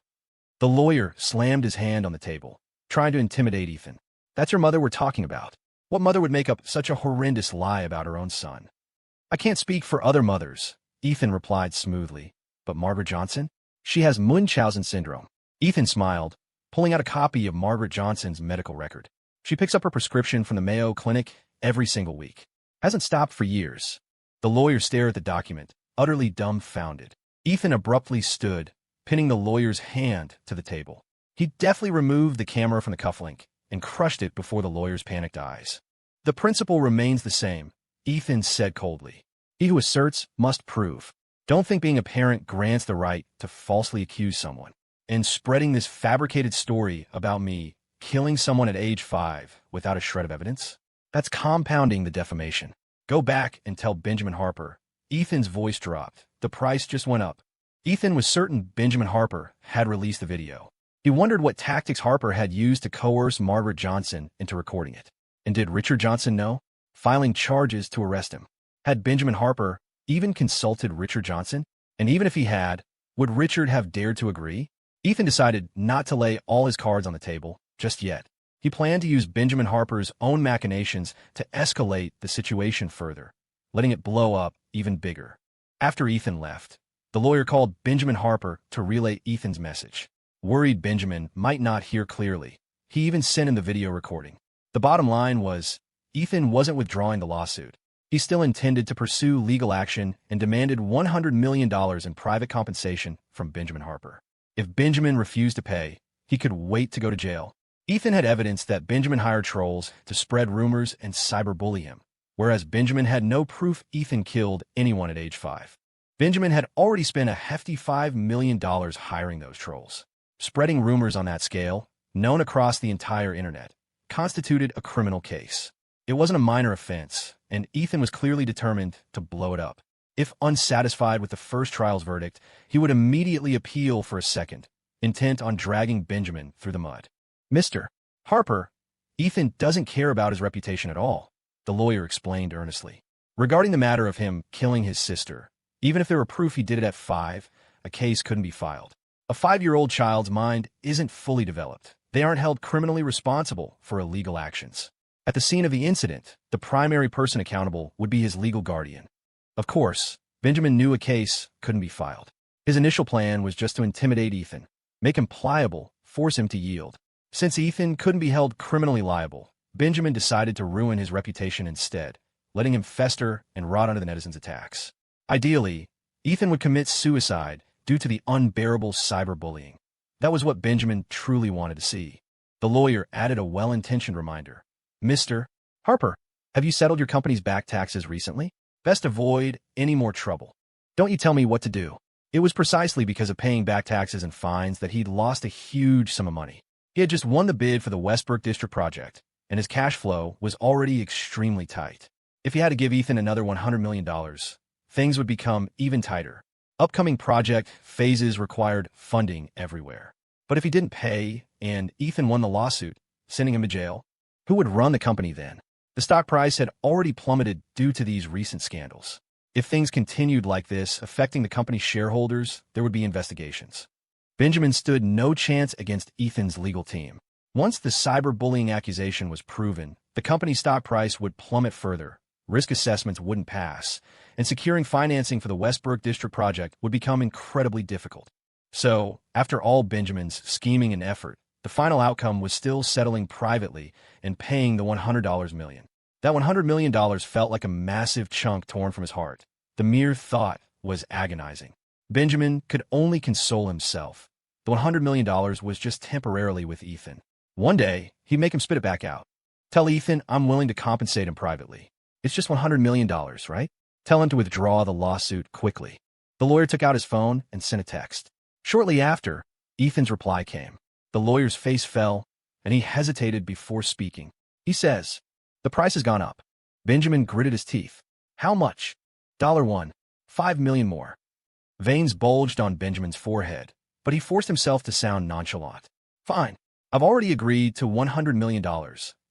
The lawyer slammed his hand on the table, trying to intimidate Ethan. That's your mother we're talking about. What mother would make up such a horrendous lie about her own son? I can't speak for other mothers, Ethan replied smoothly. But Margaret Johnson? She has Munchausen syndrome. Ethan smiled, pulling out a copy of Margaret Johnson's medical record. She picks up her prescription from the Mayo Clinic every single week. Hasn't stopped for years. The lawyer stared at the document, utterly dumbfounded. Ethan abruptly stood, pinning the lawyer's hand to the table. He deftly removed the camera from the cufflink and crushed it before the lawyer's panicked eyes. The principle remains the same, Ethan said coldly. He who asserts must prove. Don't think being a parent grants the right to falsely accuse someone. And spreading this fabricated story about me killing someone at age 5 without a shred of evidence? That's compounding the defamation. Go back and tell Benjamin Harper. Ethan's voice dropped. The price just went up. Ethan was certain Benjamin Harper had released the video. He wondered what tactics Harper had used to coerce Margaret Johnson into recording it. And did Richard Johnson know? Filing charges to arrest him. Had Benjamin Harper even consulted Richard Johnson? And even if he had, would Richard have dared to agree? Ethan decided not to lay all his cards on the table just yet. He planned to use Benjamin Harper's own machinations to escalate the situation further, letting it blow up even bigger. After Ethan left, the lawyer called Benjamin Harper to relay Ethan's message. Worried Benjamin might not hear clearly, he even sent him the video recording. The bottom line was, Ethan wasn't withdrawing the lawsuit. He still intended to pursue legal action and demanded $100 million in private compensation from Benjamin Harper. If Benjamin refused to pay, he could wait to go to jail. Ethan had evidence that Benjamin hired trolls to spread rumors and cyberbully him, whereas Benjamin had no proof Ethan killed anyone at age 5. Benjamin had already spent a hefty $5 million hiring those trolls. Spreading rumors on that scale, known across the entire internet, constituted a criminal case. It wasn't a minor offense, and Ethan was clearly determined to blow it up. If unsatisfied with the first trial's verdict, he would immediately appeal for a second, intent on dragging Benjamin through the mud. Mr. Harper, Ethan doesn't care about his reputation at all, the lawyer explained earnestly. Regarding the matter of him killing his sister, even if there were proof he did it at 5, a case couldn't be filed. A 5-year-old child's mind isn't fully developed. They aren't held criminally responsible for illegal actions. At the scene of the incident, the primary person accountable would be his legal guardian. Of course, Benjamin knew a case couldn't be filed. His initial plan was just to intimidate Ethan, make him pliable, force him to yield. Since Ethan couldn't be held criminally liable, Benjamin decided to ruin his reputation instead, letting him fester and rot under the netizens' attacks. Ideally, Ethan would commit suicide due to the unbearable cyberbullying. That was what Benjamin truly wanted to see. The lawyer added a well-intentioned reminder. Mr. Harper, have you settled your company's back taxes recently? Best avoid any more trouble. Don't you tell me what to do. It was precisely because of paying back taxes and fines that he'd lost a huge sum of money. He had just won the bid for the Westbrook District project, and his cash flow was already extremely tight. If he had to give Ethan another $100 million, things would become even tighter. Upcoming project phases required funding everywhere. But if he didn't pay, and Ethan won the lawsuit, sending him to jail, who would run the company then? The stock price had already plummeted due to these recent scandals. If things continued like this, affecting the company's shareholders, there would be investigations. Benjamin stood no chance against Ethan's legal team. Once the cyberbullying accusation was proven, the company's stock price would plummet further, risk assessments wouldn't pass, and securing financing for the Westbrook District project would become incredibly difficult. So, after all Benjamin's scheming and effort, the final outcome was still settling privately and paying the $100 million. That $100 million felt like a massive chunk torn from his heart. The mere thought was agonizing. Benjamin could only console himself. The $100 million was just temporarily with Ethan. One day, he'd make him spit it back out. Tell Ethan I'm willing to compensate him privately. It's just $100 million, right? Tell him to withdraw the lawsuit quickly. The lawyer took out his phone and sent a text. Shortly after, Ethan's reply came. The lawyer's face fell, and he hesitated before speaking. He says, "The price has gone up." Benjamin gritted his teeth. "How much?" $1. 5 million more. Veins bulged on Benjamin's forehead, but he forced himself to sound nonchalant. "Fine. I've already agreed to $100 million.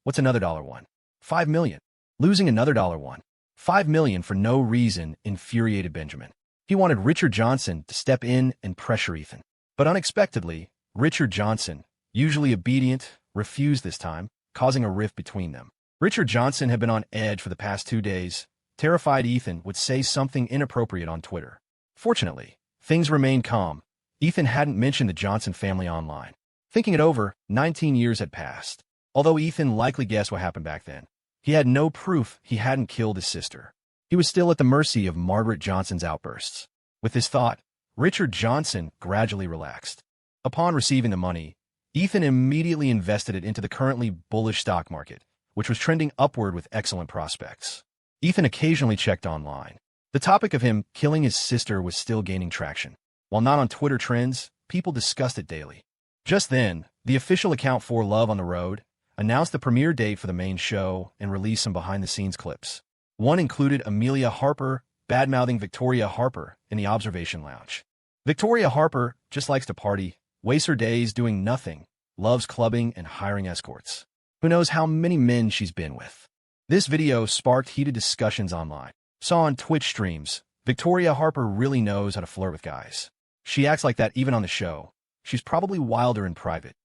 What's another $1? 5 million. Losing another $1. 5 million for no reason infuriated Benjamin. He wanted Richard Johnson to step in and pressure Ethan. But unexpectedly, Richard Johnson, usually obedient, refused this time, causing a rift between them. Richard Johnson had been on edge for the past 2 days, terrified Ethan would say something inappropriate on Twitter. Fortunately, things remained calm. Ethan hadn't mentioned the Johnson family online. Thinking it over, 19 years had passed. Although Ethan likely guessed what happened back then, he had no proof he hadn't killed his sister. He was still at the mercy of Margaret Johnson's outbursts. With this thought, Richard Johnson gradually relaxed. Upon receiving the money, Ethan immediately invested it into the currently bullish stock market, which was trending upward with excellent prospects. Ethan occasionally checked online. The topic of him killing his sister was still gaining traction. While not on Twitter trends, people discussed it daily. Just then, the official account for Love on the Road announced the premiere date for the main show and released some behind-the-scenes clips. One included Amelia Harper bad-mouthing Victoria Harper in the observation lounge. Victoria Harper just likes to party, wastes her days doing nothing, loves clubbing and hiring escorts. Who knows how many men she's been with? This video sparked heated discussions online. Saw on Twitch streams, Victoria Harper really knows how to flirt with guys. She acts like that even on the show. She's probably wilder in private.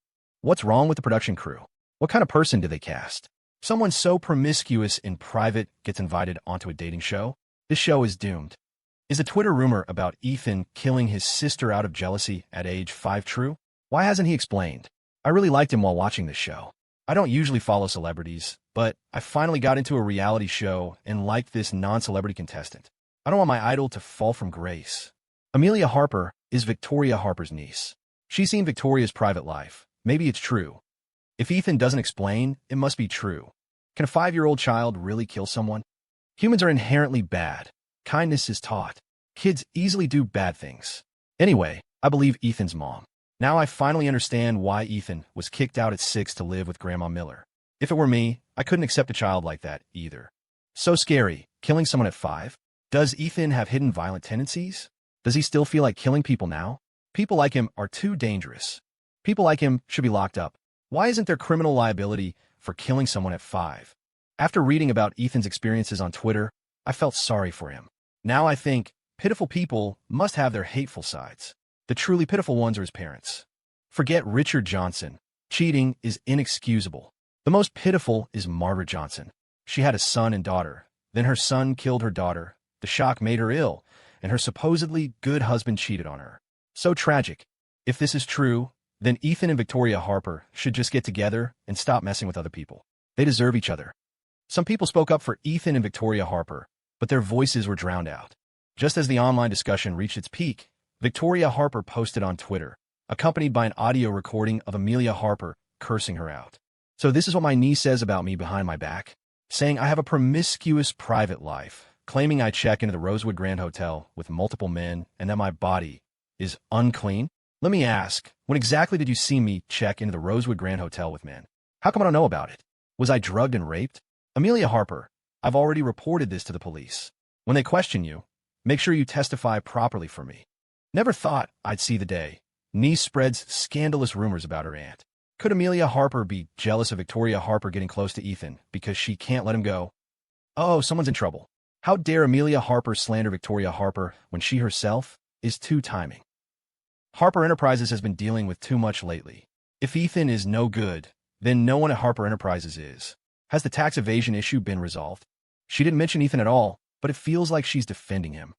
What's wrong with the production crew? What kind of person do they cast? Someone so promiscuous in private gets invited onto a dating show? This show is doomed. Is a Twitter rumor about Ethan killing his sister out of jealousy at age 5 true? Why hasn't he explained? I really liked him while watching this show. I don't usually follow celebrities, but I finally got into a reality show and liked this non-celebrity contestant. I don't want my idol to fall from grace. Amelia Harper is Victoria Harper's niece. She's seen Victoria's private life. Maybe it's true. If Ethan doesn't explain, it must be true. Can a 5-year-old child really kill someone? Humans are inherently bad. Kindness is taught. Kids easily do bad things. Anyway, I believe Ethan's mom. Now I finally understand why Ethan was kicked out at 6 to live with Grandma Miller. If it were me, I couldn't accept a child like that either. So scary, killing someone at 5? Does Ethan have hidden violent tendencies? Does he still feel like killing people now? People like him are too dangerous. People like him should be locked up. Why isn't there criminal liability for killing someone at 5? After reading about Ethan's experiences on Twitter, I felt sorry for him. Now I think pitiful people must have their hateful sides. The truly pitiful ones are his parents. Forget Richard Johnson. Cheating is inexcusable. The most pitiful is Margaret Johnson. She had a son and daughter. Then her son killed her daughter. The shock made her ill, and her supposedly good husband cheated on her. So tragic. If this is true, then Ethan and Victoria Harper should just get together and stop messing with other people. They deserve each other. Some people spoke up for Ethan and Victoria Harper, but their voices were drowned out. Just as the online discussion reached its peak, Victoria Harper posted on Twitter, accompanied by an audio recording of Amelia Harper cursing her out. "So this is what my niece says about me behind my back? Saying I have a promiscuous private life, claiming I check into the Rosewood Grand Hotel with multiple men and that my body is unclean? Let me ask, when exactly did you see me check into the Rosewood Grand Hotel with men? How come I don't know about it? Was I drugged and raped? Amelia Harper, I've already reported this to the police. When they question you, make sure you testify properly for me. Never thought I'd see the day. Niece spreads scandalous rumors about her aunt. Could Amelia Harper be jealous of Victoria Harper getting close to Ethan because she can't let him go? Oh, someone's in trouble. How dare Amelia Harper slander Victoria Harper when she herself is two-timing? Harper Enterprises has been dealing with too much lately. If Ethan is no good, then no one at Harper Enterprises is. Has the tax evasion issue been resolved? She didn't mention Ethan at all, but it feels like she's defending him.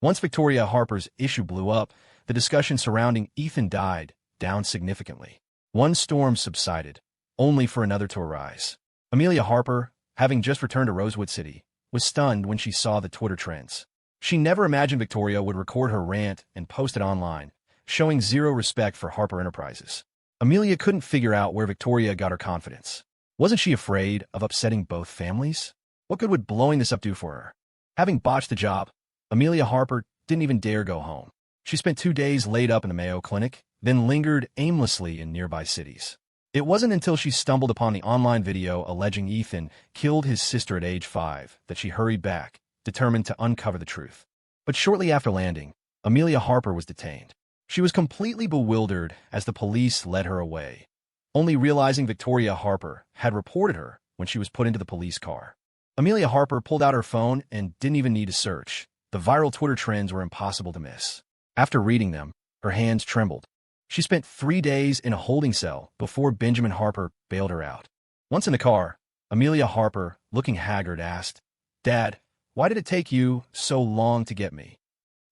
Once Victoria Harper's issue blew up, the discussion surrounding Ethan died down significantly. One storm subsided, only for another to arise. Amelia Harper, having just returned to Rosewood City, was stunned when she saw the Twitter trends. She never imagined Victoria would record her rant and post it online, showing zero respect for Harper Enterprises. Amelia couldn't figure out where Victoria got her confidence. Wasn't she afraid of upsetting both families? What good would blowing this up do for her? Having botched the job, Amelia Harper didn't even dare go home. She spent 2 days laid up in the Mayo Clinic, then lingered aimlessly in nearby cities. It wasn't until she stumbled upon the online video alleging Ethan killed his sister at age 5 that she hurried back, determined to uncover the truth. But shortly after landing, Amelia Harper was detained. She was completely bewildered as the police led her away, only realizing Victoria Harper had reported her when she was put into the police car. Amelia Harper pulled out her phone and didn't even need to search. The viral Twitter trends were impossible to miss. After reading them, her hands trembled. She spent 3 days in a holding cell before Benjamin Harper bailed her out. Once in the car, Amelia Harper, looking haggard, asked, "Dad, why did it take you so long to get me?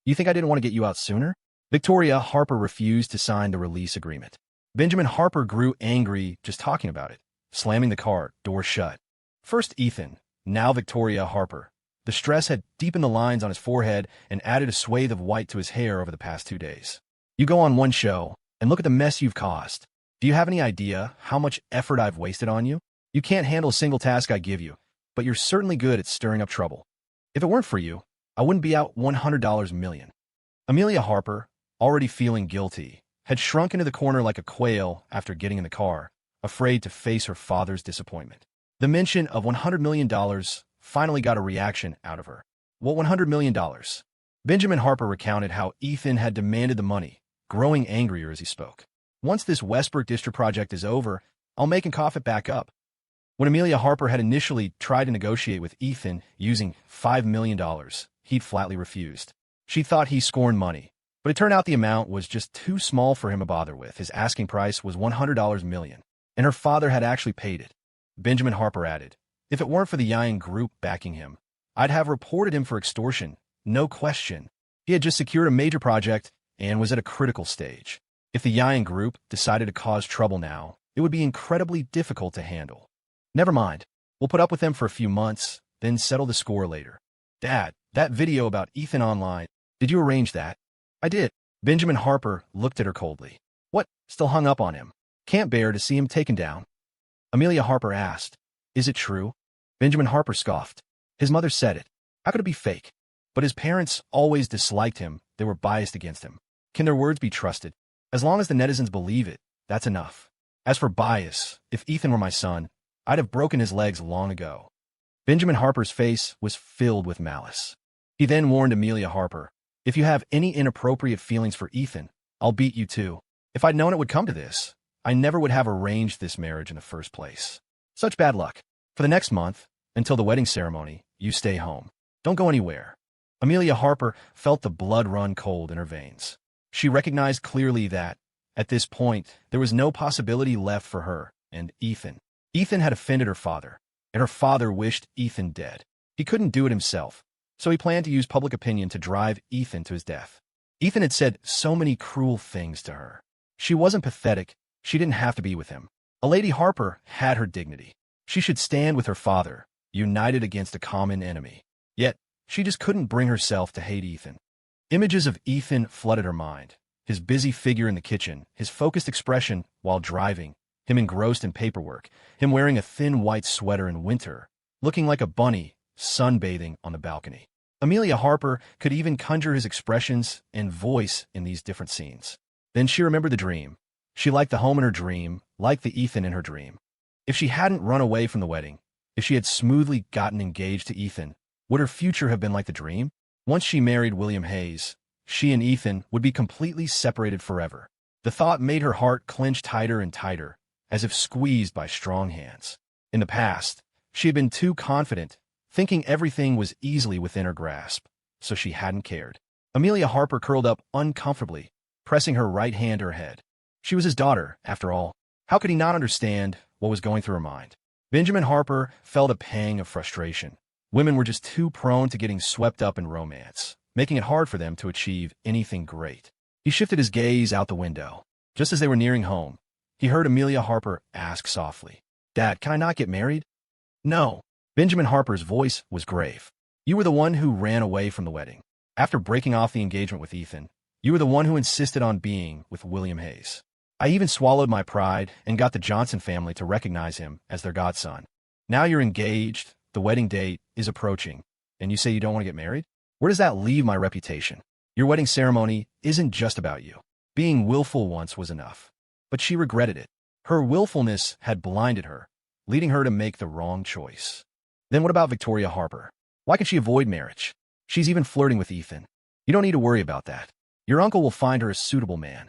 You think I didn't want to get you out sooner?" Victoria Harper refused to sign the release agreement. Benjamin Harper grew angry just talking about it, slamming the car door shut. First Ethan, now Victoria Harper. The stress had deepened the lines on his forehead and added a swathe of white to his hair over the past 2 days. "You go on one show and look at the mess you've caused. Do you have any idea how much effort I've wasted on you? You can't handle a single task I give you, but you're certainly good at stirring up trouble. If it weren't for you, I wouldn't be out $100 million. Amelia Harper, already feeling guilty, had shrunk into the corner like a quail after getting in the car, afraid to face her father's disappointment. The mention of $100 million finally got a reaction out of her. "What $100 million? Benjamin Harper recounted how Ethan had demanded the money, growing angrier as he spoke. "Once this Westbrook District project is over, I'll make and cough it back up." When Amelia Harper had initially tried to negotiate with Ethan using $5 million, he'd flatly refused. She thought he scorned money, but it turned out the amount was just too small for him to bother with. His asking price was $100 million, and her father had actually paid it. Benjamin Harper added, "If it weren't for the Yang group backing him, I'd have reported him for extortion, no question. He had just secured a major project and was at a critical stage. If the Yang group decided to cause trouble now, it would be incredibly difficult to handle. Never mind, we'll put up with them for a few months, then settle the score later." "Dad, that video about Ethan online, did you arrange that?" "I did." Benjamin Harper looked at her coldly. "What, still hung up on him? Can't bear to see him taken down?" Amelia Harper asked, "Is it true?" Benjamin Harper scoffed. His mother said it. How could it be fake? But his parents always disliked him. They were biased against him. Can their words be trusted? As long as the netizens believe it, that's enough. As for bias, if Ethan were my son, I'd have broken his legs long ago. Benjamin Harper's face was filled with malice. He then warned Amelia Harper, "If you have any inappropriate feelings for Ethan, I'll beat you too. If I'd known it would come to this, I never would have arranged this marriage in the first place. Such bad luck. For the next month, until the wedding ceremony, you stay home. Don't go anywhere." Amelia Harper felt the blood run cold in her veins. She recognized clearly that, at this point, there was no possibility left for her and Ethan. Ethan had offended her father, and her father wished Ethan dead. He couldn't do it himself, so he planned to use public opinion to drive Ethan to his death. Ethan had said so many cruel things to her. She wasn't pathetic. She didn't have to be with him. A Lady Harper had her dignity. She should stand with her father, united against a common enemy. Yet, she just couldn't bring herself to hate Ethan. Images of Ethan flooded her mind. His busy figure in the kitchen, his focused expression while driving, him engrossed in paperwork, him wearing a thin white sweater in winter, looking like a bunny sunbathing on the balcony. Amelia Harper could even conjure his expressions and voice in these different scenes. Then she remembered the dream. She liked the home in her dream, liked the Ethan in her dream. If she hadn't run away from the wedding, if she had smoothly gotten engaged to Ethan, would her future have been like the dream? Once she married William Hayes, she and Ethan would be completely separated forever. The thought made her heart clench tighter and tighter, as if squeezed by strong hands. In the past, she had been too confident, thinking everything was easily within her grasp, so she hadn't cared. Amelia Harper curled up uncomfortably, pressing her right hand to her head. She was his daughter, after all. How could he not understand what was going through her mind? Benjamin Harper felt a pang of frustration. Women were just too prone to getting swept up in romance, making it hard for them to achieve anything great. He shifted his gaze out the window. Just as they were nearing home, he heard Amelia Harper ask softly, "Dad, can I not get married?" "No." Benjamin Harper's voice was grave. "You were the one who ran away from the wedding. After breaking off the engagement with Ethan, you were the one who insisted on being with William Hayes. I even swallowed my pride and got the Johnson family to recognize him as their godson. Now you're engaged, the wedding date is approaching, and you say you don't want to get married? Where does that leave my reputation? Your wedding ceremony isn't just about you. Being willful once was enough." But she regretted it. Her willfulness had blinded her, leading her to make the wrong choice. Then what about Victoria Harper? Why can she avoid marriage? She's even flirting with Ethan. You don't need to worry about that. Your uncle will find her a suitable man.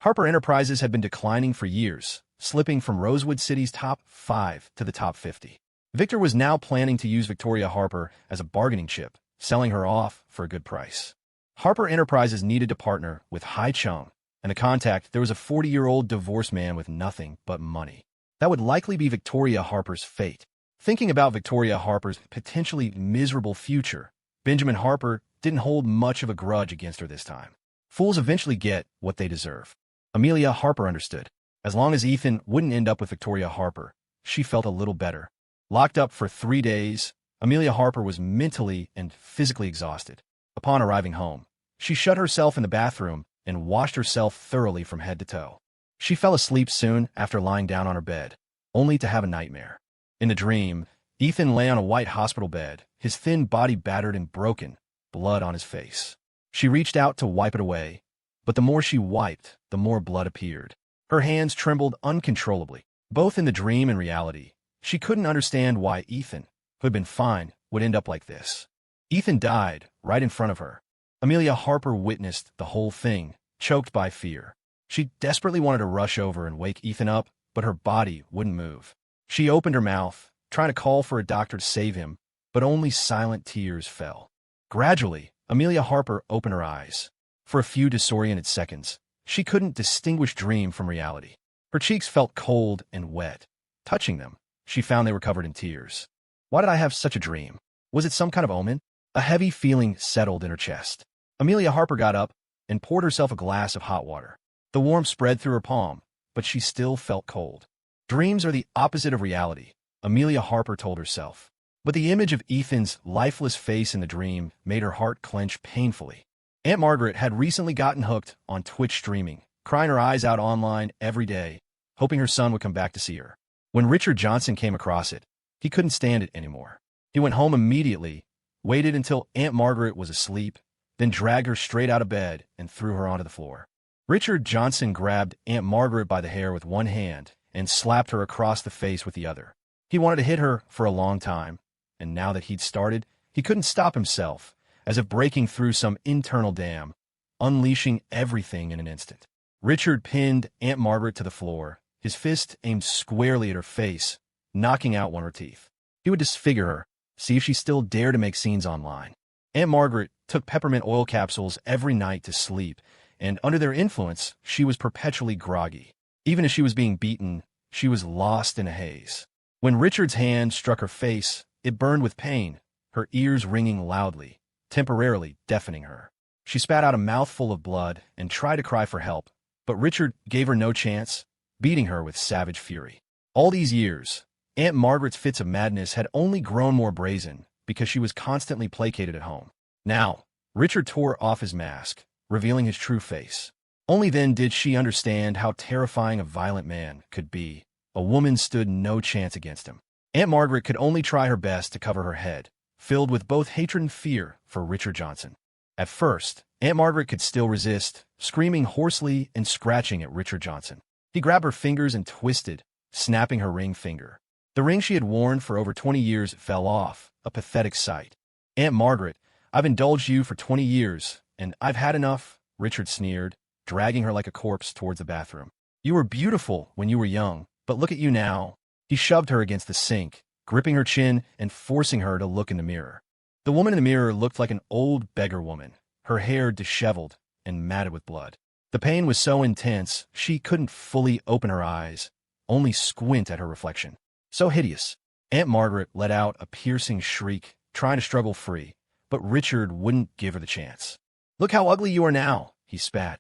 Harper Enterprises had been declining for years, slipping from Rosewood City's top 5 to the top 50. Victor was now planning to use Victoria Harper as a bargaining chip, selling her off for a good price. Harper Enterprises needed to partner with Hai Chung, and to contact there was a 40-year-old divorced man with nothing but money. That would likely be Victoria Harper's fate. Thinking about Victoria Harper's potentially miserable future, Benjamin Harper didn't hold much of a grudge against her this time. Fools eventually get what they deserve. Amelia Harper understood. As long as Ethan wouldn't end up with Victoria Harper, she felt a little better. Locked up for 3 days, Amelia Harper was mentally and physically exhausted. Upon arriving home, she shut herself in the bathroom and washed herself thoroughly from head to toe. She fell asleep soon after lying down on her bed, only to have a nightmare. In the dream, Ethan lay on a white hospital bed, his thin body battered and broken, blood on his face. She reached out to wipe it away, but the more she wiped, the more blood appeared. Her hands trembled uncontrollably. Both in the dream and reality, she couldn't understand why Ethan, who had been fine, would end up like this. Ethan died right in front of her. Amelia Harper witnessed the whole thing, choked by fear. She desperately wanted to rush over and wake Ethan up, but her body wouldn't move. She opened her mouth, trying to call for a doctor to save him, but only silent tears fell. Gradually, Amelia Harper opened her eyes. For a few disoriented seconds, she couldn't distinguish dream from reality. Her cheeks felt cold and wet. Touching them, she found they were covered in tears. Why did I have such a dream? Was it some kind of omen? A heavy feeling settled in her chest. Amelia Harper got up and poured herself a glass of hot water. The warmth spread through her palm, but she still felt cold. Dreams are the opposite of reality, Amelia Harper told herself. But the image of Ethan's lifeless face in the dream made her heart clench painfully. Aunt Margaret had recently gotten hooked on Twitch streaming, crying her eyes out online every day, hoping her son would come back to see her. When Richard Johnson came across it, he couldn't stand it anymore. He went home immediately, waited until Aunt Margaret was asleep, then dragged her straight out of bed and threw her onto the floor. Richard Johnson grabbed Aunt Margaret by the hair with one hand and slapped her across the face with the other. He wanted to hit her for a long time, and now that he'd started, he couldn't stop himself, as if breaking through some internal dam, unleashing everything in an instant. Richard pinned Aunt Margaret to the floor, his fist aimed squarely at her face, knocking out one of her teeth. He would disfigure her, see if she still dared to make scenes online. Aunt Margaret took peppermint oil capsules every night to sleep, and under their influence, she was perpetually groggy. Even as she was being beaten, she was lost in a haze. When Richard's hand struck her face, it burned with pain, her ears ringing loudly, temporarily deafening her. She spat out a mouthful of blood and tried to cry for help, but Richard gave her no chance, beating her with savage fury. All these years, Aunt Margaret's fits of madness had only grown more brazen because she was constantly placated at home. Now, Richard tore off his mask, revealing his true face. Only then did she understand how terrifying a violent man could be. A woman stood no chance against him. Aunt Margaret could only try her best to cover her head, filled with both hatred and fear for Richard Johnson. At first, Aunt Margaret could still resist, screaming hoarsely and scratching at Richard Johnson. He grabbed her fingers and twisted, snapping her ring finger. The ring she had worn for over 20 years fell off, a pathetic sight. Aunt Margaret, I've indulged you for 20 years, and I've had enough, Richard sneered, dragging her like a corpse towards the bathroom. You were beautiful when you were young, but look at you now. He shoved her against the sink, gripping her chin and forcing her to look in the mirror. The woman in the mirror looked like an old beggar woman, her hair disheveled and matted with blood. The pain was so intense, she couldn't fully open her eyes, only squint at her reflection. So hideous. Aunt Margaret let out a piercing shriek, trying to struggle free, but Richard wouldn't give her the chance. Look how ugly you are now, he spat,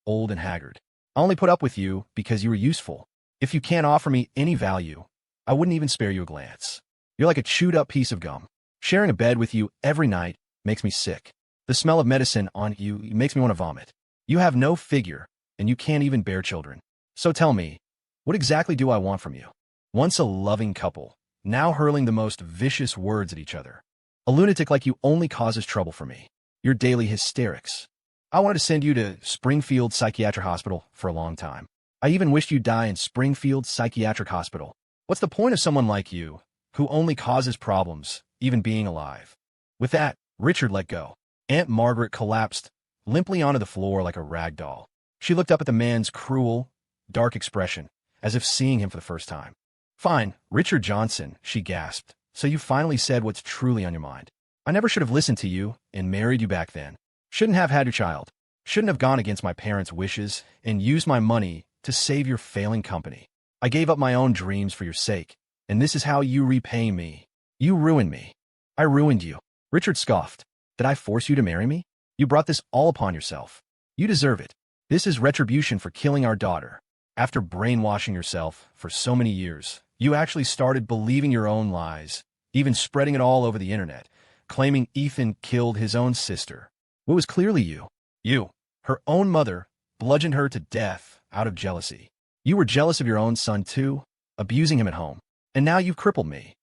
old and haggard. I only put up with you because you were useful. If you can't offer me any value, I wouldn't even spare you a glance. You're like a chewed-up piece of gum. Sharing a bed with you every night makes me sick. The smell of medicine on you makes me want to vomit. You have no figure, and you can't even bear children. So tell me, what exactly do I want from you? Once a loving couple, now hurling the most vicious words at each other. A lunatic like you only causes trouble for me. Your daily hysterics. I wanted to send you to Springfield Psychiatric Hospital for a long time. I even wished you'd die in Springfield Psychiatric Hospital. What's the point of someone like you, who only causes problems, even being alive? With that, Richard let go. Aunt Margaret collapsed limply onto the floor like a rag doll. She looked up at the man's cruel, dark expression, as if seeing him for the first time. Fine, Richard Johnson, she gasped. So you finally said what's truly on your mind. I never should have listened to you and married you back then. Shouldn't have had your child. Shouldn't have gone against my parents' wishes and used my money to save your failing company. I gave up my own dreams for your sake, and this is how you repay me. You ruined me. I ruined you. Richard scoffed. Did I force you to marry me? You brought this all upon yourself. You deserve it. This is retribution for killing our daughter. After brainwashing yourself for so many years, you actually started believing your own lies, even spreading it all over the internet, claiming Ethan killed his own sister. It was clearly you. You, her own mother, bludgeoned her to death out of jealousy. You were jealous of your own son too, abusing him at home. And now you've crippled me.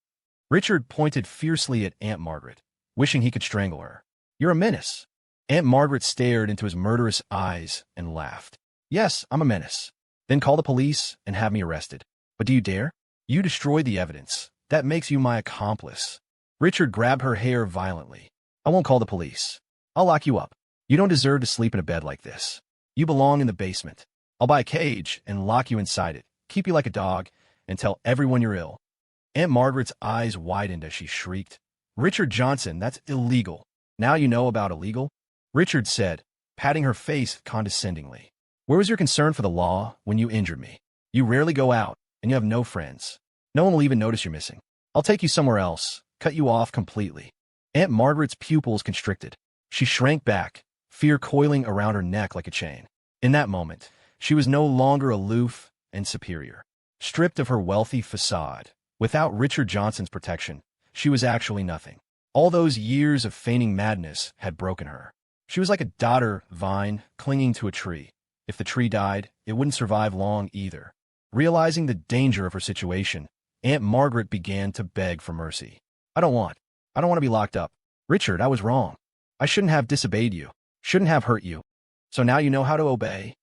Richard pointed fiercely at Aunt Margaret, wishing he could strangle her. You're a menace. Aunt Margaret stared into his murderous eyes and laughed. Yes, I'm a menace. Then call the police and have me arrested. But do you dare? You destroyed the evidence. That makes you my accomplice. Richard grabbed her hair violently. I won't call the police. I'll lock you up. You don't deserve to sleep in a bed like this. You belong in the basement. I'll buy a cage and lock you inside it, keep you like a dog, and tell everyone you're ill. Aunt Margaret's eyes widened as she shrieked. Richard Johnson, that's illegal. Now you know about illegal? Richard said, patting her face condescendingly. Where was your concern for the law when you injured me? You rarely go out, and you have no friends. No one will even notice you're missing. I'll take you somewhere else, cut you off completely. Aunt Margaret's pupils constricted. She shrank back, fear coiling around her neck like a chain. In that moment, she was no longer aloof and superior. Stripped of her wealthy facade, without Richard Johnson's protection, she was actually nothing. All those years of feigning madness had broken her. She was like a dodder vine clinging to a tree. If the tree died, it wouldn't survive long either. Realizing the danger of her situation, Aunt Margaret began to beg for mercy. I don't want to be locked up. Richard, I was wrong. I shouldn't have disobeyed you. Shouldn't have hurt you. So now you know how to obey?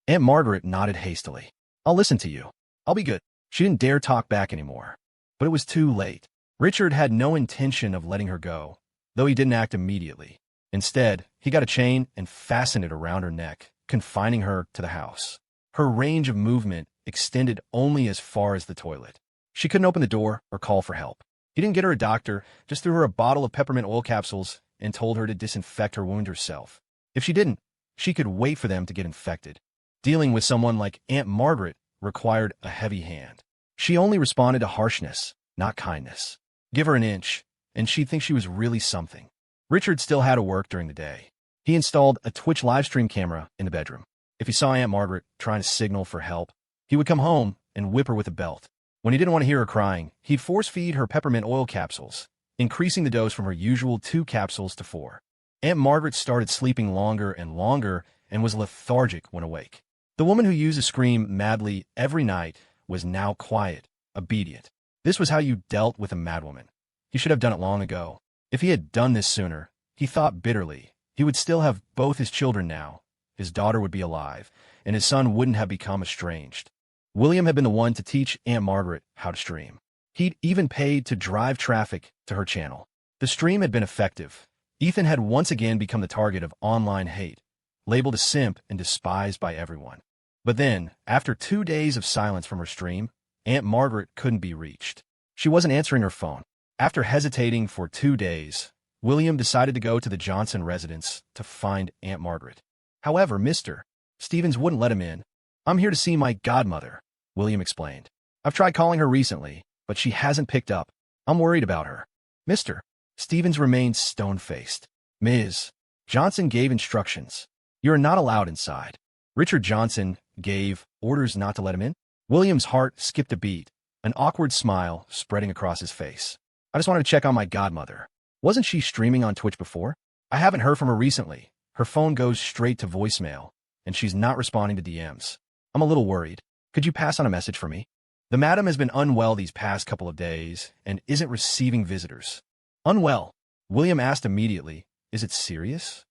Aunt Margaret nodded hastily. I'll listen to you. I'll be good. She didn't dare talk back anymore. But it was too late. Richard had no intention of letting her go, though he didn't act immediately. Instead, he got a chain and fastened it around her neck, confining her to the house. Her range of movement extended only as far as the toilet. She couldn't open the door or call for help. He didn't get her a doctor, just threw her a bottle of peppermint oil capsules and told her to disinfect her wound herself. If she didn't, she could wait for them to get infected. Dealing with someone like Aunt Margaret required a heavy hand. She only responded to harshness, not kindness. Give her an inch, and she'd think she was really something. Richard still had to work during the day. He installed a Twitch livestream camera in the bedroom. If he saw Aunt Margaret trying to signal for help, he would come home and whip her with a belt. When he didn't want to hear her crying, he'd force-feed her peppermint oil capsules, increasing the dose from her usual 2 capsules to 4. Aunt Margaret started sleeping longer and longer and was lethargic when awake. The woman who used to scream madly every night was now quiet, obedient. This was how you dealt with a madwoman. He should have done it long ago. If he had done this sooner, he thought bitterly, he would still have both his children now. His daughter would be alive, and his son wouldn't have become estranged. William had been the one to teach Aunt Margaret how to stream. He'd even paid to drive traffic to her channel. The stream had been effective. Ethan had once again become the target of online hate, labeled a simp and despised by everyone. But then, after 2 days of silence from her stream, Aunt Margaret couldn't be reached. She wasn't answering her phone. After hesitating for 2 days, William decided to go to the Johnson residence to find Aunt Margaret. However, Mr. Stevens wouldn't let him in. I'm here to see my godmother, William explained. I've tried calling her recently, but she hasn't picked up. I'm worried about her. Mr. Stevens remained stone-faced. Ms. Johnson gave instructions. You are not allowed inside. Richard Johnson gave orders not to let him in. William's heart skipped a beat, an awkward smile spreading across his face. I just wanted to check on my godmother. Wasn't she streaming on Twitch before? I haven't heard from her recently. Her phone goes straight to voicemail, and she's not responding to DMs. I'm a little worried. Could you pass on a message for me? The madam has been unwell these past couple of days and isn't receiving visitors. Unwell? William asked immediately. Is it serious?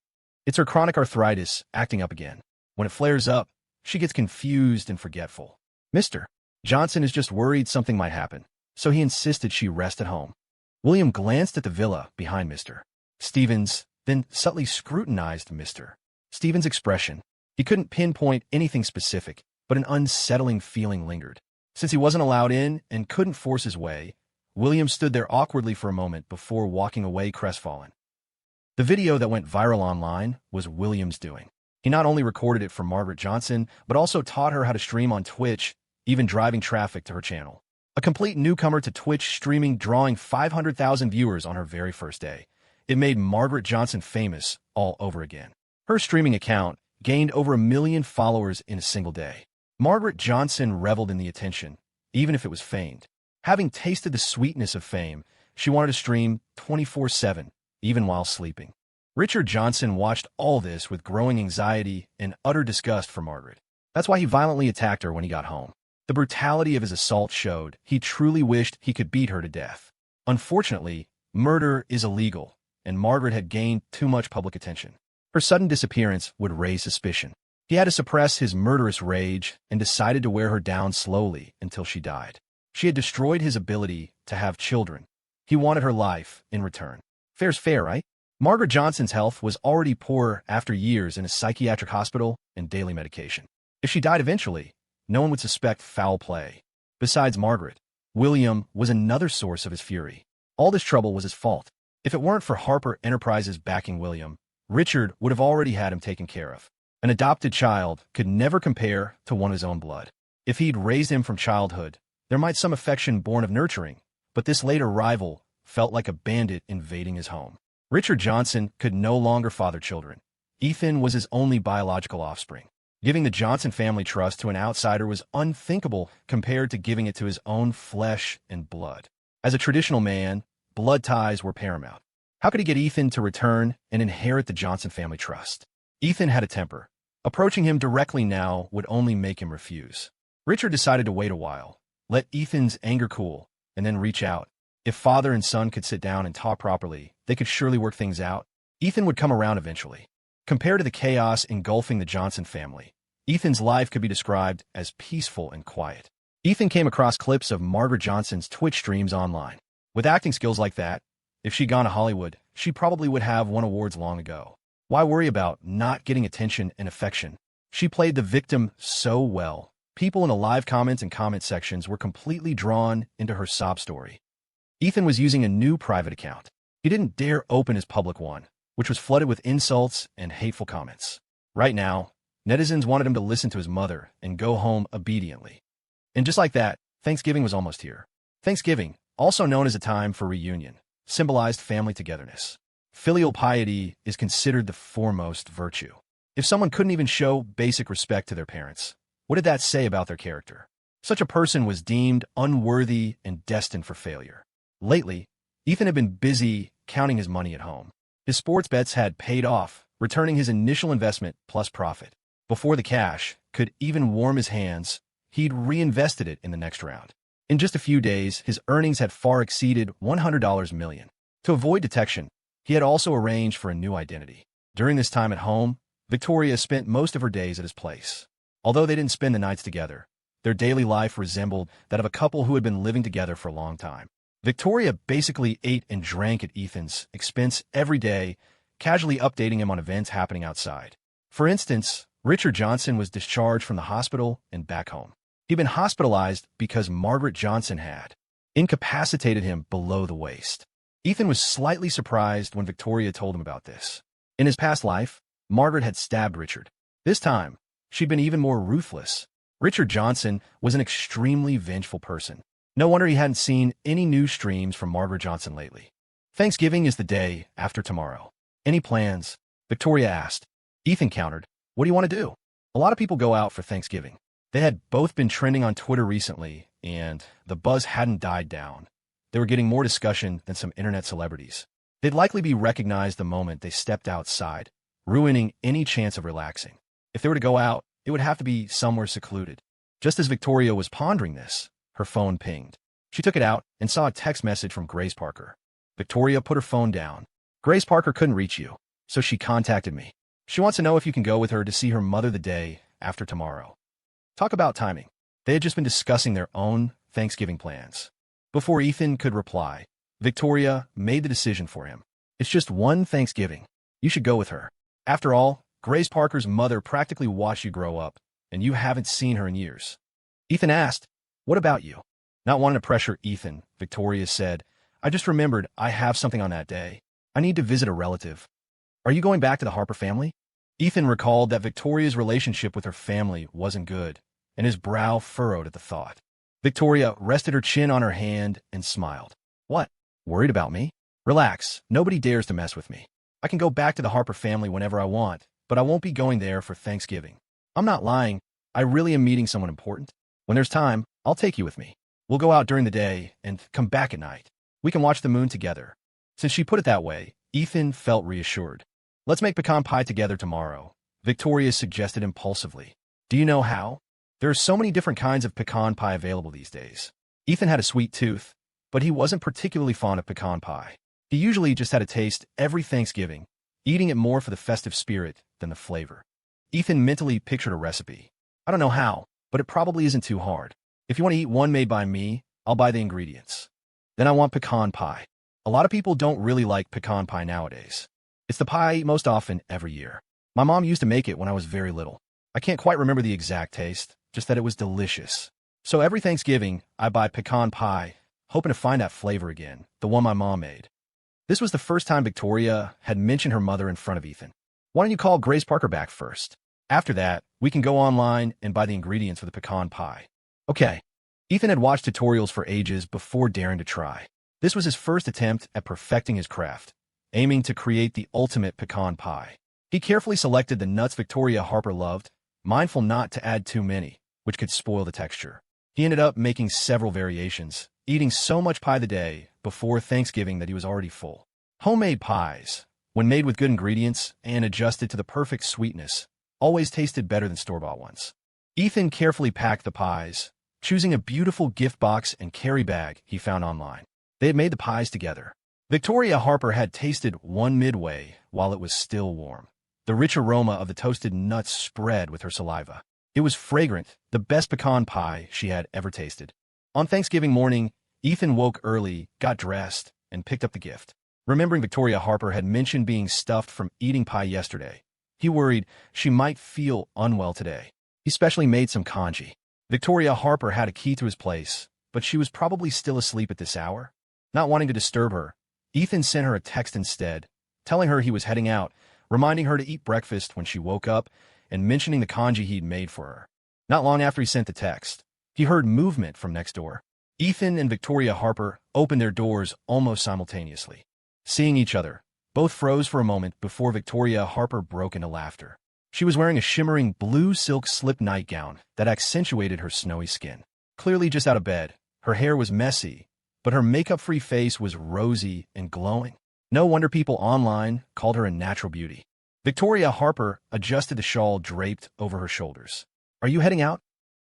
It's her chronic arthritis acting up again. When it flares up, she gets confused and forgetful. Mr. Johnson is just worried something might happen, so he insisted she rest at home. William glanced at the villa behind Mr. Stevens, then subtly scrutinized Mr. Stevens' expression. He couldn't pinpoint anything specific, but an unsettling feeling lingered. Since he wasn't allowed in and couldn't force his way, William stood there awkwardly for a moment before walking away crestfallen. The video that went viral online was William's doing. He not only recorded it for Margaret Johnson, but also taught her how to stream on Twitch, even driving traffic to her channel. A complete newcomer to Twitch streaming, drawing 500,000 viewers on her very first day. It made Margaret Johnson famous all over again. Her streaming account gained over 1 million followers in a single day. Margaret Johnson reveled in the attention, even if it was feigned. Having tasted the sweetness of fame, she wanted to stream 24/7, even while sleeping. Richard Johnson watched all this with growing anxiety and utter disgust for Margaret. That's why he violently attacked her when he got home. The brutality of his assault showed he truly wished he could beat her to death. Unfortunately, murder is illegal, and Margaret had gained too much public attention. Her sudden disappearance would raise suspicion. He had to suppress his murderous rage and decided to wear her down slowly until she died. She had destroyed his ability to have children. He wanted her life in return. Fair's fair, right? Margaret Johnson's health was already poor after years in a psychiatric hospital and daily medication. If she died eventually, no one would suspect foul play. Besides Margaret, William was another source of his fury. All this trouble was his fault. If it weren't for Harper Enterprises backing William, Richard would have already had him taken care of. An adopted child could never compare to one of his own blood. If he'd raised him from childhood, there might some affection born of nurturing, but this late arrival felt like a bandit invading his home. Richard Johnson could no longer father children. Ethan was his only biological offspring. Giving the Johnson family trust to an outsider was unthinkable compared to giving it to his own flesh and blood. As a traditional man, blood ties were paramount. How could he get Ethan to return and inherit the Johnson family trust? Ethan had a temper. Approaching him directly now would only make him refuse. Richard decided to wait a while, let Ethan's anger cool, and then reach out. If father and son could sit down and talk properly, they could surely work things out. Ethan would come around eventually. Compared to the chaos engulfing the Johnson family, Ethan's life could be described as peaceful and quiet. Ethan came across clips of Margaret Johnson's Twitch streams online. With acting skills like that, if she'd gone to Hollywood, she probably would have won awards long ago. Why worry about not getting attention and affection? She played the victim so well. People in the live comments and comment sections were completely drawn into her sob story. Ethan was using a new private account. He didn't dare open his public one, which was flooded with insults and hateful comments. Right now, netizens wanted him to listen to his mother and go home obediently. And just like that, Thanksgiving was almost here. Thanksgiving, also known as a time for reunion, symbolized family togetherness. Filial piety is considered the foremost virtue. If someone couldn't even show basic respect to their parents, what did that say about their character? Such a person was deemed unworthy and destined for failure. Lately, Ethan had been busy counting his money at home. His sports bets had paid off, returning his initial investment plus profit. Before the cash could even warm his hands, he'd reinvested it in the next round. In just a few days, his earnings had far exceeded $100 million. To avoid detection, he had also arranged for a new identity. During this time at home, Victoria spent most of her days at his place. Although they didn't spend the nights together, their daily life resembled that of a couple who had been living together for a long time. Victoria basically ate and drank at Ethan's expense every day, casually updating him on events happening outside. For instance, Richard Johnson was discharged from the hospital and back home. He'd been hospitalized because Margaret Johnson had incapacitated him below the waist. Ethan was slightly surprised when Victoria told him about this. In his past life, Margaret had stabbed Richard. This time, she'd been even more ruthless. Richard Johnson was an extremely vengeful person. No wonder he hadn't seen any new streams from Margaret Johnson lately. Thanksgiving is the day after tomorrow. Any plans? Victoria asked. Ethan countered, what do you want to do? A lot of people go out for Thanksgiving. They had both been trending on Twitter recently, and the buzz hadn't died down. They were getting more discussion than some internet celebrities. They'd likely be recognized the moment they stepped outside, ruining any chance of relaxing. If they were to go out, it would have to be somewhere secluded. Just as Victoria was pondering this, her phone pinged. She took it out and saw a text message from Grace Parker. Victoria put her phone down. Grace Parker couldn't reach you, so she contacted me. She wants to know if you can go with her to see her mother the day after tomorrow. Talk about timing. They had just been discussing their own Thanksgiving plans. Before Ethan could reply, Victoria made the decision for him. It's just one Thanksgiving. You should go with her. After all, Grace Parker's mother practically watched you grow up, and you haven't seen her in years. Ethan asked, "What about you?" Not wanting to pressure Ethan, Victoria said, "I just remembered I have something on that day. I need to visit a relative." "Are you going back to the Harper family?" Ethan recalled that Victoria's relationship with her family wasn't good, and his brow furrowed at the thought. Victoria rested her chin on her hand and smiled. "What? Worried about me? Relax, nobody dares to mess with me. I can go back to the Harper family whenever I want, but I won't be going there for Thanksgiving. I'm not lying, I really am meeting someone important. When there's time, I'll take you with me. We'll go out during the day and come back at night. We can watch the moon together." Since she put it that way, Ethan felt reassured. "Let's make pecan pie together tomorrow," Victoria suggested impulsively. "Do you know how? There are so many different kinds of pecan pie available these days." Ethan had a sweet tooth, but he wasn't particularly fond of pecan pie. He usually just had a taste every Thanksgiving, eating it more for the festive spirit than the flavor. Ethan mentally pictured a recipe. "I don't know how, but it probably isn't too hard. If you want to eat one made by me, I'll buy the ingredients. Then I want pecan pie. A lot of people don't really like pecan pie nowadays. It's the pie I eat most often every year. My mom used to make it when I was very little. I can't quite remember the exact taste, just that it was delicious. So every Thanksgiving, I buy pecan pie, hoping to find that flavor again, the one my mom made." This was the first time Victoria had mentioned her mother in front of Ethan. "Why don't you call Grace Parker back first? After that, we can go online and buy the ingredients for the pecan pie." Okay. Ethan had watched tutorials for ages before daring to try. This was his first attempt at perfecting his craft, aiming to create the ultimate pecan pie. He carefully selected the nuts Victoria Harper loved, mindful not to add too many, which could spoil the texture. He ended up making several variations, eating so much pie the day before Thanksgiving that he was already full. Homemade pies, when made with good ingredients and adjusted to the perfect sweetness, always tasted better than store-bought ones. Ethan carefully packed the pies, choosing a beautiful gift box and carry bag he found online. They had made the pies together. Victoria Harper had tasted one midway while it was still warm. The rich aroma of the toasted nuts spread with her saliva. It was fragrant, the best pecan pie she had ever tasted. On Thanksgiving morning, Ethan woke early, got dressed, and picked up the gift. Remembering Victoria Harper had mentioned being stuffed from eating pie yesterday, he worried she might feel unwell today. He specially made some congee. Victoria Harper had a key to his place, but she was probably still asleep at this hour. Not wanting to disturb her, Ethan sent her a text instead, telling her he was heading out, reminding her to eat breakfast when she woke up, and mentioning the congee he'd made for her. Not long after he sent the text, he heard movement from next door. Ethan and Victoria Harper opened their doors almost simultaneously. Seeing each other, both froze for a moment before Victoria Harper broke into laughter. She was wearing a shimmering blue silk slip nightgown that accentuated her snowy skin. Clearly just out of bed, her hair was messy, but her makeup-free face was rosy and glowing. No wonder people online called her a natural beauty. Victoria Harper adjusted the shawl draped over her shoulders. "Are you heading out?"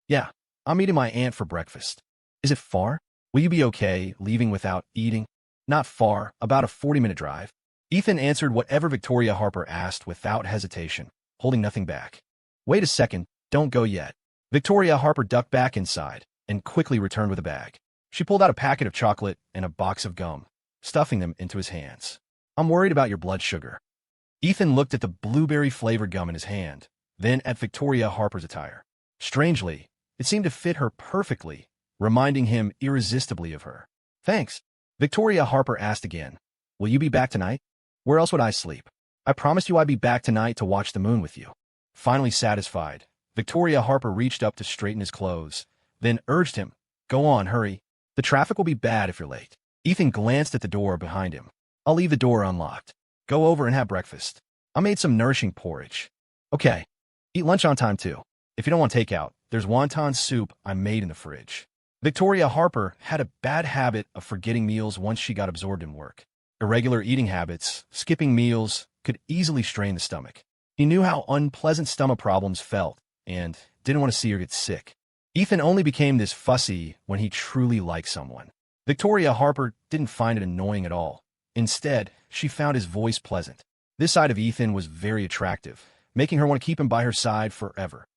"Yeah, I'm meeting my aunt for breakfast." "Is it far? Will you be okay leaving without eating?" "Not far, about a 40-minute drive." Ethan answered whatever Victoria Harper asked without hesitation, holding nothing back. "Wait a second, don't go yet." Victoria Harper ducked back inside and quickly returned with a bag. She pulled out a packet of chocolate and a box of gum, stuffing them into his hands. "I'm worried about your blood sugar." Ethan looked at the blueberry-flavored gum in his hand, then at Victoria Harper's attire. Strangely, it seemed to fit her perfectly, reminding him irresistibly of her. "Thanks." Victoria Harper asked again, "Will you be back tonight?" "Where else would I sleep? I promised you I'd be back tonight to watch the moon with you." Finally satisfied, Victoria Harper reached up to straighten his clothes, then urged him, "Go on, hurry. The traffic will be bad if you're late." Ethan glanced at the door behind him. "I'll leave the door unlocked. Go over and have breakfast. I made some nourishing porridge." "Okay. Eat lunch on time, too. If you don't want takeout, there's wonton soup I made in the fridge." Victoria Harper had a bad habit of forgetting meals once she got absorbed in work. Irregular eating habits, skipping meals, could easily strain the stomach. He knew how unpleasant stomach problems felt and didn't want to see her get sick. Ethan only became this fussy when he truly liked someone. Victoria Harper didn't find it annoying at all. Instead, she found his voice pleasant. This side of Ethan was very attractive, making her want to keep him by her side forever.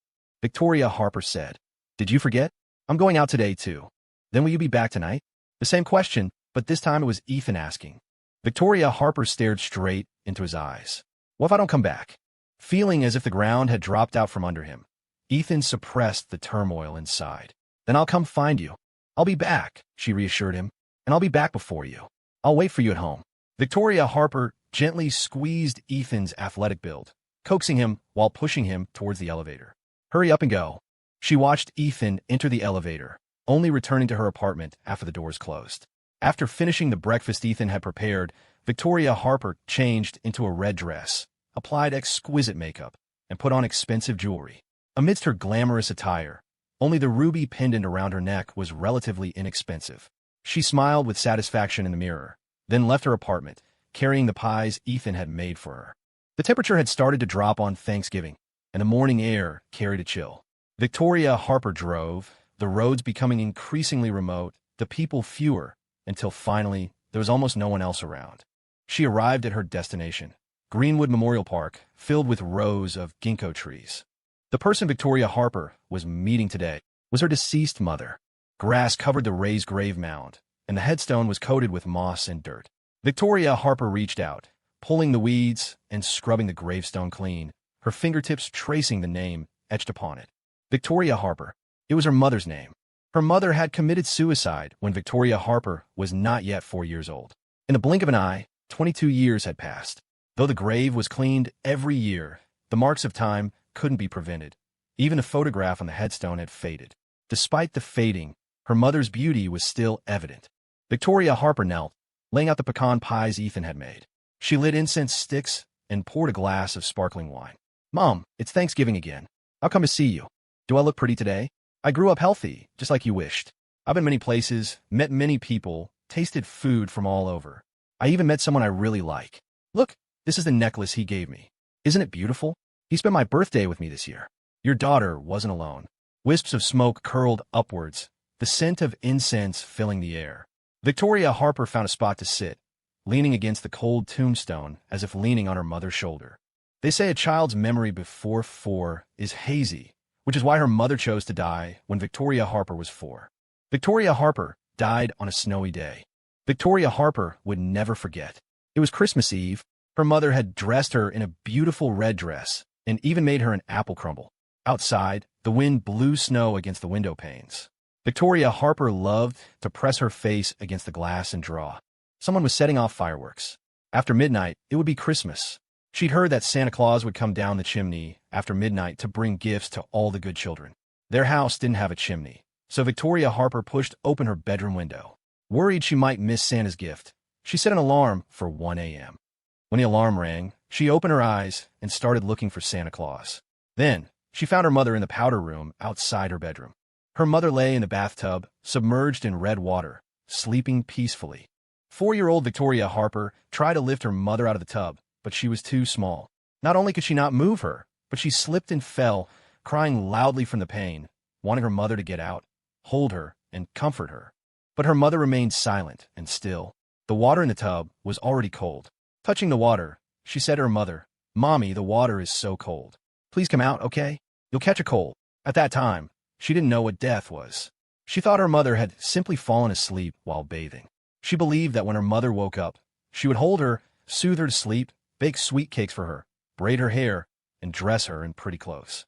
Victoria Harper said, Did you forget? I'm going out today, too. Then will you be back tonight? The same question, but this time it was Ethan asking. Victoria Harper stared straight into his eyes. What if I don't come back? Feeling as if the ground had dropped out from under him, Ethan suppressed the turmoil inside. Then I'll come find you. I'll be back, she reassured him, and I'll be back before you. I'll wait for you at home. Victoria Harper gently squeezed Ethan's athletic build, coaxing him while pushing him towards the elevator. Hurry up and go. She watched Ethan enter the elevator, only returning to her apartment after the doors closed. After finishing the breakfast Ethan had prepared, Victoria Harper changed into a red dress, applied exquisite makeup, and put on expensive jewelry. Amidst her glamorous attire, only the ruby pendant around her neck was relatively inexpensive. She smiled with satisfaction in the mirror, then left her apartment, carrying the pies Ethan had made for her. The temperature had started to drop on Thanksgiving, and the morning air carried a chill. Victoria Harper drove, the roads becoming increasingly remote, the people fewer, until finally there was almost no one else around. She arrived at her destination, Greenwood Memorial Park, filled with rows of ginkgo trees. The person Victoria Harper was meeting today was her deceased mother. Grass covered the raised grave mound, and the headstone was coated with moss and dirt. Victoria Harper reached out, pulling the weeds and scrubbing the gravestone clean, her fingertips tracing the name etched upon it. Victoria Harper. It was her mother's name. Her mother had committed suicide when Victoria Harper was not yet 4 years old. In the blink of an eye, 22 years had passed. Though the grave was cleaned every year, the marks of time couldn't be prevented. Even the photograph on the headstone had faded. Despite the fading, her mother's beauty was still evident. Victoria Harper knelt, laying out the pecan pies Ethan had made. She lit incense sticks and poured a glass of sparkling wine. Mom, it's Thanksgiving again. I'll come to see you. Do I look pretty today? I grew up healthy, just like you wished. I've been many places, met many people, tasted food from all over. I even met someone I really like. Look, this is the necklace he gave me. Isn't it beautiful? He spent my birthday with me this year. Your daughter wasn't alone. Wisps of smoke curled upwards, the scent of incense filling the air. Victoria Harper found a spot to sit, leaning against the cold tombstone as if leaning on her mother's shoulder. They say a child's memory before 4 is hazy, which is why her mother chose to die when Victoria Harper was 4. Victoria Harper died on a snowy day. Victoria Harper would never forget. It was Christmas Eve. Her mother had dressed her in a beautiful red dress and even made her an apple crumble. Outside, the wind blew snow against the window panes. Victoria Harper loved to press her face against the glass and draw. Someone was setting off fireworks. After midnight, it would be Christmas. She'd heard that Santa Claus would come down the chimney after midnight to bring gifts to all the good children. Their house didn't have a chimney, so Victoria Harper pushed open her bedroom window. Worried she might miss Santa's gift, she set an alarm for 1 a.m. When the alarm rang, she opened her eyes and started looking for Santa Claus. Then, she found her mother in the powder room outside her bedroom. Her mother lay in the bathtub, submerged in red water, sleeping peacefully. 4-year-old Victoria Harper tried to lift her mother out of the tub, but she was too small. Not only could she not move her, but she slipped and fell, crying loudly from the pain, wanting her mother to get out, hold her, and comfort her. But her mother remained silent and still. The water in the tub was already cold. Touching the water, she said to her mother, "Mommy, the water is so cold. Please come out, okay? You'll catch a cold." At that time, she didn't know what death was. She thought her mother had simply fallen asleep while bathing. She believed that when her mother woke up, she would hold her, soothe her to sleep, bake sweet cakes for her, braid her hair, and dress her in pretty clothes.